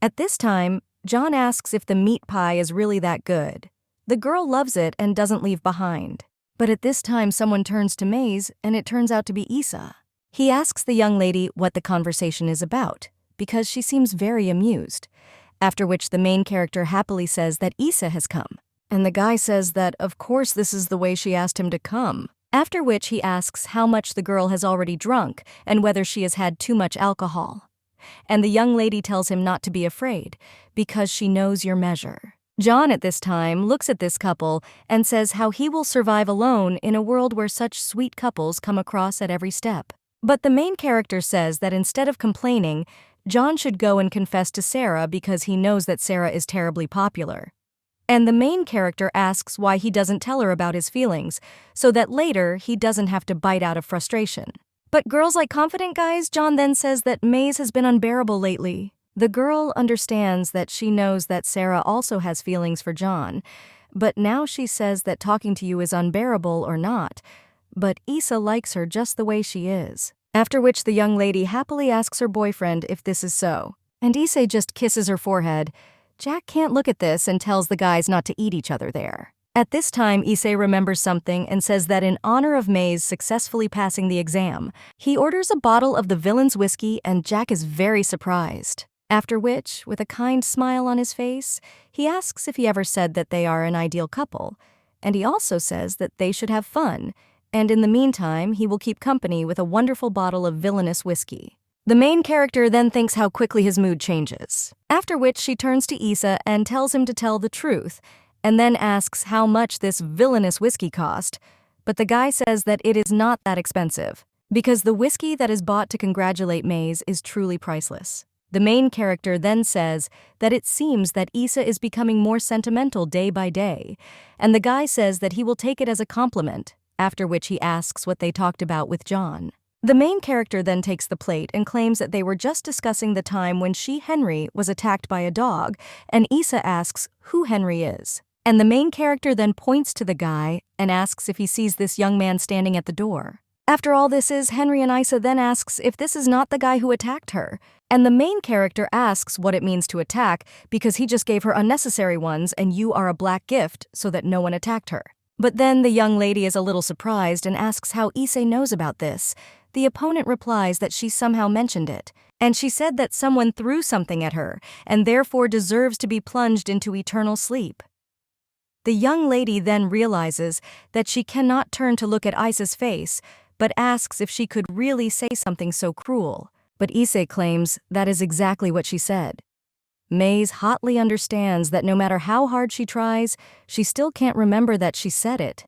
At this time, John asks if the meat pie is really that good. The girl loves it and doesn't leave behind. But at this time, someone turns to Maze, and it turns out to be Issa. He asks the young lady what the conversation is about, because she seems very amused, after which the main character happily says that Issa has come. And the guy says that, of course, this is the way she asked him to come. After which he asks how much the girl has already drunk and whether she has had too much alcohol. And the young lady tells him not to be afraid, because she knows your measure. John at this time looks at this couple and says how he will survive alone in a world where such sweet couples come across at every step. But the main character says that instead of complaining, John should go and confess to Sarah because he knows that Sarah is terribly popular. And the main character asks why he doesn't tell her about his feelings, so that later he doesn't have to bite out of frustration. But girls like confident guys, John then says that Maze has been unbearable lately. The girl understands that she knows that Sarah also has feelings for John, but now she says that talking to you is unbearable or not, but Issa likes her just the way she is. After which the young lady happily asks her boyfriend if this is so, and Issa just kisses her forehead. Jack can't look at this and tells the guys not to eat each other there. At this time, Issei remembers something and says that in honor of Maze successfully passing the exam, he orders a bottle of the villain's whiskey, and Jack is very surprised. After which, with a kind smile on his face, he asks if he ever said that they are an ideal couple, and he also says that they should have fun, and in the meantime, he will keep company with a wonderful bottle of villainous whiskey. The main character then thinks how quickly his mood changes, after which she turns to Issa and tells him to tell the truth, and then asks how much this villainous whiskey cost, but the guy says that it is not that expensive, because the whiskey that is bought to congratulate Maze is truly priceless. The main character then says that it seems that Issa is becoming more sentimental day by day, and the guy says that he will take it as a compliment, after which he asks what they talked about with John. The main character then takes the plate and claims that they were just discussing the time when she, Henry, was attacked by a dog, and Issa asks who Henry is. And the main character then points to the guy and asks if he sees this young man standing at the door. After all this is, Henry and Issa then asks if this is not the guy who attacked her, and the main character asks what it means to attack because he just gave her unnecessary ones and you are a black gift so that no one attacked her. But then the young lady is a little surprised and asks how Issei knows about this. The opponent replies that she somehow mentioned it, and she said that someone threw something at her and therefore deserves to be plunged into eternal sleep. The young lady then realizes that she cannot turn to look at Issa's face, but asks if she could really say something so cruel. But Issei claims that is exactly what she said. Maze hotly understands that no matter how hard she tries, she still can't remember that she said it.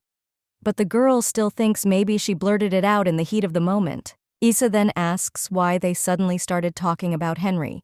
But the girl still thinks maybe she blurted it out in the heat of the moment. Issa then asks why they suddenly started talking about Henry.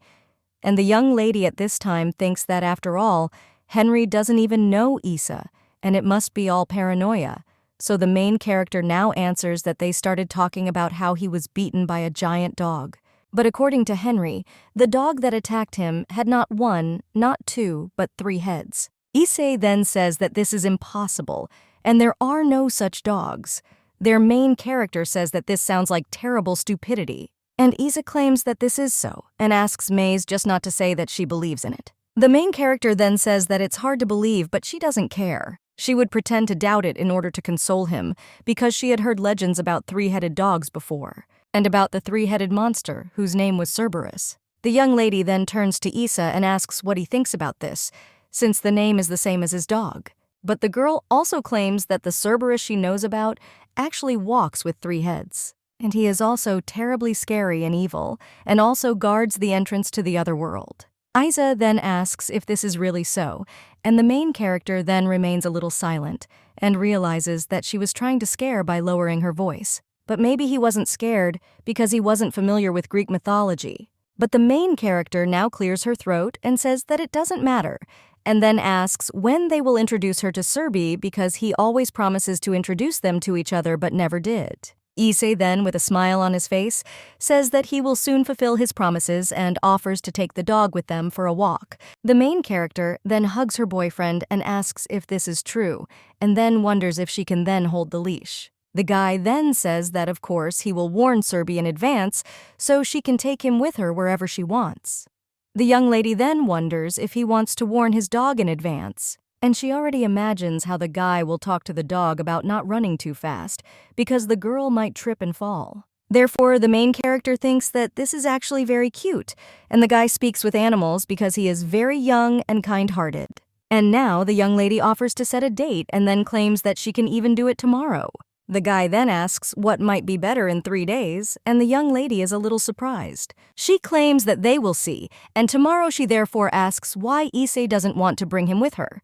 And the young lady at this time thinks that after all, Henry doesn't even know Issa, and it must be all paranoia. So the main character now answers that they started talking about how he was beaten by a giant dog. But according to Henry, the dog that attacked him had not one, not two, but 3 heads. Issei then says that this is impossible, and there are no such dogs. Their main character says that this sounds like terrible stupidity, and Issa claims that this is so, and asks Maze just not to say that she believes in it. The main character then says that it's hard to believe, but she doesn't care. She would pretend to doubt it in order to console him, because she had heard legends about 3-headed dogs before, and about the 3-headed monster, whose name was Cerberus. The young lady then turns to Issa and asks what he thinks about this, since the name is the same as his dog. But the girl also claims that the Cerberus she knows about actually walks with 3 heads. And he is also terribly scary and evil, and also guards the entrance to the other world. Isa then asks if this is really so, and the main character then remains a little silent, and realizes that she was trying to scare by lowering her voice. But maybe he wasn't scared because he wasn't familiar with Greek mythology. But the main character now clears her throat and says that it doesn't matter, and then asks when they will introduce her to Serby because he always promises to introduce them to each other but never did. Issei then, with a smile on his face, says that he will soon fulfill his promises and offers to take the dog with them for a walk. The main character then hugs her boyfriend and asks if this is true, and then wonders if she can then hold the leash. The guy then says that of course he will warn Serby in advance so she can take him with her wherever she wants. The young lady then wonders if he wants to warn his dog in advance, and she already imagines how the guy will talk to the dog about not running too fast because the girl might trip and fall. Therefore, the main character thinks that this is actually very cute, and the guy speaks with animals because he is very young and kind-hearted. And now the young lady offers to set a date and then claims that she can even do it tomorrow. The guy then asks what might be better in 3 days, and the young lady is a little surprised. She claims that they will see, and tomorrow she therefore asks why Issei doesn't want to bring him with her.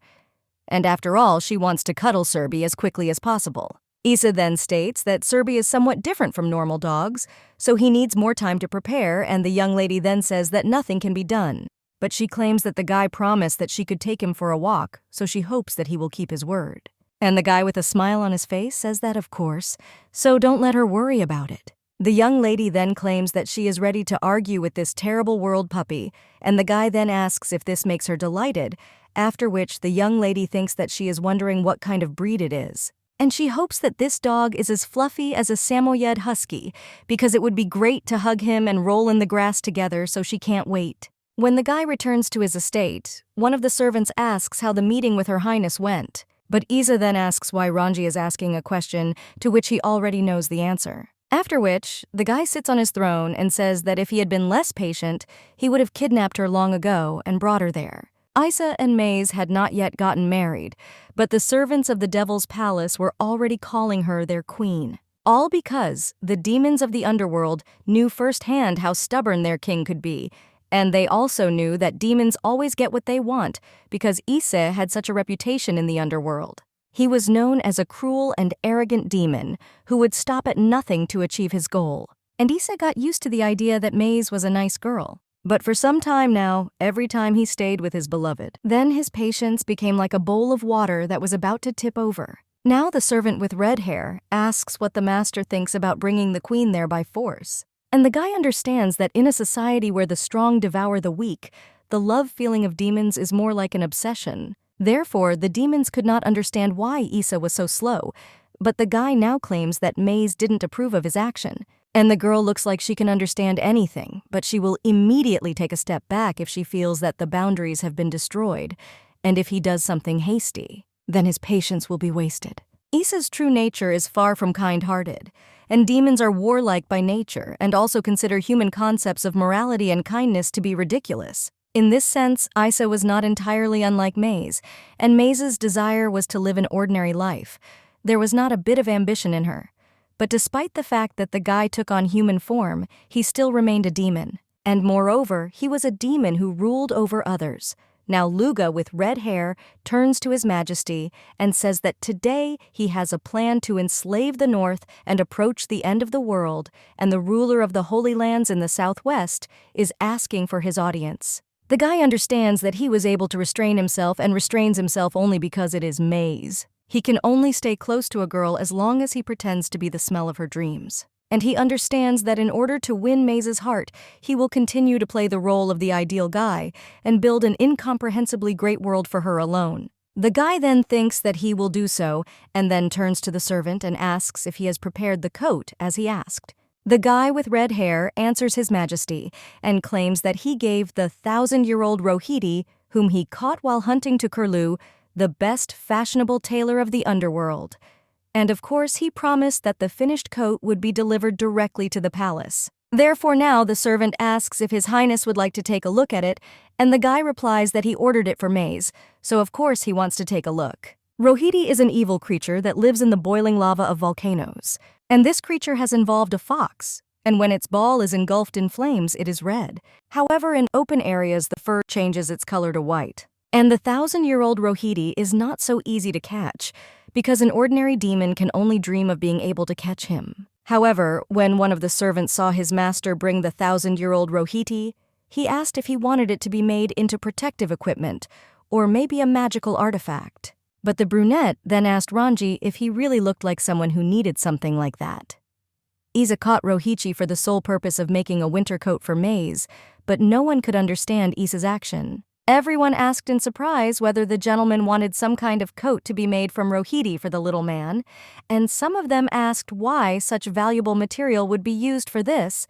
And after all, she wants to cuddle Serby as quickly as possible. Issa then states that Serby is somewhat different from normal dogs, so he needs more time to prepare, and the young lady then says that nothing can be done. But she claims that the guy promised that she could take him for a walk, so she hopes that he will keep his word. And the guy with a smile on his face says that of course, so don't let her worry about it. The young lady then claims that she is ready to argue with this terrible world puppy, and the guy then asks if this makes her delighted, after which the young lady thinks that she is wondering what kind of breed it is. And she hopes that this dog is as fluffy as a Samoyed husky, because it would be great to hug him and roll in the grass together, so she can't wait. When the guy returns to his estate, one of the servants asks how the meeting with Her Highness went. But Isa then asks why Ranji is asking a question to which he already knows the answer. After which, the guy sits on his throne and says that if he had been less patient, he would have kidnapped her long ago and brought her there. Isa and Maze had not yet gotten married, but the servants of the Devil's Palace were already calling her their queen. All because the demons of the underworld knew firsthand how stubborn their king could be, and they also knew that demons always get what they want because Issei had such a reputation in the underworld. He was known as a cruel and arrogant demon who would stop at nothing to achieve his goal. And Issei got used to the idea that Maze was a nice girl. But for some time now, every time he stayed with his beloved, then his patience became like a bowl of water that was about to tip over. Now the servant with red hair asks what the master thinks about bringing the queen there by force. And the guy understands that in a society where the strong devour the weak, the love feeling of demons is more like an obsession. Therefore, the demons could not understand why Issa was so slow, but the guy now claims that Maze didn't approve of his action. And the girl looks like she can understand anything, but she will immediately take a step back if she feels that the boundaries have been destroyed, and if he does something hasty, then his patience will be wasted. Issa's true nature is far from kind-hearted, and demons are warlike by nature and also consider human concepts of morality and kindness to be ridiculous. In this sense, Issa was not entirely unlike Maze, and Maze's desire was to live an ordinary life. There was not a bit of ambition in her. But despite the fact that the guy took on human form, he still remained a demon. And moreover, he was a demon who ruled over others. Now Luga, with red hair, turns to His Majesty and says that today he has a plan to enslave the north and approach the end of the world, and the ruler of the Holy Lands in the southwest is asking for his audience. The guy understands that he was able to restrain himself and restrains himself only because it is Maze. He can only stay close to a girl as long as he pretends to be the smell of her dreams. And he understands that in order to win Maze's heart, he will continue to play the role of the ideal guy and build an incomprehensibly great world for her alone. The guy then thinks that he will do so, and then turns to the servant and asks if he has prepared the coat as he asked. The guy with red hair answers His Majesty and claims that he gave the 1,000-year-old Rohiti, whom he caught while hunting to Curlew, the best fashionable tailor of the underworld. And of course he promised that the finished coat would be delivered directly to the palace. Therefore now the servant asks if His Highness would like to take a look at it, and the guy replies that he ordered it for Maze, so of course he wants to take a look. Rohiti is an evil creature that lives in the boiling lava of volcanoes. And this creature has involved a fox. And when its ball is engulfed in flames, it is red. However, in open areas, the fur changes its color to white. And the 1,000-year-old Rohiti is not so easy to catch, because an ordinary demon can only dream of being able to catch him. However, when one of the servants saw his master bring the 1,000-year-old Rohiti, he asked if he wanted it to be made into protective equipment, or maybe a magical artifact. But the brunette then asked Ranji if he really looked like someone who needed something like that. Isa caught Rohichi for the sole purpose of making a winter coat for Maze, but no one could understand Isa's action. Everyone asked in surprise whether the gentleman wanted some kind of coat to be made from Rohiti for the little man, and some of them asked why such valuable material would be used for this.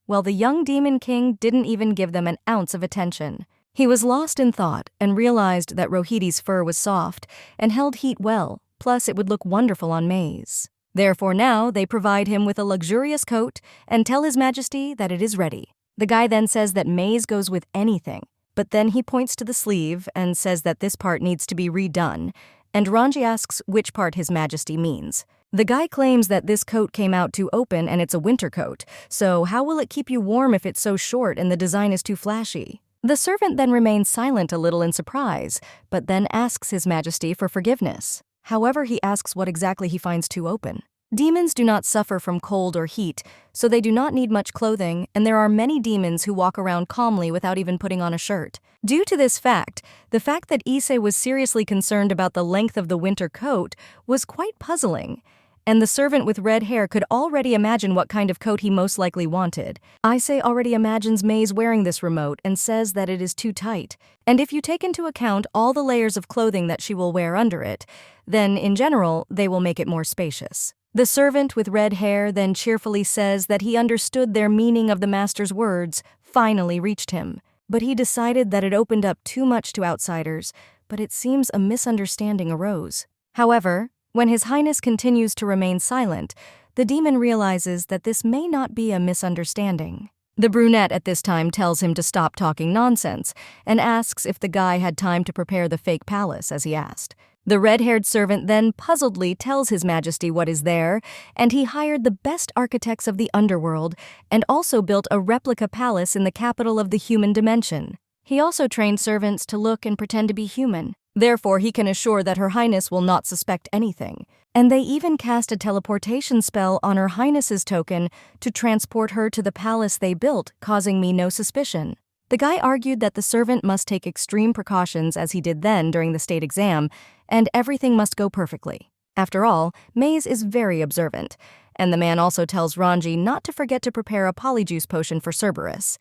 Well, the young Demon King didn't even give them an ounce of attention. He was lost in thought and realized that Rohiti's fur was soft and held heat well, plus it would look wonderful on Maze. Therefore now they provide him with a luxurious coat and tell His Majesty that it is ready. The guy then says that Maze goes with anything, but then he points to the sleeve and says that this part needs to be redone, and Ranji asks which part His Majesty means. The guy claims that this coat came out too open and it's a winter coat, so how will it keep you warm if it's so short and the design is too flashy? The servant then remains silent a little in surprise, but then asks His Majesty for forgiveness. However, he asks what exactly he finds too open. Demons do not suffer from cold or heat, so they do not need much clothing, and there are many demons who walk around calmly without even putting on a shirt. Due to this fact, the fact that Issei was seriously concerned about the length of the winter coat was quite puzzling, and the servant with red hair could already imagine what kind of coat he most likely wanted. Issei already imagines Maze wearing this remote and says that it is too tight, and if you take into account all the layers of clothing that she will wear under it, then in general, they will make it more spacious. The servant with red hair then cheerfully says that he understood their meaning of the master's words finally reached him, but he decided that it opened up too much to outsiders, but it seems a misunderstanding arose. However, when His Highness continues to remain silent, the demon realizes that this may not be a misunderstanding. The brunette at this time tells him to stop talking nonsense and asks if the guy had time to prepare the fake palace as he asked. The red-haired servant then puzzledly tells His Majesty what is there, and he hired the best architects of the underworld and also built a replica palace in the capital of the human dimension. He also trained servants to look and pretend to be human. Therefore, he can assure that Her Highness will not suspect anything. And they even cast a teleportation spell on Her Highness's token to transport her to the palace they built, causing me no suspicion. The guy argued that the servant must take extreme precautions as he did then during the state exam, and everything must go perfectly. After all, Maze is very observant, and the man also tells Ranji not to forget to prepare a polyjuice potion for Cerberus.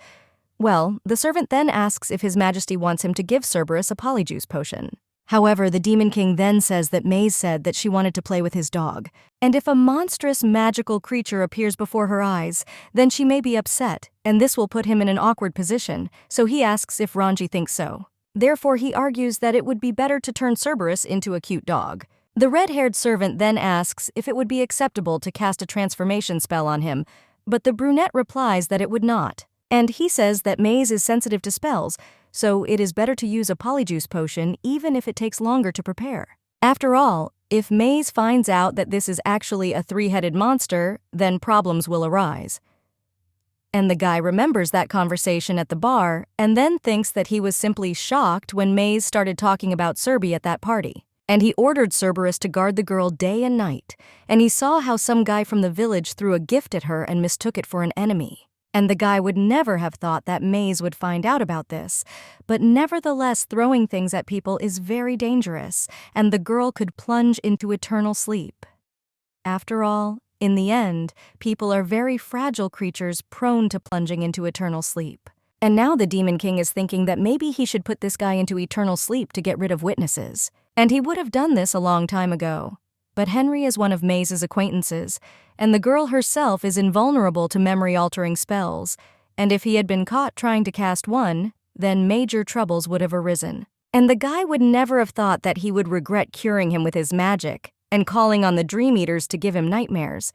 Well, the servant then asks if His Majesty wants him to give Cerberus a polyjuice potion. However, the Demon King then says that Maze said that she wanted to play with his dog, and if a monstrous magical creature appears before her eyes, then she may be upset, and this will put him in an awkward position, so he asks if Ranji thinks so. Therefore, he argues that it would be better to turn Cerberus into a cute dog. The red-haired servant then asks if it would be acceptable to cast a transformation spell on him, but the brunette replies that it would not. And he says that Maze is sensitive to spells, so it is better to use a polyjuice potion even if it takes longer to prepare. After all, if Maze finds out that this is actually a three-headed monster, then problems will arise. And the guy remembers that conversation at the bar and then thinks that he was simply shocked when Maze started talking about Serby at that party. And he ordered Cerberus to guard the girl day and night, and he saw how some guy from the village threw a gift at her and mistook it for an enemy. And the guy would never have thought that Maze would find out about this, but nevertheless throwing things at people is very dangerous, and the girl could plunge into eternal sleep. After all, in the end, people are very fragile creatures prone to plunging into eternal sleep. And now the Demon King is thinking that maybe he should put this guy into eternal sleep to get rid of witnesses. And he would have done this a long time ago. But Henry is one of Maze's acquaintances, and the girl herself is invulnerable to memory-altering spells, and if he had been caught trying to cast one, then major troubles would have arisen. And the guy would never have thought that he would regret curing him with his magic and calling on the Dream Eaters to give him nightmares.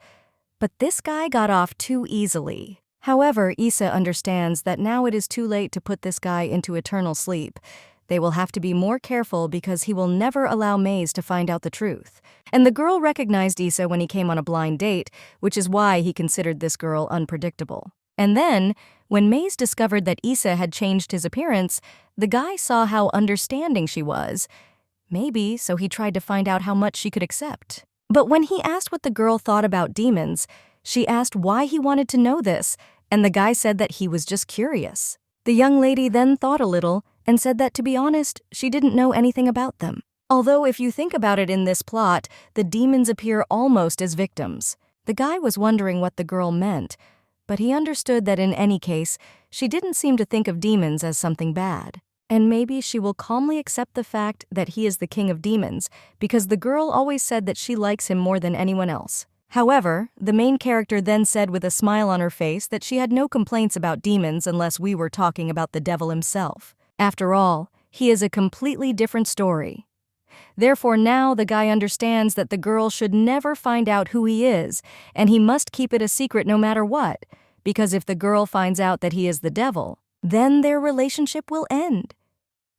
But this guy got off too easily. However, Issa understands that now it is too late to put this guy into eternal sleep, They will have to be more careful because he will never allow Maze to find out the truth. And the girl recognized Issa when he came on a blind date, which is why he considered this girl unpredictable. And then, when Maze discovered that Issa had changed his appearance, the guy saw how understanding she was. Maybe so he tried to find out how much she could accept. But when he asked what the girl thought about demons, she asked why he wanted to know this, and the guy said that he was just curious. The young lady then thought a little and said that, to be honest, she didn't know anything about them. Although if you think about it in this plot, the demons appear almost as victims. The guy was wondering what the girl meant, but he understood that in any case, she didn't seem to think of demons as something bad. And maybe she will calmly accept the fact that he is the king of demons, because the girl always said that she likes him more than anyone else. However, the main character then said with a smile on her face that she had no complaints about demons unless we were talking about the devil himself. After all, he is a completely different story. Therefore now the guy understands that the girl should never find out who he is, and he must keep it a secret no matter what, because if the girl finds out that he is the devil, then their relationship will end.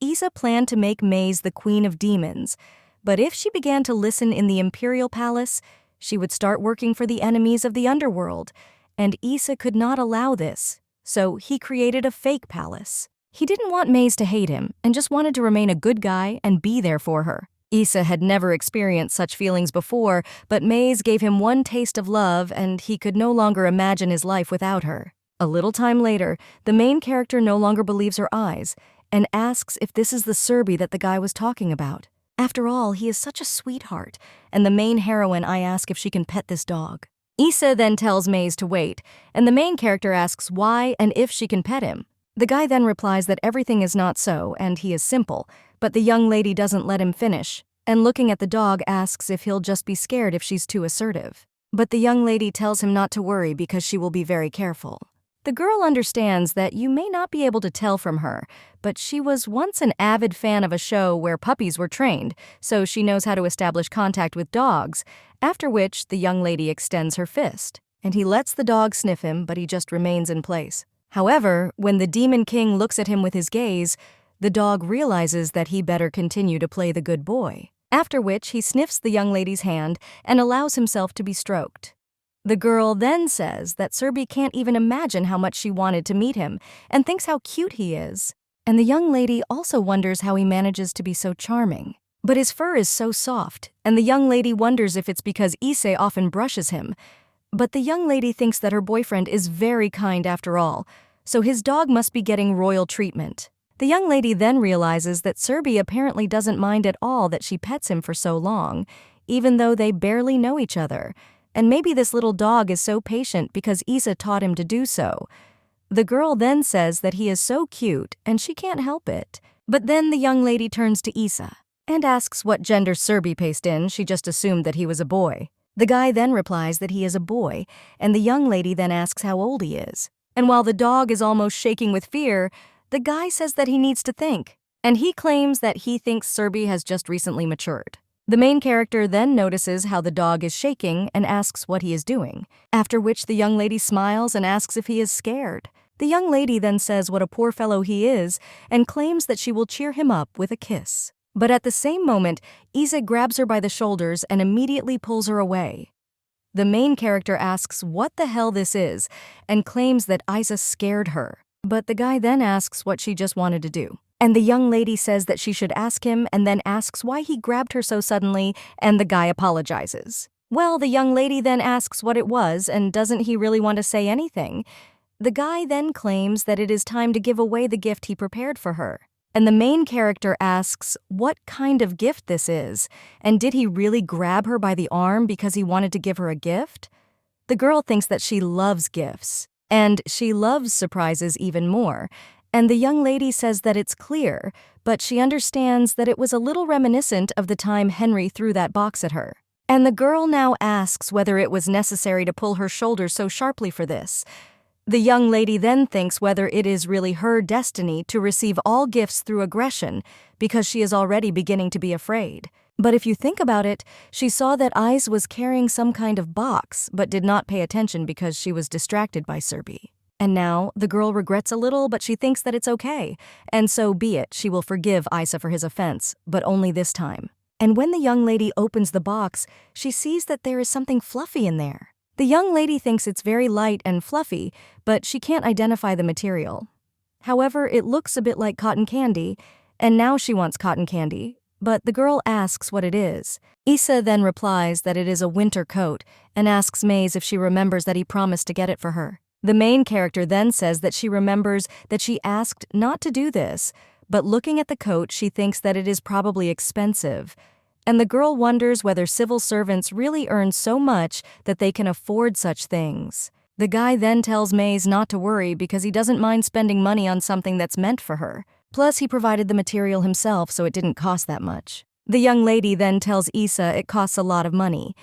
Issa planned to make Maze the queen of demons, but if she began to listen in the imperial palace, she would start working for the enemies of the underworld, and Issa could not allow this, so he created a fake palace. He didn't want Maze to hate him and just wanted to remain a good guy and be there for her. Issa had never experienced such feelings before, but Maze gave him one taste of love and he could no longer imagine his life without her. A little time later, the main character no longer believes her eyes and asks if this is the Serby that the guy was talking about. After all, he is such a sweetheart, and the main heroine I ask if she can pet this dog. Issa then tells Maze to wait, and the main character asks why and if she can pet him. The guy then replies that everything is not so and he is simple, but the young lady doesn't let him finish, and looking at the dog asks if he'll just be scared if she's too assertive. But the young lady tells him not to worry because she will be very careful. The girl understands that you may not be able to tell from her, but she was once an avid fan of a show where puppies were trained, so she knows how to establish contact with dogs, after which the young lady extends her fist, and he lets the dog sniff him, but he just remains in place. However, when the Demon King looks at him with his gaze, the dog realizes that he better continue to play the good boy, after which he sniffs the young lady's hand and allows himself to be stroked. The girl then says that Serby can't even imagine how much she wanted to meet him and thinks how cute he is. And the young lady also wonders how he manages to be so charming. But his fur is so soft, and the young lady wonders if it's because Issei often brushes him. But the young lady thinks that her boyfriend is very kind after all, so his dog must be getting royal treatment. The young lady then realizes that Serby apparently doesn't mind at all that she pets him for so long, even though they barely know each other. And maybe this little dog is so patient because Issa taught him to do so. The girl then says that he is so cute and she can't help it. But then the young lady turns to Issa and asks what gender Serby pasted in. She just assumed that he was a boy. The guy then replies that he is a boy, and the young lady then asks how old he is. And while the dog is almost shaking with fear, the guy says that he needs to think, and he claims that he thinks Serby has just recently matured. The main character then notices how the dog is shaking and asks what he is doing, after which the young lady smiles and asks if he is scared. The young lady then says what a poor fellow he is and claims that she will cheer him up with a kiss. But at the same moment, Issa grabs her by the shoulders and immediately pulls her away. The main character asks what the hell this is and claims that Issa scared her. But the guy then asks what she just wanted to do. And the young lady says that she should ask him and then asks why he grabbed her so suddenly, and the guy apologizes. Well, the young lady then asks what it was, and doesn't he really want to say anything? The guy then claims that it is time to give away the gift he prepared for her. And the main character asks what kind of gift this is, and did he really grab her by the arm because he wanted to give her a gift? The girl thinks that she loves gifts, and she loves surprises even more. And the young lady says that it's clear, but she understands that it was a little reminiscent of the time Henry threw that box at her. And the girl now asks whether it was necessary to pull her shoulder so sharply for this. The young lady then thinks whether it is really her destiny to receive all gifts through aggression, because she is already beginning to be afraid. But if you think about it, she saw that Issa was carrying some kind of box, but did not pay attention because she was distracted by Serby. And now, the girl regrets a little, but she thinks that it's okay. And so be it, she will forgive Isa for his offense, but only this time. And when the young lady opens the box, she sees that there is something fluffy in there. The young lady thinks it's very light and fluffy, but she can't identify the material. However, it looks a bit like cotton candy, and now she wants cotton candy, but the girl asks what it is. Isa then replies that it is a winter coat and asks Maze if she remembers that he promised to get it for her. The main character then says that she remembers that she asked not to do this, but looking at the coat, she thinks that it is probably expensive. And the girl wonders whether civil servants really earn so much that they can afford such things. The guy then tells Maze not to worry because he doesn't mind spending money on something that's meant for her. Plus, he provided the material himself, so it didn't cost that much. The young lady then tells Isa it costs a lot of money.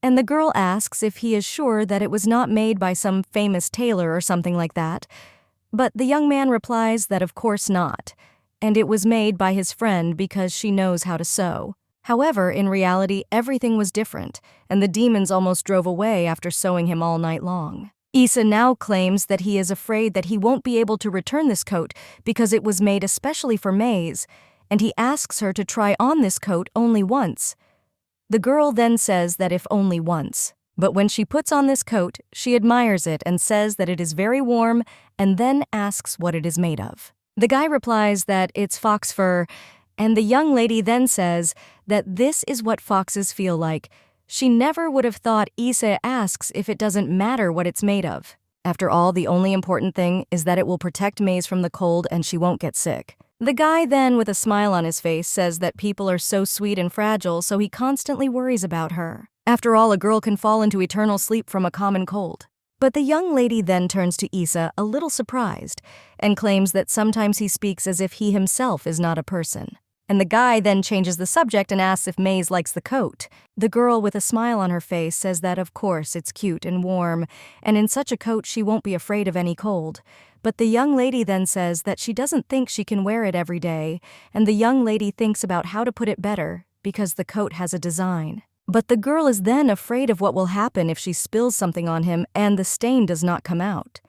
And the girl asks if he is sure that it was not made by some famous tailor or something like that. But the young man replies that of course not, and it was made by his friend because she knows how to sew. However, in reality, everything was different, and the demons almost drove away after sewing him all night long. Isa now claims that he is afraid that he won't be able to return this coat because it was made especially for Maze, and he asks her to try on this coat only once. The girl then says that if only once. But when she puts on this coat, she admires it and says that it is very warm and then asks what it is made of. The guy replies that it's fox fur, and the young lady then says that this is what foxes feel like. She never would have thought Isa asks if it doesn't matter what it's made of. After all, the only important thing is that it will protect Maze from the cold and she won't get sick. The guy then, with a smile on his face, says that people are so sweet and fragile, so he constantly worries about her. After all, a girl can fall into eternal sleep from a common cold. But the young lady then turns to Isa, a little surprised, and claims that sometimes he speaks as if he himself is not a person. And the guy then changes the subject and asks if Maze likes the coat. The girl, with a smile on her face, says that of course it's cute and warm, and in such a coat she won't be afraid of any cold. But the young lady then says that she doesn't think she can wear it every day, and the young lady thinks about how to put it better, because the coat has a design. But the girl is then afraid of what will happen if she spills something on him and the stain does not come out.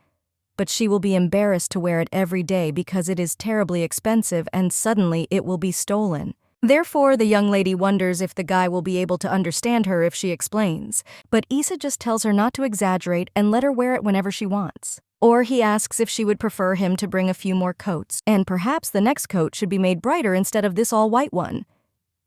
But she will be embarrassed to wear it every day because it is terribly expensive and suddenly it will be stolen. Therefore, the young lady wonders if the guy will be able to understand her if she explains. But Isa just tells her not to exaggerate and let her wear it whenever she wants. Or he asks if she would prefer him to bring a few more coats, and perhaps the next coat should be made brighter instead of this all-white one.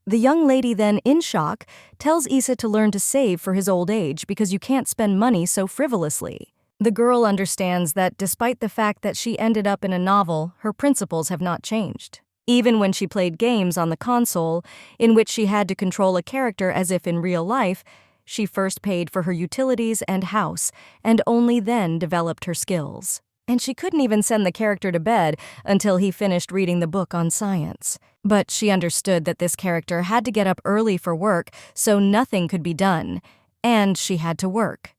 The young lady then, in shock, tells Isa to learn to save for his old age because you can't spend money so frivolously. The girl understands that despite the fact that she ended up in a novel, her principles have not changed. Even when she played games on the console, in which she had to control a character as if in real life, she first paid for her utilities and house, and only then developed her skills. And she couldn't even send the character to bed until he finished reading the book on science. But she understood that this character had to get up early for work, so nothing could be done, and she had to work.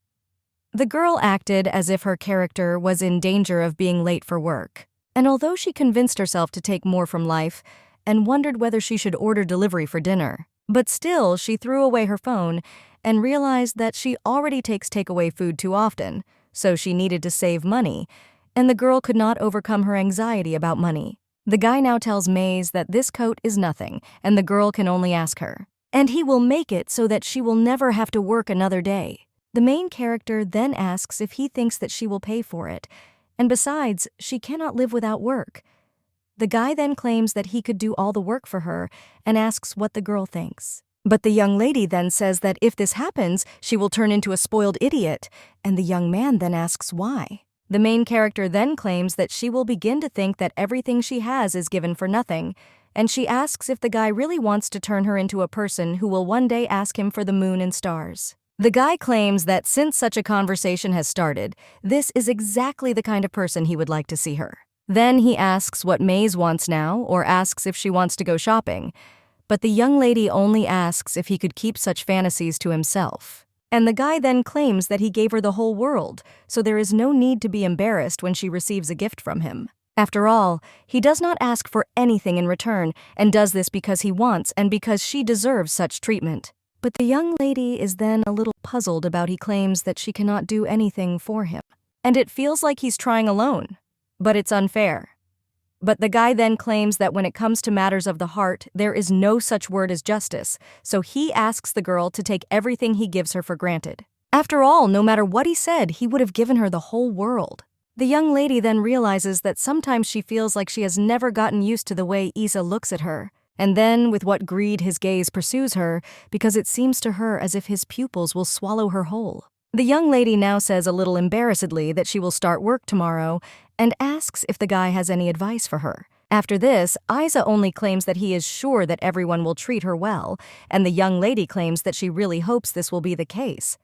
The girl acted as if her character was in danger of being late for work. And although she convinced herself to take more from life and wondered whether she should order delivery for dinner, but still she threw away her phone and realized that she already takes takeaway food too often, so she needed to save money, and the girl could not overcome her anxiety about money. The guy now tells Maze that this coat is nothing, and the girl can only ask her. And he will make it so that she will never have to work another day. The main character then asks if he thinks that she will pay for it, and besides, she cannot live without work. The guy then claims that he could do all the work for her and asks what the girl thinks. But the young lady then says that if this happens, she will turn into a spoiled idiot, and the young man then asks why. The main character then claims that she will begin to think that everything she has is given for nothing, and she asks if the guy really wants to turn her into a person who will one day ask him for the moon and stars. The guy claims that since such a conversation has started, this is exactly the kind of person he would like to see her. Then he asks what Maze wants now, or asks if she wants to go shopping. But the young lady only asks if he could keep such fantasies to himself. And the guy then claims that he gave her the whole world, so there is no need to be embarrassed when she receives a gift from him. After all, he does not ask for anything in return, and does this because he wants and because she deserves such treatment. But the young lady is then a little puzzled about he claims that she cannot do anything for him. and it feels like he's trying alone. But it's unfair. But the guy then claims that when it comes to matters of the heart, there is no such word as justice, so he asks the girl to take everything he gives her for granted. After all, no matter what he said, he would have given her the whole world. The young lady then realizes that sometimes she feels like she has never gotten used to the way Isa looks at her, and then with what greed his gaze pursues her, because it seems to her as if his pupils will swallow her whole. The young lady now says a little embarrassedly that she will start work tomorrow and asks if the guy has any advice for her. After this, Isa only claims that he is sure that everyone will treat her well, and the young lady claims that she really hopes this will be the case.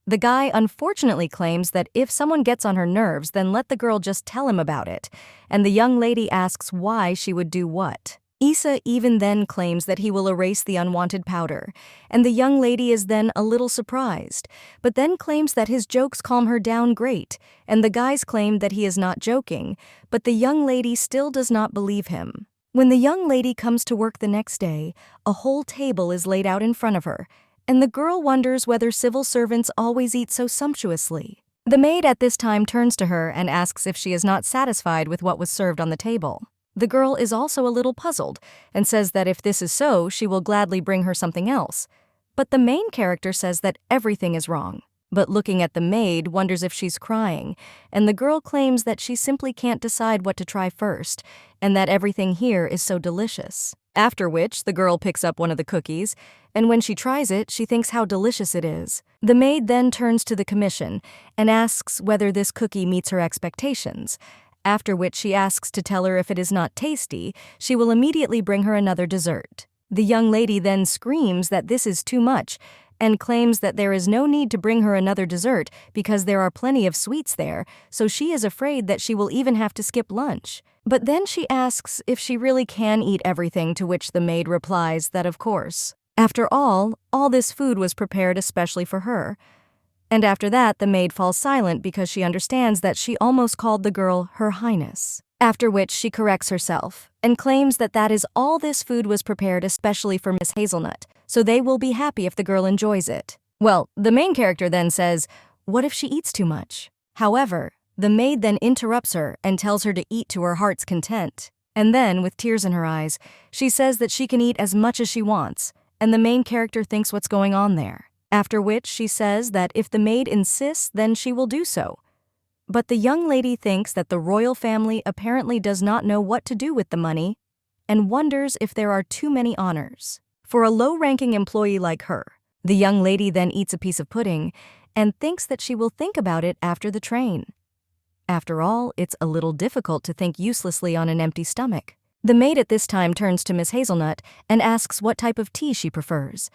The guy unfortunately claims that if someone gets on her nerves, then let the girl just tell him about it, and the young lady asks why she would do what. Isa even then claims that he will erase the unwanted powder, and the young lady is then a little surprised, but then claims that his jokes calm her down great, and the guys claim that he is not joking, but the young lady still does not believe him. When the young lady comes to work the next day, a whole table is laid out in front of her, and the girl wonders whether civil servants always eat so sumptuously. The maid at this time turns to her and asks if she is not satisfied with what was served on the table. The girl is also a little puzzled and says that if this is so, she will gladly bring her something else. But the main character says that everything is wrong. But looking at the maid wonders if she's crying, and the girl claims that she simply can't decide what to try first, and that everything here is so delicious. After which, the girl picks up one of the cookies, and when she tries it, she thinks how delicious it is. The maid then turns to the commission and asks whether this cookie meets her expectations. After which she asks to tell her if it is not tasty, she will immediately bring her another dessert. The young lady then screams that this is too much and claims that there is no need to bring her another dessert because there are plenty of sweets there, so she is afraid that she will even have to skip lunch. But then she asks if she really can eat everything, to which the maid replies that of course. After all this food was prepared especially for her. And after that, the maid falls silent because she understands that she almost called the girl Her Highness. After which she corrects herself and claims that all this food was prepared especially for Miss Hazelnut, so they will be happy if the girl enjoys it. Well, the main character then says, what if she eats too much? However, the maid then interrupts her and tells her to eat to her heart's content. And then, with tears in her eyes, she says that she can eat as much as she wants, and the main character thinks what's going on there. After which she says that if the maid insists, then she will do so. But the young lady thinks that the royal family apparently does not know what to do with the money and wonders if there are too many honors for a low-ranking employee like her. The young lady then eats a piece of pudding and thinks that she will think about it after the train. After all, it's a little difficult to think uselessly on an empty stomach. The maid at this time turns to Miss Hazelnut and asks what type of tea she prefers.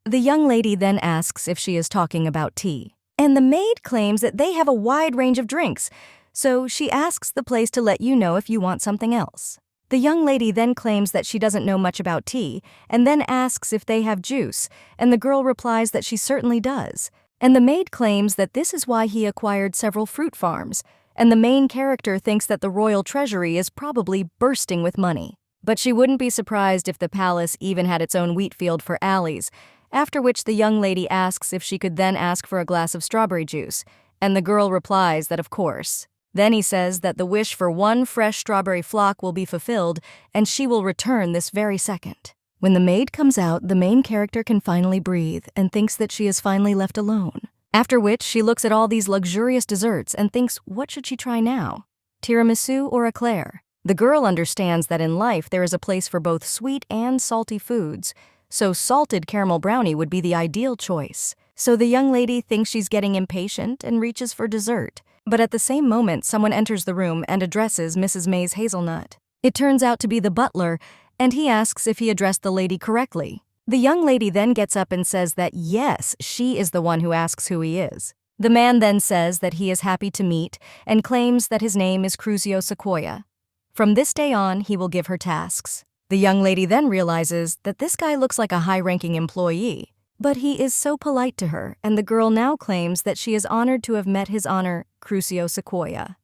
The young lady then asks if she is talking about tea, and the maid claims that they have a wide range of drinks, so she asks the place to let you know if you want something else. The young lady then claims that she doesn't know much about tea, and then asks if they have juice, and the girl replies that she certainly does. And the maid claims that this is why he acquired several fruit farms, and the main character thinks that the royal treasury is probably bursting with money. But she wouldn't be surprised if the palace even had its own wheat field for alleys. After which the young lady asks if she could then ask for a glass of strawberry juice, and the girl replies that of course. Then he says that the wish for one fresh strawberry flock will be fulfilled, and she will return this very second. When the maid comes out, the main character can finally breathe and thinks that she is finally left alone. After which she looks at all these luxurious desserts and thinks, what should she try now? Tiramisu or eclair? The girl understands that in life there is a place for both sweet and salty foods, so salted caramel brownie would be the ideal choice. So the young lady thinks she's getting impatient and reaches for dessert. But at the same moment, someone enters the room and addresses Mrs. May's Hazelnut. It turns out to be the butler, and he asks if he addressed the lady correctly. The young lady then gets up and says that yes, she is the one who asks who he is. The man then says that he is happy to meet and claims that his name is Crucio Sequoia. From this day on, he will give her tasks. The young lady then realizes that this guy looks like a high-ranking employee, but he is so polite to her, and the girl now claims that she is honored to have met His Honor, Crucio Sequoia.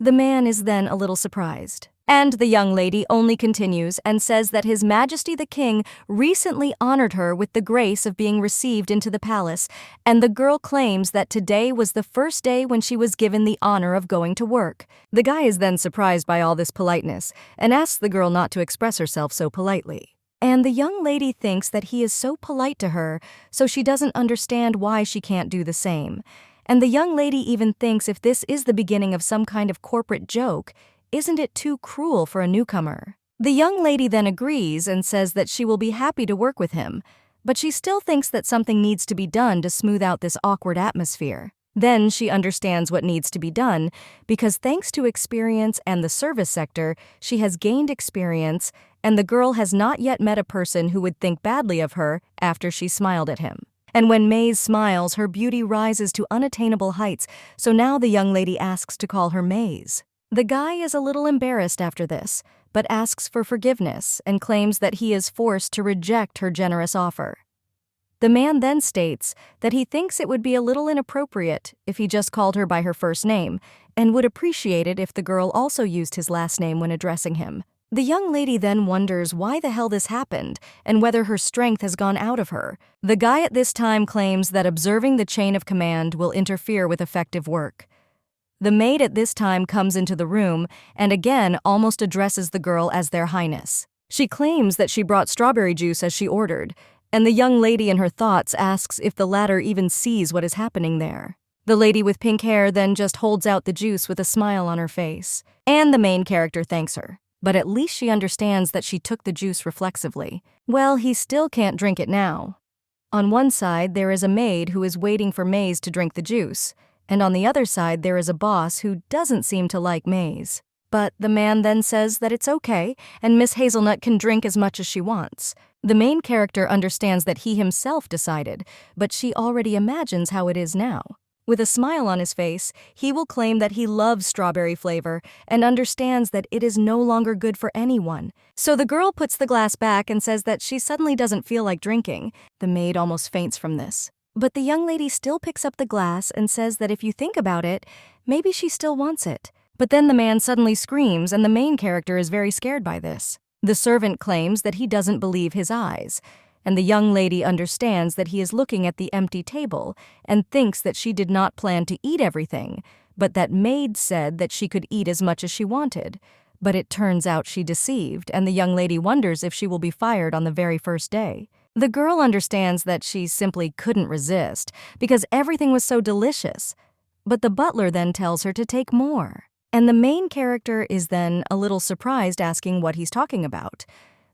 The man is then a little surprised, And the young lady only continues and says that His Majesty the King recently honored her with the grace of being received into the palace, and the girl claims that today was the first day when she was given the honor of going to work. The guy is then surprised by all this politeness and asks the girl not to express herself so politely. And the young lady thinks that he is so polite to her, so she doesn't understand why she can't do the same. And the young lady even thinks if this is the beginning of some kind of corporate joke, isn't it too cruel for a newcomer? The young lady then agrees and says that she will be happy to work with him, but she still thinks that something needs to be done to smooth out this awkward atmosphere. Then she understands what needs to be done because thanks to experience and the service sector, she has gained experience, and the girl has not yet met a person who would think badly of her after she smiled at him. And when Maze smiles, her beauty rises to unattainable heights, so now the young lady asks to call her Maze. The guy is a little embarrassed after this, but asks for forgiveness and claims that he is forced to reject her generous offer. The man then states that he thinks it would be a little inappropriate if he just called her by her first name, and would appreciate it if the girl also used his last name when addressing him. The young lady then wonders why the hell this happened and whether her strength has gone out of her. The guy at this time claims that observing the chain of command will interfere with effective work. The maid at this time comes into the room and again almost addresses the girl as Their Highness. She claims that she brought strawberry juice as she ordered, and the young lady in her thoughts asks if the latter even sees what is happening there. The lady with pink hair then just holds out the juice with a smile on her face, and the main character thanks her. But at least she understands that she took the juice reflexively. Well, he still can't drink it now. On one side, there is a maid who is waiting for Maze to drink the juice, and on the other side there is a boss who doesn't seem to like Maze. But the man then says that it's okay, and Miss Hazelnut can drink as much as she wants. The main character understands that he himself decided, but she already imagines how it is now. With a smile on his face, he will claim that he loves strawberry flavor and understands that it is no longer good for anyone. So the girl puts the glass back and says that she suddenly doesn't feel like drinking. The maid almost faints from this. But the young lady still picks up the glass and says that if you think about it, maybe she still wants it. But then the man suddenly screams, and the main character is very scared by this. The servant claims that he doesn't believe his eyes, and the young lady understands that he is looking at the empty table and thinks that she did not plan to eat everything, but that maid said that she could eat as much as she wanted. But it turns out she deceived, and the young lady wonders if she will be fired on the very first day. The girl understands that she simply couldn't resist because everything was so delicious, but the butler then tells her to take more. And the main character is then a little surprised, asking what he's talking about.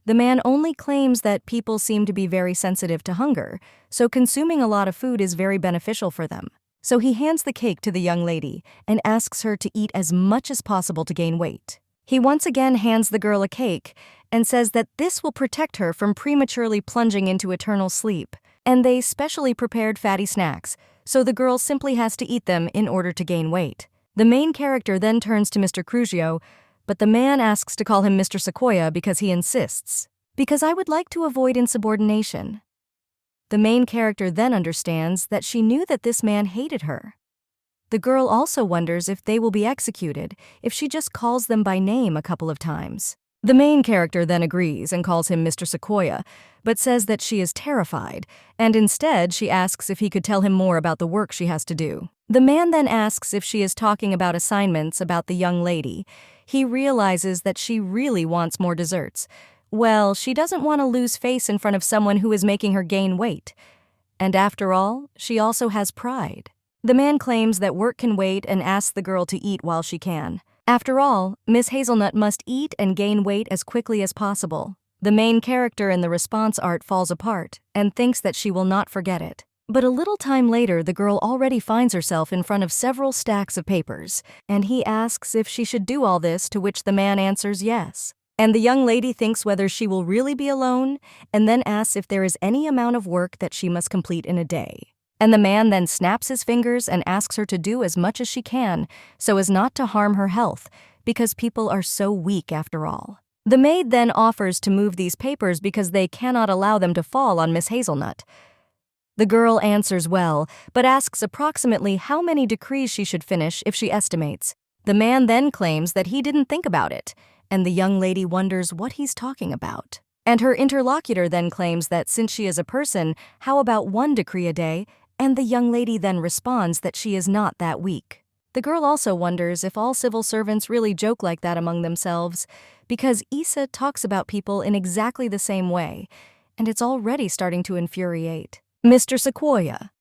The man only claims that people seem to be very sensitive to hunger, so consuming a lot of food is very beneficial for them. So he hands the cake to the young lady and asks her to eat as much as possible to gain weight. He once again hands the girl a cake and says that this will protect her from prematurely plunging into eternal sleep. And they specially prepared fatty snacks, so the girl simply has to eat them in order to gain weight. The main character then turns to Mr. Crucio, but the man asks to call him Mr. Sequoia because he insists. Because I would like to avoid insubordination. The main character then understands that she knew that this man hated her. The girl also wonders if they will be executed if she just calls them by name a couple of times. The main character then agrees and calls him Mr. Sequoia, but says that she is terrified, and instead she asks if he could tell him more about the work she has to do. The man then asks if she is talking about assignments about the young lady. He realizes that she really wants more desserts. Well, she doesn't want to lose face in front of someone who is making her gain weight. And after all, she also has pride. The man claims that work can wait and asks the girl to eat while she can. After all, Miss Hazelnut must eat and gain weight as quickly as possible. The main character in the response art falls apart and thinks that she will not forget it. But a little time later, the girl already finds herself in front of several stacks of papers, and he asks if she should do all this, to which the man answers yes. And the young lady thinks whether she will really be alone, and then asks if there is any amount of work that she must complete in a day. And the man then snaps his fingers and asks her to do as much as she can so as not to harm her health, because people are so weak after all. The maid then offers to move these papers because they cannot allow them to fall on Miss Hazelnut. The girl answers well, but asks approximately how many decrees she should finish if she estimates. The man then claims that he didn't think about it, and the young lady wonders what he's talking about. And her interlocutor then claims that since she is a person, how about 1 decree a day? And the young lady then responds that she is not that weak. The girl also wonders if all civil servants really joke like that among themselves, because Issa talks about people in exactly the same way, and it's already starting to infuriate Mr. Sequoia.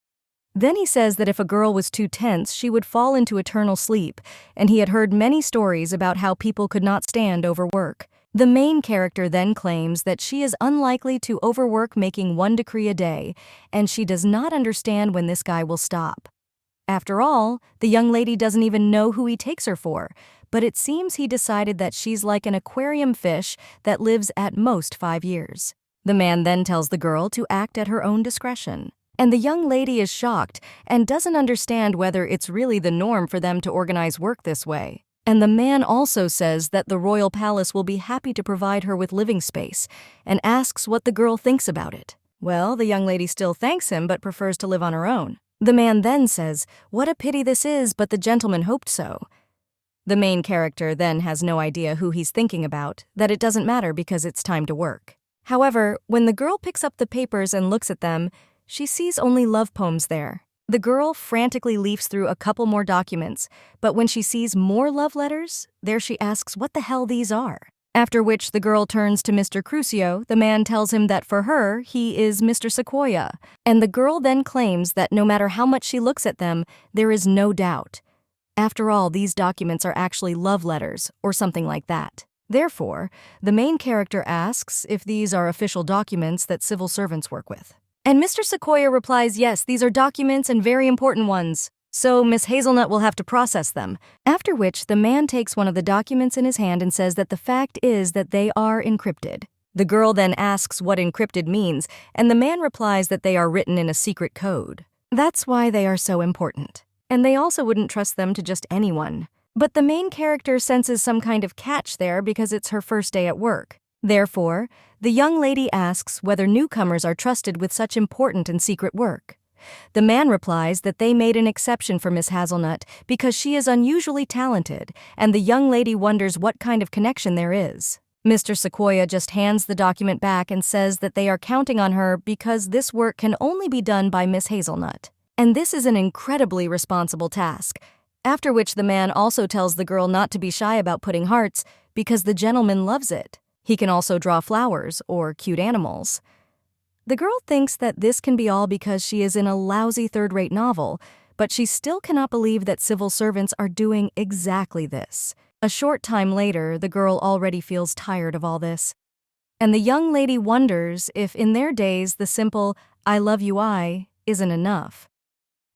Then he says that if a girl was too tense, she would fall into eternal sleep, and he had heard many stories about how people could not stand overwork. The main character then claims that she is unlikely to overwork, making 1 decree a day, and she does not understand when this guy will stop. After all, the young lady doesn't even know who he takes her for, but it seems he decided that she's like an aquarium fish that lives at most 5 years. The man then tells the girl to act at her own discretion. And the young lady is shocked and doesn't understand whether it's really the norm for them to organize work this way. And the man also says that the royal palace will be happy to provide her with living space and asks what the girl thinks about it. Well, the young lady still thanks him but prefers to live on her own. The man then says, "What a pity this is, but the gentleman hoped so." The main character then has no idea who he's thinking about, that it doesn't matter because it's time to work. However, when the girl picks up the papers and looks at them, she sees only love poems there. The girl frantically leafs through a couple more documents, but when she sees more love letters, there she asks what the hell these are. After which the girl turns to Mr. Crucio. The man tells him that for her, he is Mr. Sequoia, and the girl then claims that no matter how much she looks at them, there is no doubt. After all, these documents are actually love letters, or something like that. Therefore, the main character asks if these are official documents that civil servants work with. And Mr. Sequoia replies, yes, these are documents and very important ones. So Miss Hazelnut will have to process them. After which, the man takes one of the documents in his hand and says that the fact is that they are encrypted. The girl then asks what encrypted means, and the man replies that they are written in a secret code. That's why they are so important. And they also wouldn't trust them to just anyone. But the main character senses some kind of catch there because it's her first day at work. Therefore, the young lady asks whether newcomers are trusted with such important and secret work. The man replies that they made an exception for Miss Hazelnut because she is unusually talented, and the young lady wonders what kind of connection there is. Mr. Sequoia just hands the document back and says that they are counting on her because this work can only be done by Miss Hazelnut. And this is an incredibly responsible task. After which the man also tells the girl not to be shy about putting hearts because the gentleman loves it. He can also draw flowers or cute animals. The girl thinks that this can be all because she is in a lousy third-rate novel, but she still cannot believe that civil servants are doing exactly this. A short time later, the girl already feels tired of all this. And the young lady wonders if in their days the simple, "I love you, I" isn't enough.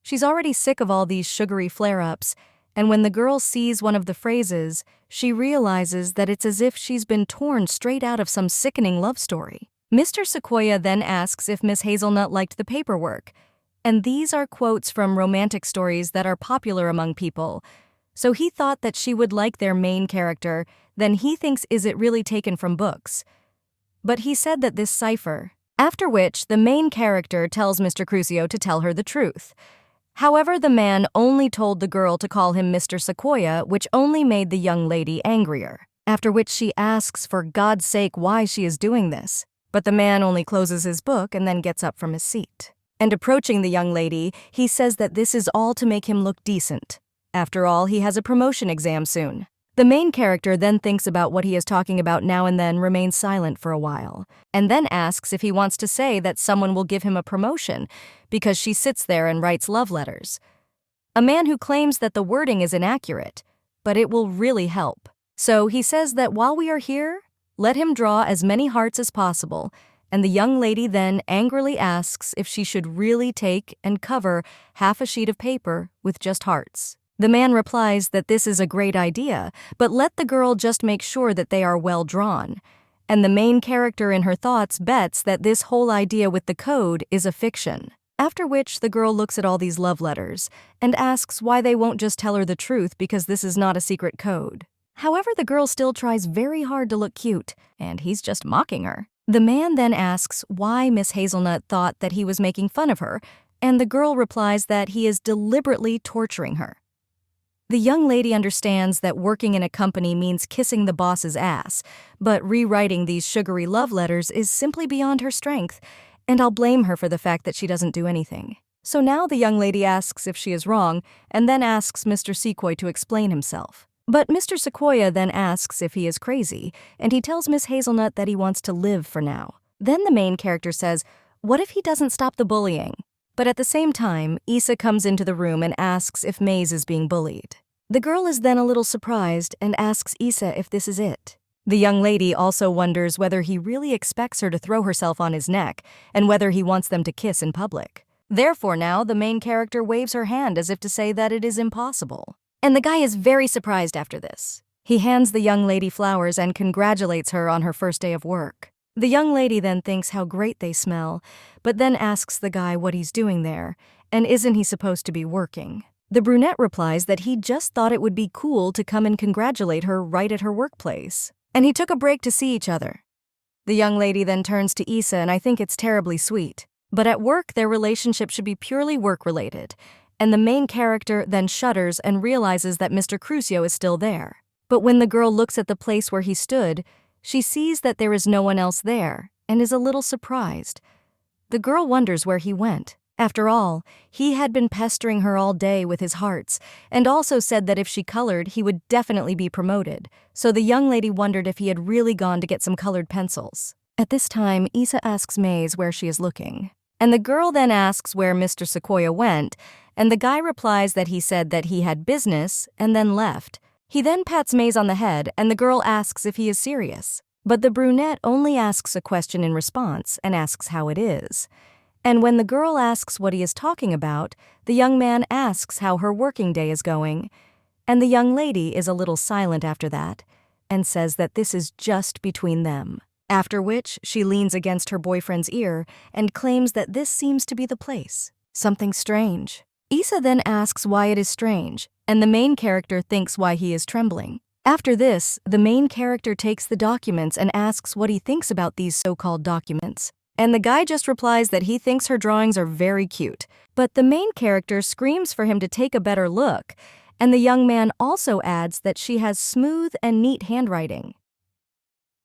She's already sick of all these sugary flare-ups, and when the girl sees one of the phrases, she realizes that it's as if she's been torn straight out of some sickening love story. Mr. Sequoia then asks if Miss Hazelnut liked the paperwork, and these are quotes from romantic stories that are popular among people. So he thought that she would like their main character, then he thinks is it really taken from books. But he said that this cipher, after which the main character tells Mr. Crucio to tell her the truth. However, the man only told the girl to call him Mr. Sequoia, which only made the young lady angrier. After which she asks for God's sake why she is doing this. But the man only closes his book and then gets up from his seat. And approaching the young lady, he says that this is all to make him look decent. After all, he has a promotion exam soon. The main character then thinks about what he is talking about now and then remains silent for a while, and then asks if he wants to say that someone will give him a promotion because she sits there and writes love letters. A man who claims that the wording is inaccurate, but it will really help. So he says that while we are here, let him draw as many hearts as possible, and the young lady then angrily asks if she should really take and cover half a sheet of paper with just hearts. The man replies that this is a great idea, but let the girl just make sure that they are well drawn. And the main character in her thoughts bets that this whole idea with the code is a fiction. After which the girl looks at all these love letters and asks why they won't just tell her the truth because this is not a secret code. However, the girl still tries very hard to look cute, and he's just mocking her. The man then asks why Miss Hazelnut thought that he was making fun of her, and the girl replies that he is deliberately torturing her. The young lady understands that working in a company means kissing the boss's ass, but rewriting these sugary love letters is simply beyond her strength, and I'll blame her for the fact that she doesn't do anything. So now the young lady asks if she is wrong, and then asks Mr. Sequoia to explain himself. But Mr. Sequoia then asks if he is crazy, and he tells Miss Hazelnut that he wants to live for now. Then the main character says, what if he doesn't stop the bullying? But at the same time, Issa comes into the room and asks if Maze is being bullied. The girl is then a little surprised and asks Issa if this is it. The young lady also wonders whether he really expects her to throw herself on his neck and whether he wants them to kiss in public. Therefore now the main character waves her hand as if to say that it is impossible. And the guy is very surprised after this. He hands the young lady flowers and congratulates her on her first day of work. The young lady then thinks how great they smell, but then asks the guy what he's doing there, and isn't he supposed to be working? The brunette replies that he just thought it would be cool to come and congratulate her right at her workplace, and he took a break to see each other. The young lady then turns to Issa, and I think it's terribly sweet. But at work, their relationship should be purely work-related, and the main character then shudders and realizes that Mr. Crucio is still there. But when the girl looks at the place where he stood, she sees that there is no one else there and is a little surprised. The girl wonders where he went. After all, he had been pestering her all day with his hearts and also said that if she colored, he would definitely be promoted. So the young lady wondered if he had really gone to get some colored pencils. At this time, Issa asks Maze where she is looking. And the girl then asks where Mr. Sequoia went, and the guy replies that he said that he had business and then left. He then pats Maze on the head, and the girl asks if he is serious. But the brunette only asks a question in response and asks how it is. And when the girl asks what he is talking about, the young man asks how her working day is going. And the young lady is a little silent after that and says that this is just between them. After which, she leans against her boyfriend's ear and claims that this seems to be the place. Something strange. Issa then asks why it is strange, and the main character thinks why he is trembling. After this, the main character takes the documents and asks what he thinks about these so-called documents. And the guy just replies that he thinks her drawings are very cute. But the main character screams for him to take a better look, and the young man also adds that she has smooth and neat handwriting.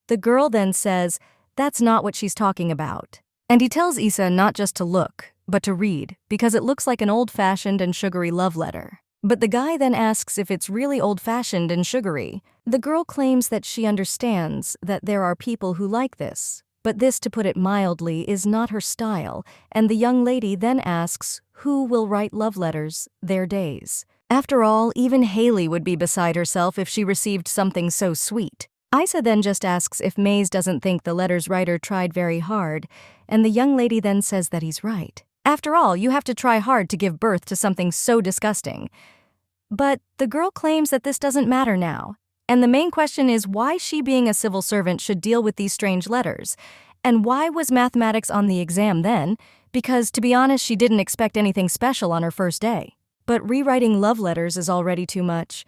The girl then says that's not what she's talking about. And he tells Issa not just to look, but to read, because it looks like an old-fashioned and sugary love letter. But the guy then asks if it's really old-fashioned and sugary. The girl claims that she understands that there are people who like this, but this, to put it mildly, is not her style, and the young lady then asks who will write love letters their days. After all, even Haley would be beside herself if she received something so sweet. Issa then just asks if Maze doesn't think the letter's writer tried very hard, and the young lady then says that he's right. After all, you have to try hard to give birth to something so disgusting. But the girl claims that this doesn't matter now, and the main question is why she, being a civil servant, should deal with these strange letters. And why was mathematics on the exam then? Because, to be honest, she didn't expect anything special on her first day. But rewriting love letters is already too much.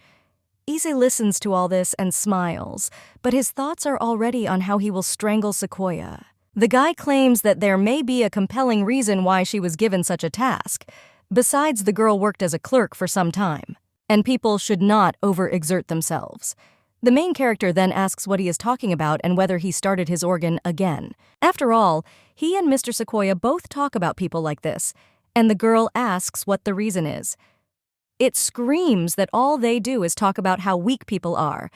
Issa listens to all this and smiles, but his thoughts are already on how he will strangle Sequoia. The guy claims that there may be a compelling reason why she was given such a task. Besides, the girl worked as a clerk for some time, and people should not overexert themselves. The main character then asks what he is talking about and whether he started his organ again. After all, he and Mr. Sequoia both talk about people like this, and the girl asks what the reason is. It screams that all they do is talk about how weak people are,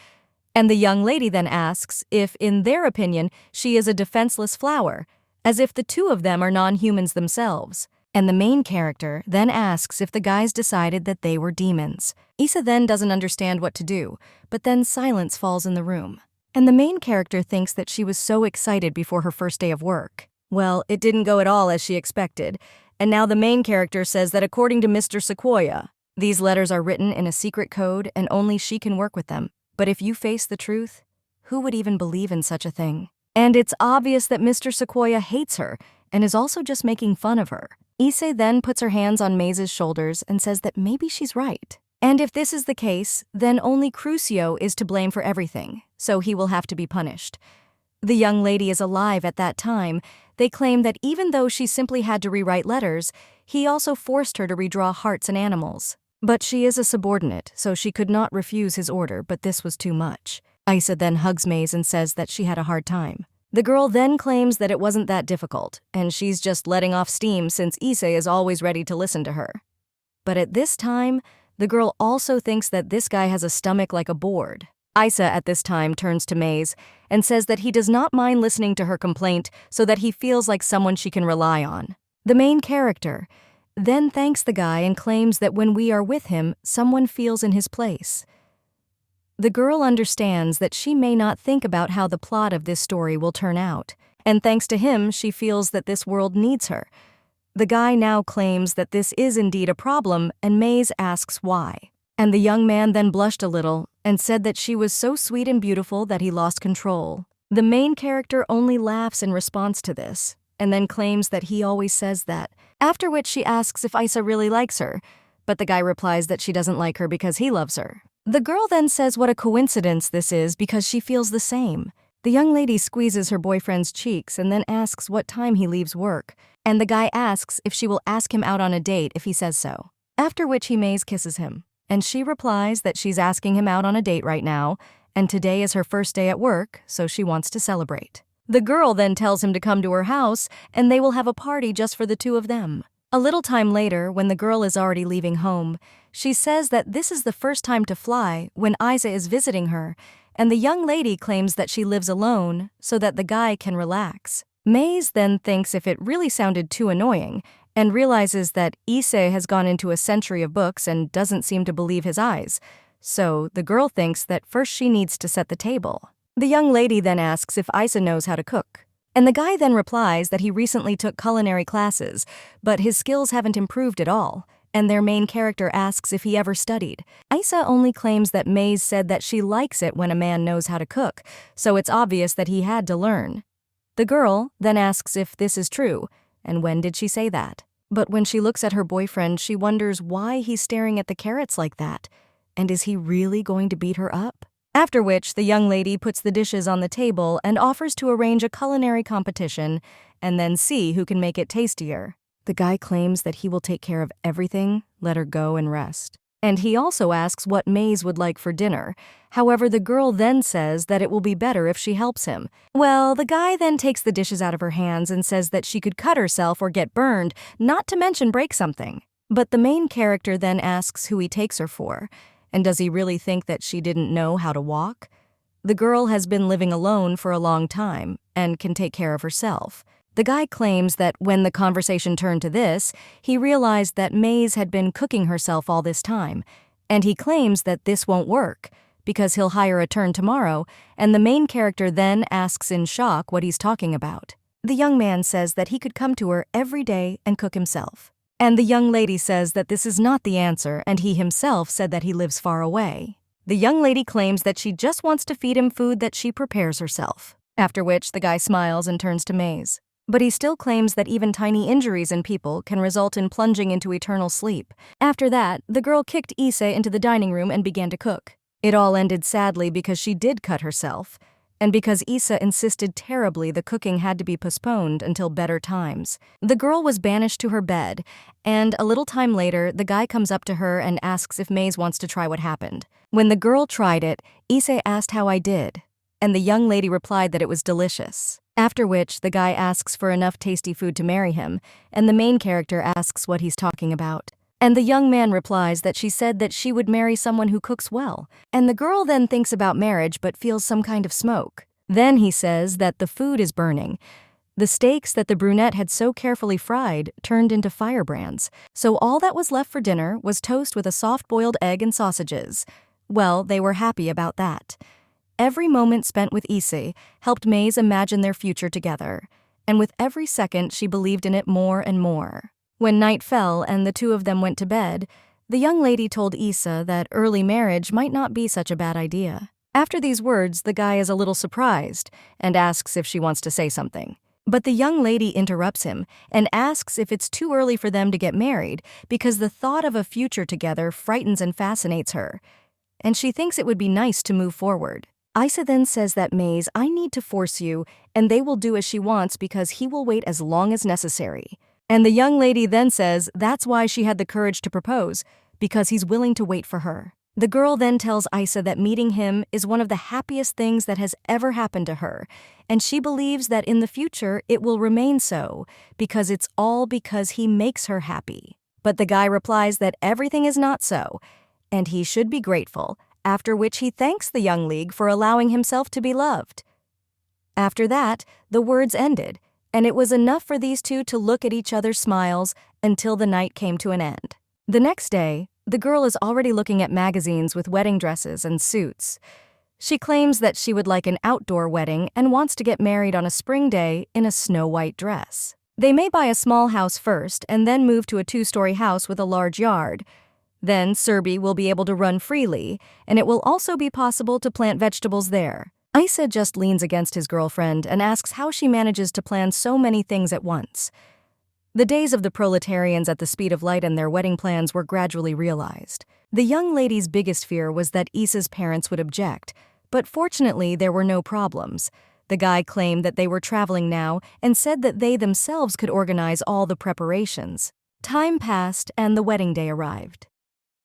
and the young lady then asks if, in their opinion, she is a defenseless flower, as if the two of them are non-humans themselves. And the main character then asks if the guys decided that they were demons. Issa then doesn't understand what to do, but then silence falls in the room. And the main character thinks that she was so excited before her first day of work. Well, it didn't go at all as she expected, and now the main character says that according to Mr. Sequoia, these letters are written in a secret code and only she can work with them. But if you face the truth, who would even believe in such a thing? And it's obvious that Mr. Sequoia hates her and is also just making fun of her. Issa then puts her hands on Maze's shoulders and says that maybe she's right. And if this is the case, then only Crucio is to blame for everything, so he will have to be punished. The young lady is alive at that time. They claim that even though she simply had to rewrite letters, he also forced her to redraw hearts and animals. But she is a subordinate, so she could not refuse his order, but this was too much. Isa then hugs Maze and says that she had a hard time. The girl then claims that it wasn't that difficult, and she's just letting off steam since Issei is always ready to listen to her. But at this time, the girl also thinks that this guy has a stomach like a board. Isa at this time turns to Maze and says that he does not mind listening to her complaint so that he feels like someone she can rely on. The main character then thanks the guy and claims that when we are with him, someone feels in his place. The girl understands that she may not think about how the plot of this story will turn out, and thanks to him, she feels that this world needs her. The guy now claims that this is indeed a problem, and Maze asks why. And the young man then blushed a little and said that she was so sweet and beautiful that he lost control. The main character only laughs in response to this, and then claims that he always says that, after which she asks if Isa really likes her, but the guy replies that she doesn't like her because he loves her. The girl then says what a coincidence this is because she feels the same. The young lady squeezes her boyfriend's cheeks and then asks what time he leaves work, and the guy asks if she will ask him out on a date if he says so, after which he Maze kisses him. And she replies that she's asking him out on a date right now, and today is her first day at work, so she wants to celebrate. The girl then tells him to come to her house, and they will have a party just for the two of them. A little time later, when the girl is already leaving home, she says that this is the first time to fly when Isa is visiting her, and the young lady claims that she lives alone so that the guy can relax. Maze then thinks if it really sounded too annoying, and realizes that Issei has gone into a century of books and doesn't seem to believe his eyes. So the girl thinks that first she needs to set the table. The young lady then asks if Isa knows how to cook. And the guy then replies that he recently took culinary classes, but his skills haven't improved at all, and their main character asks if he ever studied. Isa only claims that Maze said that she likes it when a man knows how to cook, so it's obvious that he had to learn. The girl then asks if this is true, and when did she say that? But when she looks at her boyfriend, she wonders why he's staring at the carrots like that, and is he really going to beat her up? After which, the young lady puts the dishes on the table and offers to arrange a culinary competition and then see who can make it tastier. The guy claims that he will take care of everything, let her go and rest. And he also asks what Maze would like for dinner. However, the girl then says that it will be better if she helps him. Well, the guy then takes the dishes out of her hands and says that she could cut herself or get burned, not to mention break something. But the main character then asks who he takes her for. And does he really think that she didn't know how to walk? The girl has been living alone for a long time and can take care of herself. The guy claims that when the conversation turned to this, he realized that Maze had been cooking herself all this time, and he claims that this won't work because he'll hire a turn tomorrow, and the main character then asks in shock what he's talking about. The young man says that he could come to her every day and cook himself. And the young lady says that this is not the answer, and he himself said that he lives far away. The young lady claims that she just wants to feed him food that she prepares herself, after which the guy smiles and turns to Maze. But he still claims that even tiny injuries in people can result in plunging into eternal sleep. After that, the girl kicked Issei into the dining room and began to cook. It all ended sadly because she did cut herself, and because Issa insisted terribly the cooking had to be postponed until better times. The girl was banished to her bed, and a little time later, the guy comes up to her and asks if Maze wants to try what happened. When the girl tried it, Issei asked how I did, and the young lady replied that it was delicious. After which, the guy asks for enough tasty food to marry him, and the main character asks what he's talking about. And the young man replies that she said that she would marry someone who cooks well, and the girl then thinks about marriage but feels some kind of smoke. Then he says that the food is burning. The steaks that the brunette had so carefully fried turned into firebrands, so all that was left for dinner was toast with a soft-boiled egg and sausages. Well, they were happy about that. Every moment spent with Issei helped Maze imagine their future together, and with every second she believed in it more and more. When night fell and the two of them went to bed, the young lady told Issa that early marriage might not be such a bad idea. After these words, the guy is a little surprised and asks if she wants to say something. But the young lady interrupts him and asks if it's too early for them to get married because the thought of a future together frightens and fascinates her, and she thinks it would be nice to move forward. Issa then says that Maze, I need to force you, and they will do as she wants because he will wait as long as necessary. And the young lady then says that's why she had the courage to propose, because he's willing to wait for her. The girl then tells Isa that meeting him is one of the happiest things that has ever happened to her, and she believes that in the future it will remain so, because it's all because he makes her happy. But the guy replies that everything is not so, and he should be grateful, after which he thanks the young league for allowing himself to be loved. After that, the words ended, and it was enough for these two to look at each other's smiles until the night came to an end. The next day, the girl is already looking at magazines with wedding dresses and suits. She claims that she would like an outdoor wedding and wants to get married on a spring day in a snow-white dress. They may buy a small house first and then move to a 2-story house with a large yard. Then Serby will be able to run freely, and it will also be possible to plant vegetables there. Isa just leans against his girlfriend and asks how she manages to plan so many things at once. The days of the proletarians at the speed of light and their wedding plans were gradually realized. The young lady's biggest fear was that Isa's parents would object, but fortunately there were no problems. The guy claimed that they were traveling now and said that they themselves could organize all the preparations. Time passed and the wedding day arrived.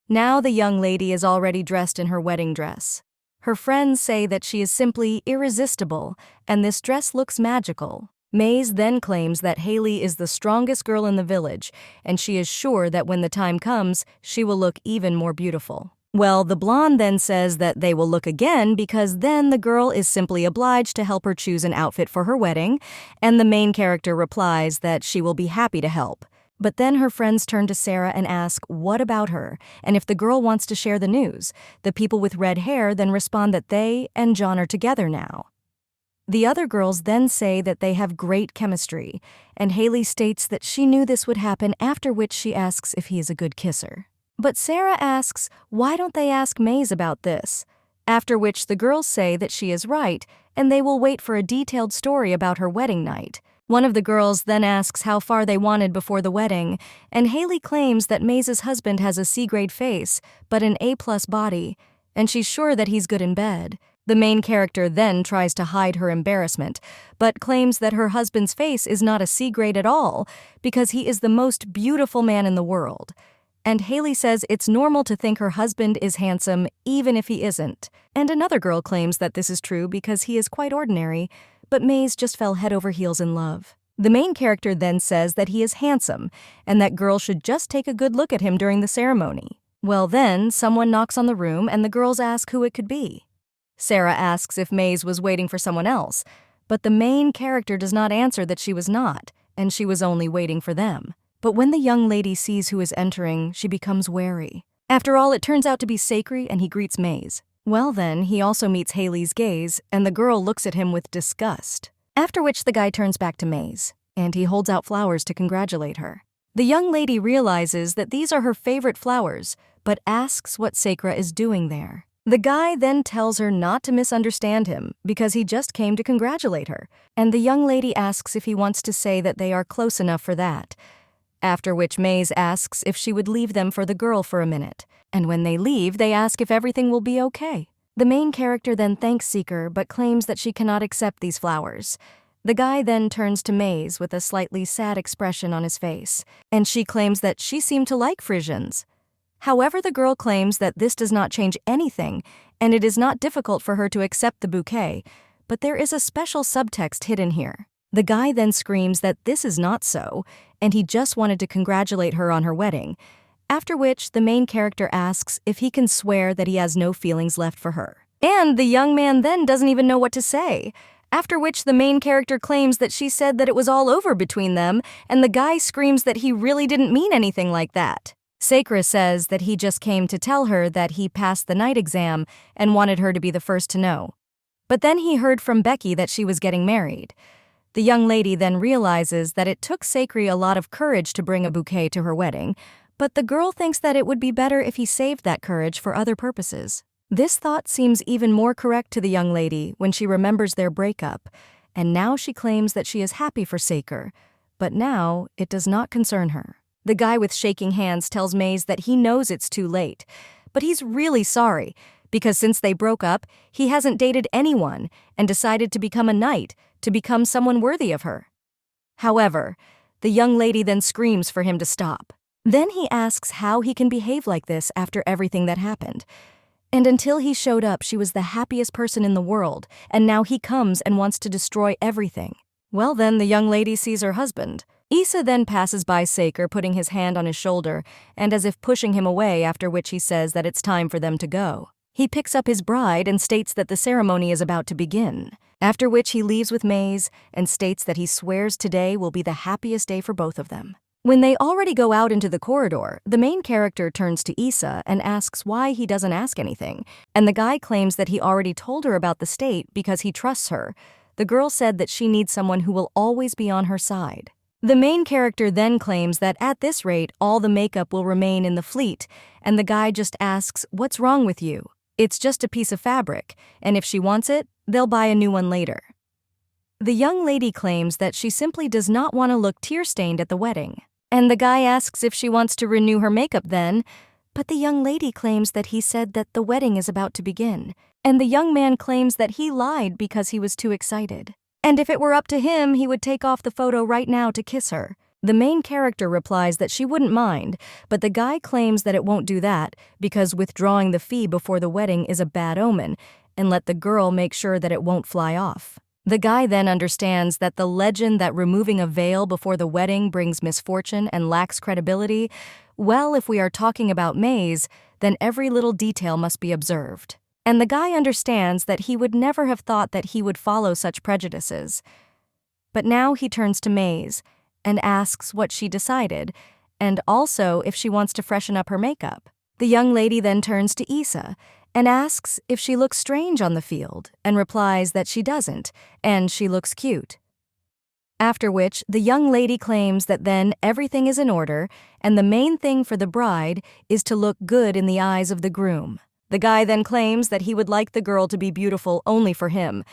Now the young lady is already dressed in her wedding dress. Her friends say that she is simply irresistible and this dress looks magical. Maze then claims that Haley is the strongest girl in the village, and she is sure that when the time comes, she will look even more beautiful. Well, the blonde then says that they will look again because then the girl is simply obliged to help her choose an outfit for her wedding, and the main character replies that she will be happy to help. But then her friends turn to Sarah and ask what about her, and if the girl wants to share the news. The people with red hair then respond that they and John are together now. The other girls then say that they have great chemistry, and Haley states that she knew this would happen, after which she asks if he is a good kisser. But Sarah asks, why don't they ask Maze about this? After which the girls say that she is right, and they will wait for a detailed story about her wedding night. One of the girls then asks how far they wanted before the wedding, and Haley claims that Maze's husband has a C-grade face, but an A+ body, and she's sure that he's good in bed. The main character then tries to hide her embarrassment, but claims that her husband's face is not a C-grade at all because he is the most beautiful man in the world. And Haley says it's normal to think her husband is handsome even if he isn't. And another girl claims that this is true because he is quite ordinary, but Maze just fell head over heels in love. The main character then says that he is handsome and that girls should just take a good look at him during the ceremony. Well then, someone knocks on the room and the girls ask who it could be. Sarah asks if Maze was waiting for someone else, but the main character does not answer that she was not, and she was only waiting for them. But when the young lady sees who is entering, she becomes wary. After all, it turns out to be Sakri, and he greets Maze. Well then, he also meets Haley's gaze, and the girl looks at him with disgust. After which the guy turns back to Maze, and he holds out flowers to congratulate her. The young lady realizes that these are her favorite flowers, but asks what Sakra is doing there. The guy then tells her not to misunderstand him because he just came to congratulate her, and the young lady asks if he wants to say that they are close enough for that. After which Maze asks if she would leave them for the girl for a minute, and when they leave, they ask if everything will be okay. The main character then thanks Seeker but claims that she cannot accept these flowers. The guy then turns to Maze with a slightly sad expression on his face, and she claims that she seemed to like Frisians. However, the girl claims that this does not change anything, and it is not difficult for her to accept the bouquet, but there is a special subtext hidden here. The guy then screams that this is not so, and he just wanted to congratulate her on her wedding, after which the main character asks if he can swear that he has no feelings left for her. And the young man then doesn't even know what to say, after which the main character claims that she said that it was all over between them, and the guy screams that he really didn't mean anything like that. Sakra says that he just came to tell her that he passed the night exam and wanted her to be the first to know. But then he heard from Becky that she was getting married. The young lady then realizes that it took Sakri a lot of courage to bring a bouquet to her wedding, but the girl thinks that it would be better if he saved that courage for other purposes. This thought seems even more correct to the young lady when she remembers their breakup, and now she claims that she is happy for Saker, but now it does not concern her. The guy with shaking hands tells Maze that he knows it's too late, but he's really sorry, because since they broke up, he hasn't dated anyone and decided to become a knight, to become someone worthy of her. However, the young lady then screams for him to stop. Then he asks how he can behave like this after everything that happened. And until he showed up, she was the happiest person in the world, and now he comes and wants to destroy everything. Well then, the young lady sees her husband. Issa then passes by Saker, putting his hand on his shoulder, and as if pushing him away, after which he says that it's time for them to go. He picks up his bride and states that the ceremony is about to begin, after which he leaves with Maze and states that he swears today will be the happiest day for both of them. When they already go out into the corridor, the main character turns to Issa and asks why he doesn't ask anything, and the guy claims that he already told her about the state because he trusts her. The girl said that she needs someone who will always be on her side. The main character then claims that at this rate, all the makeup will remain in the fleet, and the guy just asks, "What's wrong with you? It's just a piece of fabric, and if she wants it, they'll buy a new one later." The young lady claims that she simply does not want to look tear-stained at the wedding. And the guy asks if she wants to renew her makeup then, but the young lady claims that he said that the wedding is about to begin, and the young man claims that he lied because he was too excited. And if it were up to him, he would take off the photo right now to kiss her. The main character replies that she wouldn't mind, but the guy claims that it won't do that because withdrawing the fee before the wedding is a bad omen, and let the girl make sure that it won't fly off. The guy then understands that the legend that removing a veil before the wedding brings misfortune and lacks credibility, well, if we are talking about Maze, then every little detail must be observed. And the guy understands that he would never have thought that he would follow such prejudices. But now he turns to Maze and asks what she decided, and also if she wants to freshen up her makeup. The young lady then turns to Issa and asks if she looks strange on the field, and replies that she doesn't, and she looks cute. After which, the young lady claims that then everything is in order, and the main thing for the bride is to look good in the eyes of the groom. The guy then claims that he would like the girl to be beautiful only for him,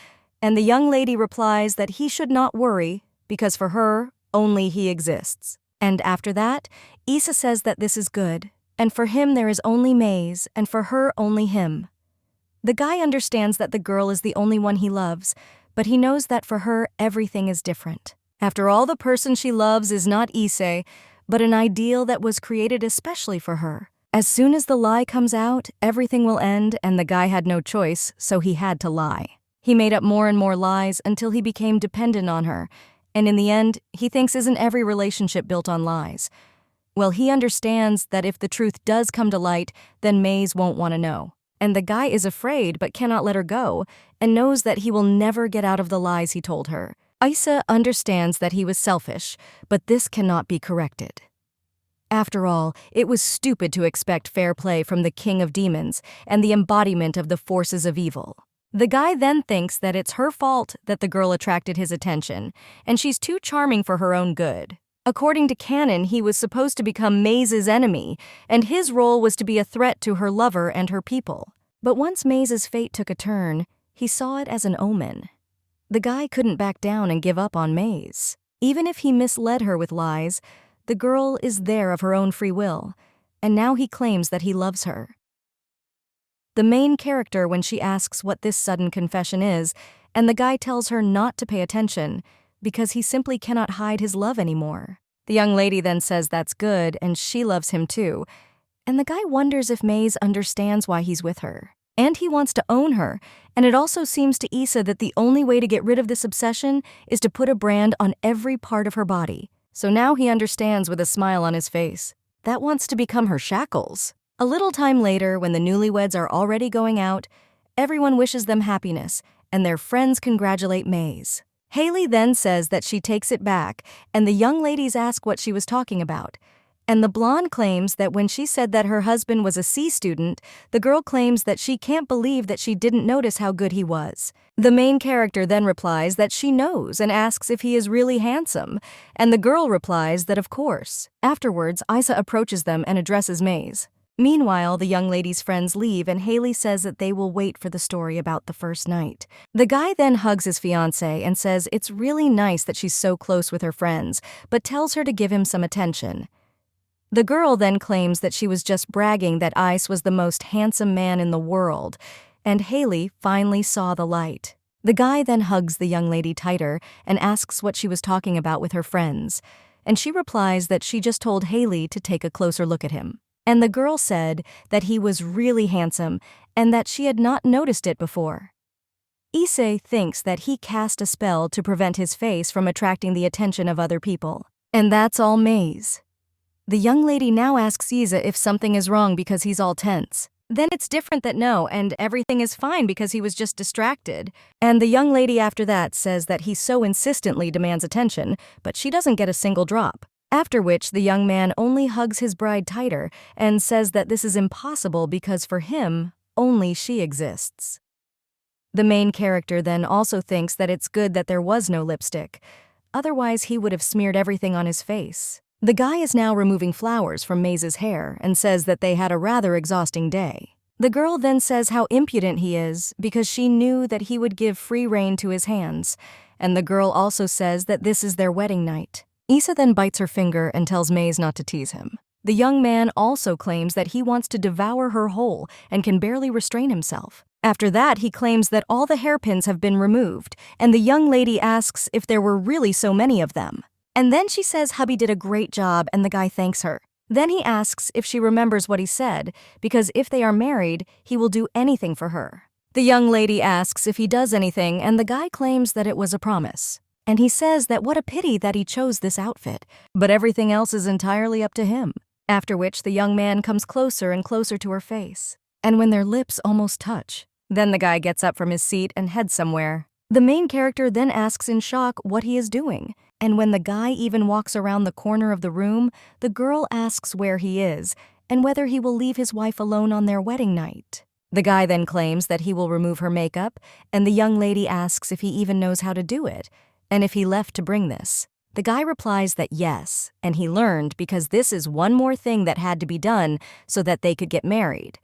and the young lady replies that he should not worry, because for her, only he exists. And after that, Issa says that this is good, and for him there is only Maze, and for her only him. The guy understands that the girl is the only one he loves, but he knows that for her everything is different. After all, the person she loves is not Issei, but an ideal that was created especially for her. As soon as the lie comes out, everything will end, and the guy had no choice, so he had to lie. He made up more and more lies until he became dependent on her, and in the end, he thinks isn't every relationship built on lies? Well, he understands that if the truth does come to light, then Maze won't want to know. And the guy is afraid but cannot let her go, and knows that he will never get out of the lies he told her. Issa understands that he was selfish, but this cannot be corrected. After all, it was stupid to expect fair play from the king of demons and the embodiment of the forces of evil. The guy then thinks that it's her fault that the girl attracted his attention, and she's too charming for her own good. According to canon, he was supposed to become Maze's enemy, and his role was to be a threat to her lover and her people. But once Maze's fate took a turn, he saw it as an omen. The guy couldn't back down and give up on Maze. Even if he misled her with lies, the girl is there of her own free will, and now he claims that he loves her. The main character when she asks what this sudden confession is, and the guy tells her not to pay attention, because he simply cannot hide his love anymore. The young lady then says that's good, and she loves him too, and the guy wonders if Maze understands why he's with her. And he wants to own her, and it also seems to Issa that the only way to get rid of this obsession is to put a brand on every part of her body. So now he understands with a smile on his face. That wants to become her shackles. A little time later, when the newlyweds are already going out, everyone wishes them happiness, and their friends congratulate Maze. Haley then says that she takes it back, and the young ladies ask what she was talking about. And the blonde claims that when she said that her husband was a C student, the girl claims that she can't believe that she didn't notice how good he was. The main character then replies that she knows and asks if he is really handsome, and the girl replies that of course. Afterwards, Issa approaches them and addresses Maze. Meanwhile, the young lady's friends leave, and Haley says that they will wait for the story about the first night. The guy then hugs his fiancée and says it's really nice that she's so close with her friends, but tells her to give him some attention. The girl then claims that she was just bragging that Ice was the most handsome man in the world, and Haley finally saw the light. The guy then hugs the young lady tighter and asks what she was talking about with her friends. and she replies that she just told Haley to take a closer look at him. And the girl said that he was really handsome and that she had not noticed it before. Issei thinks that he cast a spell to prevent his face from attracting the attention of other people. And that's all Maze. The young lady now asks Isa if something is wrong because he's all tense. Then it's different that no, and everything is fine because he was just distracted. And the young lady after that says that he so insistently demands attention, but she doesn't get a single drop. After which, the young man only hugs his bride tighter and says that this is impossible because for him, only she exists. The main character then also thinks that it's good that there was no lipstick. Otherwise, he would have smeared everything on his face. The guy is now removing flowers from Maze's hair and says that they had a rather exhausting day. The girl then says how impudent he is because she knew that he would give free rein to his hands. And the girl also says that this is their wedding night. Isa then bites her finger and tells Maze not to tease him. The young man also claims that he wants to devour her whole and can barely restrain himself. After that, he claims that all the hairpins have been removed, and the young lady asks if there were really so many of them. And then she says hubby did a great job and the guy thanks her. Then he asks if she remembers what he said, because if they are married, he will do anything for her. The young lady asks if he does anything, and the guy claims that it was a promise. And he says that what a pity that he chose this outfit, but everything else is entirely up to him. After which the young man comes closer and closer to her face. And when their lips almost touch, then the guy gets up from his seat and heads somewhere. The main character then asks in shock what he is doing. And when the guy even walks around the corner of the room, the girl asks where he is and whether he will leave his wife alone on their wedding night. The guy then claims that he will remove her makeup, and the young lady asks if he even knows how to do it, and if he left to bring this. The guy replies that yes, and he learned because this is one more thing that had to be done so that they could get married.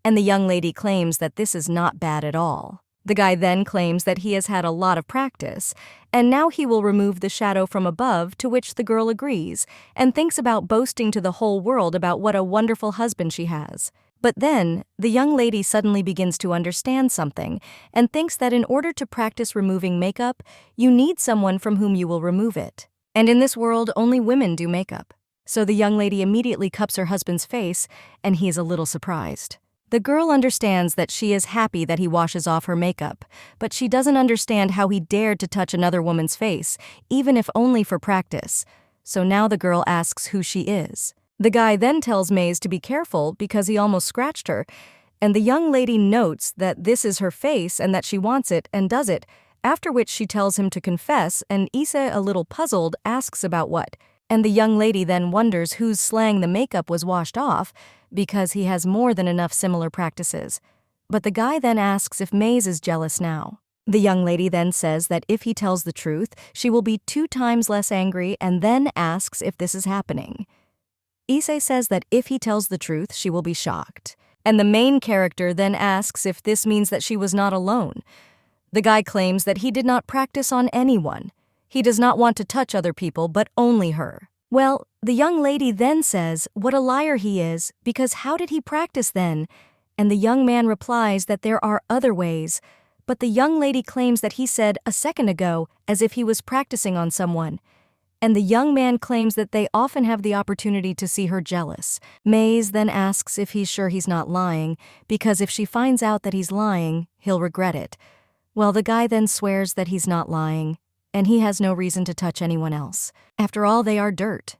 And the young lady claims that this is not bad at all. The guy then claims that he has had a lot of practice, and now he will remove the shadow from above, to which the girl agrees, and thinks about boasting to the whole world about what a wonderful husband she has. But then, the young lady suddenly begins to understand something, and thinks that in order to practice removing makeup, you need someone from whom you will remove it. And in this world, only women do makeup. So the young lady immediately cups her husband's face, and he is a little surprised. The girl understands that she is happy that he washes off her makeup, but she doesn't understand how he dared to touch another woman's face, even if only for practice. So now the girl asks who she is. The guy then tells Maze to be careful because he almost scratched her, and the young lady notes that this is her face and that she wants it and does it, after which she tells him to confess, and Issa, a little puzzled, asks about what. And the young lady then wonders whose slang the makeup was washed off, because he has more than enough similar practices. But the guy then asks if Maze is jealous now. The young lady then says that if he tells the truth, she will be 2 times less angry, and then asks if this is happening. Issei says that if he tells the truth, she will be shocked. And the main character then asks if this means that she was not alone. The guy claims that he did not practice on anyone. He does not want to touch other people, but only her. Well, the young lady then says what a liar he is, because how did he practice then? And the young man replies that there are other ways. But the young lady claims that he said a second ago as if he was practicing on someone. And the young man claims that they often have the opportunity to see her jealous. Maze then asks if he's sure he's not lying, because if she finds out that he's lying, he'll regret it. Well, the guy then swears that he's not lying, and he has no reason to touch anyone else. After all, they are dirt.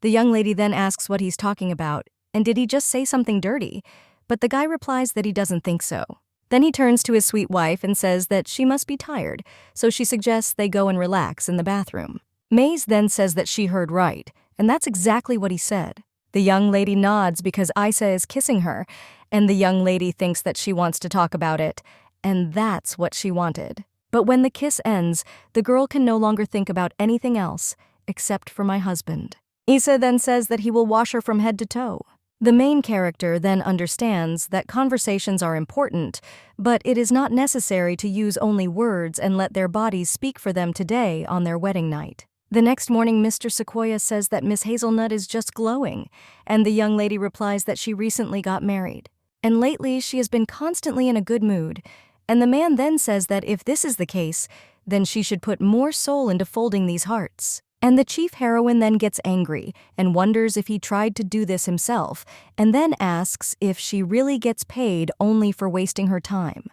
The young lady then asks what he's talking about, and did he just say something dirty? But the guy replies that he doesn't think so. Then he turns to his sweet wife and says that she must be tired, so she suggests they go and relax in the bathroom. Maze then says that she heard right, and that's exactly what he said. The young lady nods because Isa is kissing her, and the young lady thinks that she wants to talk about it, and that's what she wanted. But when the kiss ends, the girl can no longer think about anything else, except for my husband. Isa then says that he will wash her from head to toe. The main character then understands that conversations are important, but it is not necessary to use only words and let their bodies speak for them today on their wedding night. The next morning, Mr. Sequoia says that Miss Hazelnut is just glowing, and the young lady replies that she recently got married. And lately, she has been constantly in a good mood, and the man then says that if this is the case, then she should put more soul into folding these hearts. And the chief heroine then gets angry and wonders if he tried to do this himself, and then asks if she really gets paid only for wasting her time.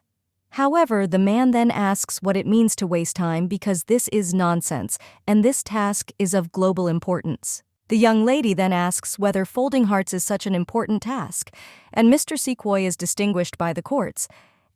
However, the man then asks what it means to waste time because this is nonsense, and this task is of global importance. The young lady then asks whether folding hearts is such an important task, and Mr. Sequoia is distinguished by the courts,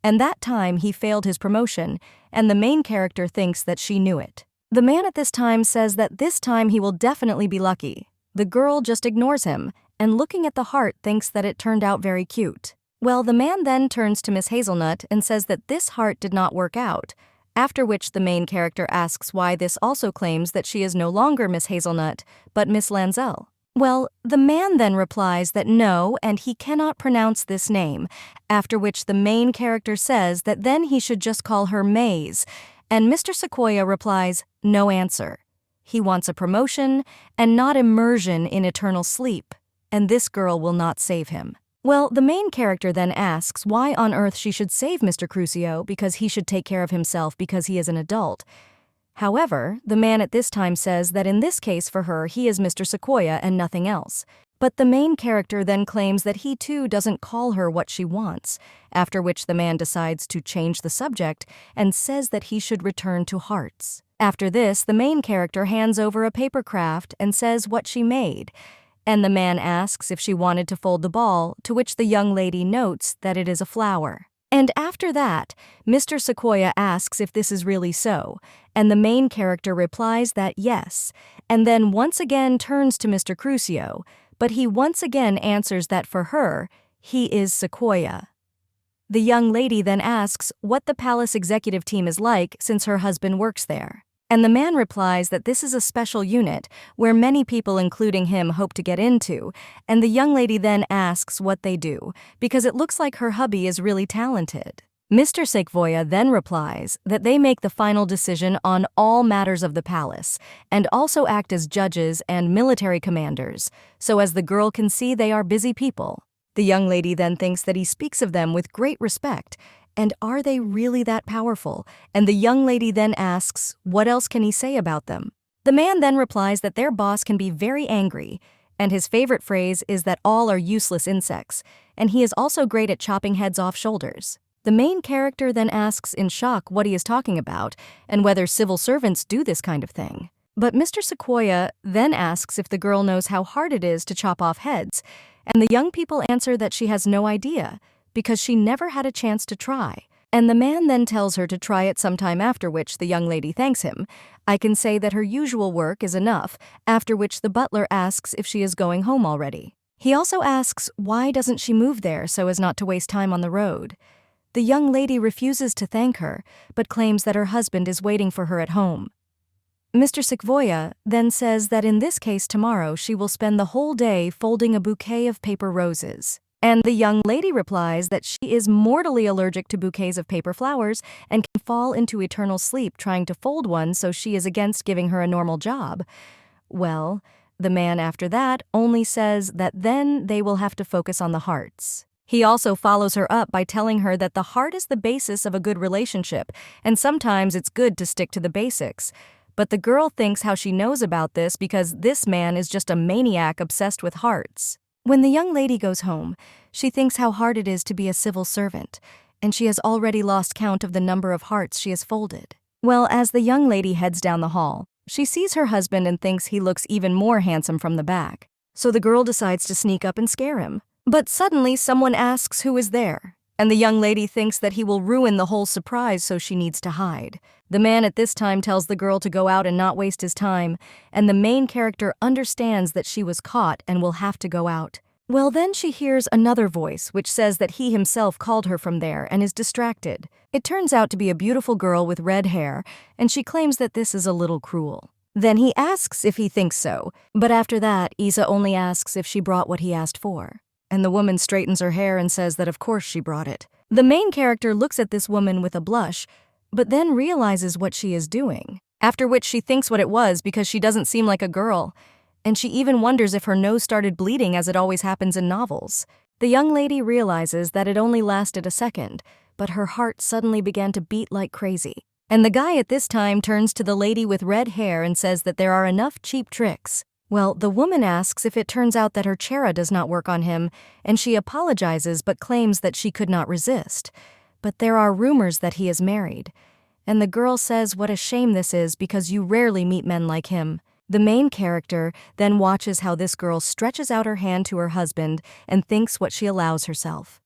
and that time he failed his promotion, and the main character thinks that she knew it. The man at this time says that this time he will definitely be lucky. The girl just ignores him, and looking at the heart thinks that it turned out very cute. Well, the man then turns to Miss Hazelnut and says that this heart did not work out, after which the main character asks why this also claims that she is no longer Miss Hazelnut, but Miss Lanzell. Well, the man then replies that no, and he cannot pronounce this name, after which the main character says that then he should just call her Maze, and Mr. Sequoia replies, no answer. He wants a promotion and not immersion in eternal sleep, and this girl will not save him. Well, the main character then asks why on earth she should save Mr. Crucio because he should take care of himself because he is an adult. However, the man at this time says that in this case for her he is Mr. Sequoia and nothing else. But the main character then claims that he too doesn't call her what she wants, after which the man decides to change the subject and says that he should return to hearts. After this, the main character hands over a paper craft and says what she made, and the man asks if she wanted to fold the ball, to which the young lady notes that it is a flower. And after that, Mr. Sequoia asks if this is really so, and the main character replies that yes, and then once again turns to Mr. Crucio, but he once again answers that for her, he is Sequoia. The young lady then asks what the palace executive team is like since her husband works there. And the man replies that this is a special unit where many people including him hope to get into, and the young lady then asks what they do, because it looks like her hubby is really talented. Mr. Sequoia then replies that they make the final decision on all matters of the palace, and also act as judges and military commanders, so as the girl can see they are busy people. The young lady then thinks that he speaks of them with great respect, and are they really that powerful? And the young lady then asks, what else can he say about them? The man then replies that their boss can be very angry, and his favorite phrase is that all are useless insects, and he is also great at chopping heads off shoulders. The main character then asks in shock what he is talking about, and whether civil servants do this kind of thing. But Mr. Sequoia then asks if the girl knows how hard it is to chop off heads, and the young people answer that she has no idea, because she never had a chance to try. And the man then tells her to try it sometime, after which the young lady thanks him. I can say that her usual work is enough, after which the butler asks if she is going home already. He also asks why doesn't she move there so as not to waste time on the road. The young lady refuses to thank her, but claims that her husband is waiting for her at home. Mr. Sequoia then says that in this case tomorrow she will spend the whole day folding a bouquet of paper roses. And the young lady replies that she is mortally allergic to bouquets of paper flowers and can fall into eternal sleep trying to fold one, so she is against giving her a normal job. Well, the man after that only says that then they will have to focus on the hearts. He also follows her up by telling her that the heart is the basis of a good relationship, and sometimes it's good to stick to the basics. But the girl thinks how she knows about this because this man is just a maniac obsessed with hearts. When the young lady goes home, she thinks how hard it is to be a civil servant, and she has already lost count of the number of hearts she has folded. Well, as the young lady heads down the hall, she sees her husband and thinks he looks even more handsome from the back. So the girl decides to sneak up and scare him. But suddenly someone asks who is there, and the young lady thinks that he will ruin the whole surprise, so she needs to hide. The man at this time tells the girl to go out and not waste his time, and the main character understands that she was caught and will have to go out. Well, then she hears another voice which says that he himself called her from there and is distracted. It turns out to be a beautiful girl with red hair, and she claims that this is a little cruel. Then he asks if he thinks so, but after that, Isa only asks if she brought what he asked for. And the woman straightens her hair and says that of course she brought it. The main character looks at this woman with a blush, but then realizes what she is doing, after which she thinks what it was because she doesn't seem like a girl, and she even wonders if her nose started bleeding as it always happens in novels. The young lady realizes that it only lasted a second, but her heart suddenly began to beat like crazy. And the guy at this time turns to the lady with red hair and says that there are enough cheap tricks. Well, the woman asks if it turns out that her chera does not work on him, and she apologizes but claims that she could not resist. But there are rumors that he is married. And the girl says what a shame this is because you rarely meet men like him. The main character then watches how this girl stretches out her hand to her husband and thinks what she allows herself.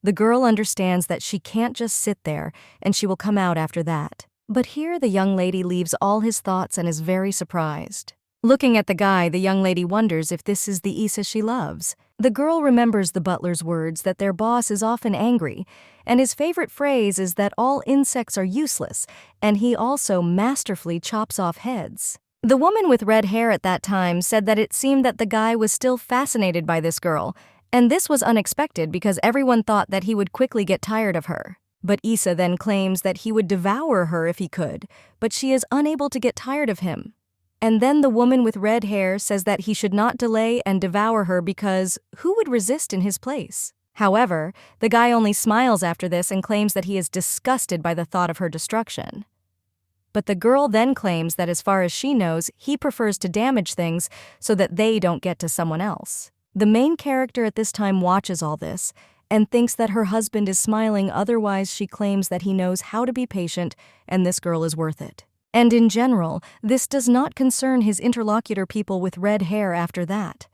The girl understands that she can't just sit there and she will come out after that. But here the young lady leaves all his thoughts and is very surprised. Looking at the guy, the young lady wonders if this is the Issa she loves. The girl remembers the butler's words that their boss is often angry, and his favorite phrase is that all insects are useless, and he also masterfully chops off heads. The woman with red hair at that time said that it seemed that the guy was still fascinated by this girl, and this was unexpected because everyone thought that he would quickly get tired of her. But Issa then claims that he would devour her if he could, but she is unable to get tired of him. And then the woman with red hair says that he should not delay and devour her because who would resist in his place? However, the guy only smiles after this and claims that he is disgusted by the thought of her destruction. But the girl then claims that as far as she knows, he prefers to damage things so that they don't get to someone else. The main character at this time watches all this and thinks that her husband is smiling, otherwise she claims that he knows how to be patient and this girl is worth it. And in general, this does not concern his interlocutor people with red hair after that.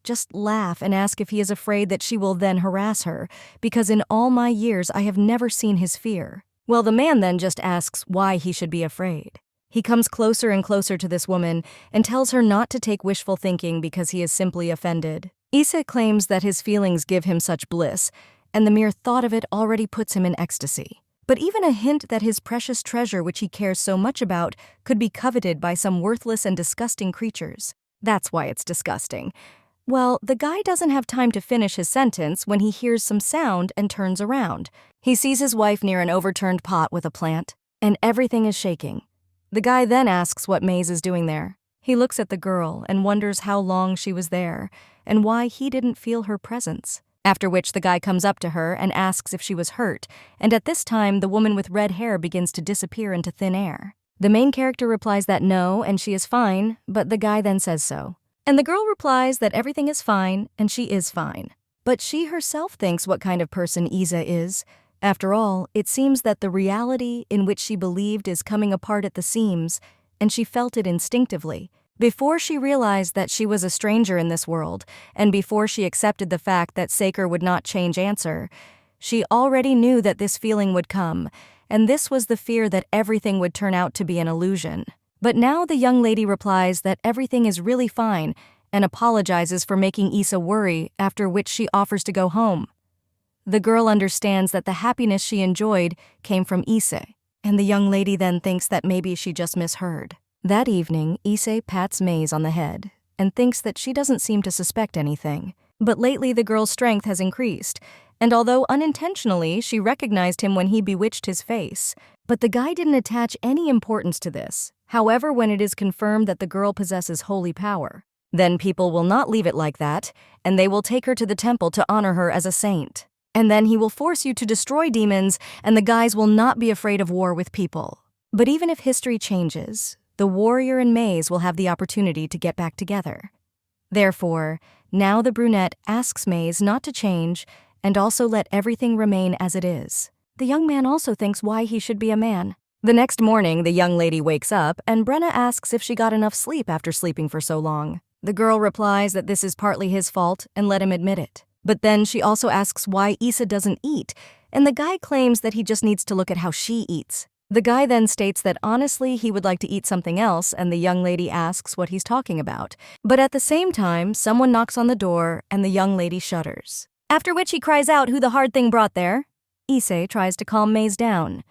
Just laugh and ask if he is afraid that she will then harass her, because in all my years I have never seen his fear. Well, the man then just asks why he should be afraid. He comes closer and closer to this woman and tells her not to take wishful thinking because he is simply offended. Issa claims that his feelings give him such bliss, and the mere thought of it already puts him in ecstasy. But even a hint that his precious treasure which he cares so much about could be coveted by some worthless and disgusting creatures. That's why it's disgusting. Well, the guy doesn't have time to finish his sentence when he hears some sound and turns around. He sees his wife near an overturned pot with a plant, and everything is shaking. The guy then asks what Maze is doing there. He looks at the girl and wonders how long she was there and why he didn't feel her presence. After which the guy comes up to her and asks if she was hurt, and at this time the woman with red hair begins to disappear into thin air. The main character replies that no, and she is fine, but the guy then says so. And the girl replies that everything is fine, and she is fine. But she herself thinks what kind of person Issa is. After all, it seems that the reality in which she believed is coming apart at the seams, and she felt it instinctively. Before she realized that she was a stranger in this world, and before she accepted the fact that Saker would not change answer, she already knew that this feeling would come, and this was the fear that everything would turn out to be an illusion. But now the young lady replies that everything is really fine and apologizes for making Issa worry, after which she offers to go home. The girl understands that the happiness she enjoyed came from Issa, and the young lady then thinks that maybe she just misheard. That evening, Issa pats Maze on the head and thinks that she doesn't seem to suspect anything. But lately the girl's strength has increased, and although unintentionally she recognized him when he bewitched his face, but the guy didn't attach any importance to this. However, when it is confirmed that the girl possesses holy power, then people will not leave it like that, and they will take her to the temple to honor her as a saint. And then he will force you to destroy demons, and the guys will not be afraid of war with people. But even if history changes, the warrior and Maze will have the opportunity to get back together. Therefore, now the brunette asks Maze not to change and also let everything remain as it is. The young man also thinks why he should be a man. The next morning, the young lady wakes up and Brenna asks if she got enough sleep after sleeping for so long. The girl replies that this is partly his fault and let him admit it. But then she also asks why Issa doesn't eat, and the guy claims that he just needs to look at how she eats. The guy then states that honestly he would like to eat something else, and the young lady asks what he's talking about. But at the same time, someone knocks on the door and the young lady shudders. After which he cries out who the hard thing brought there. Issei tries to calm Maze down,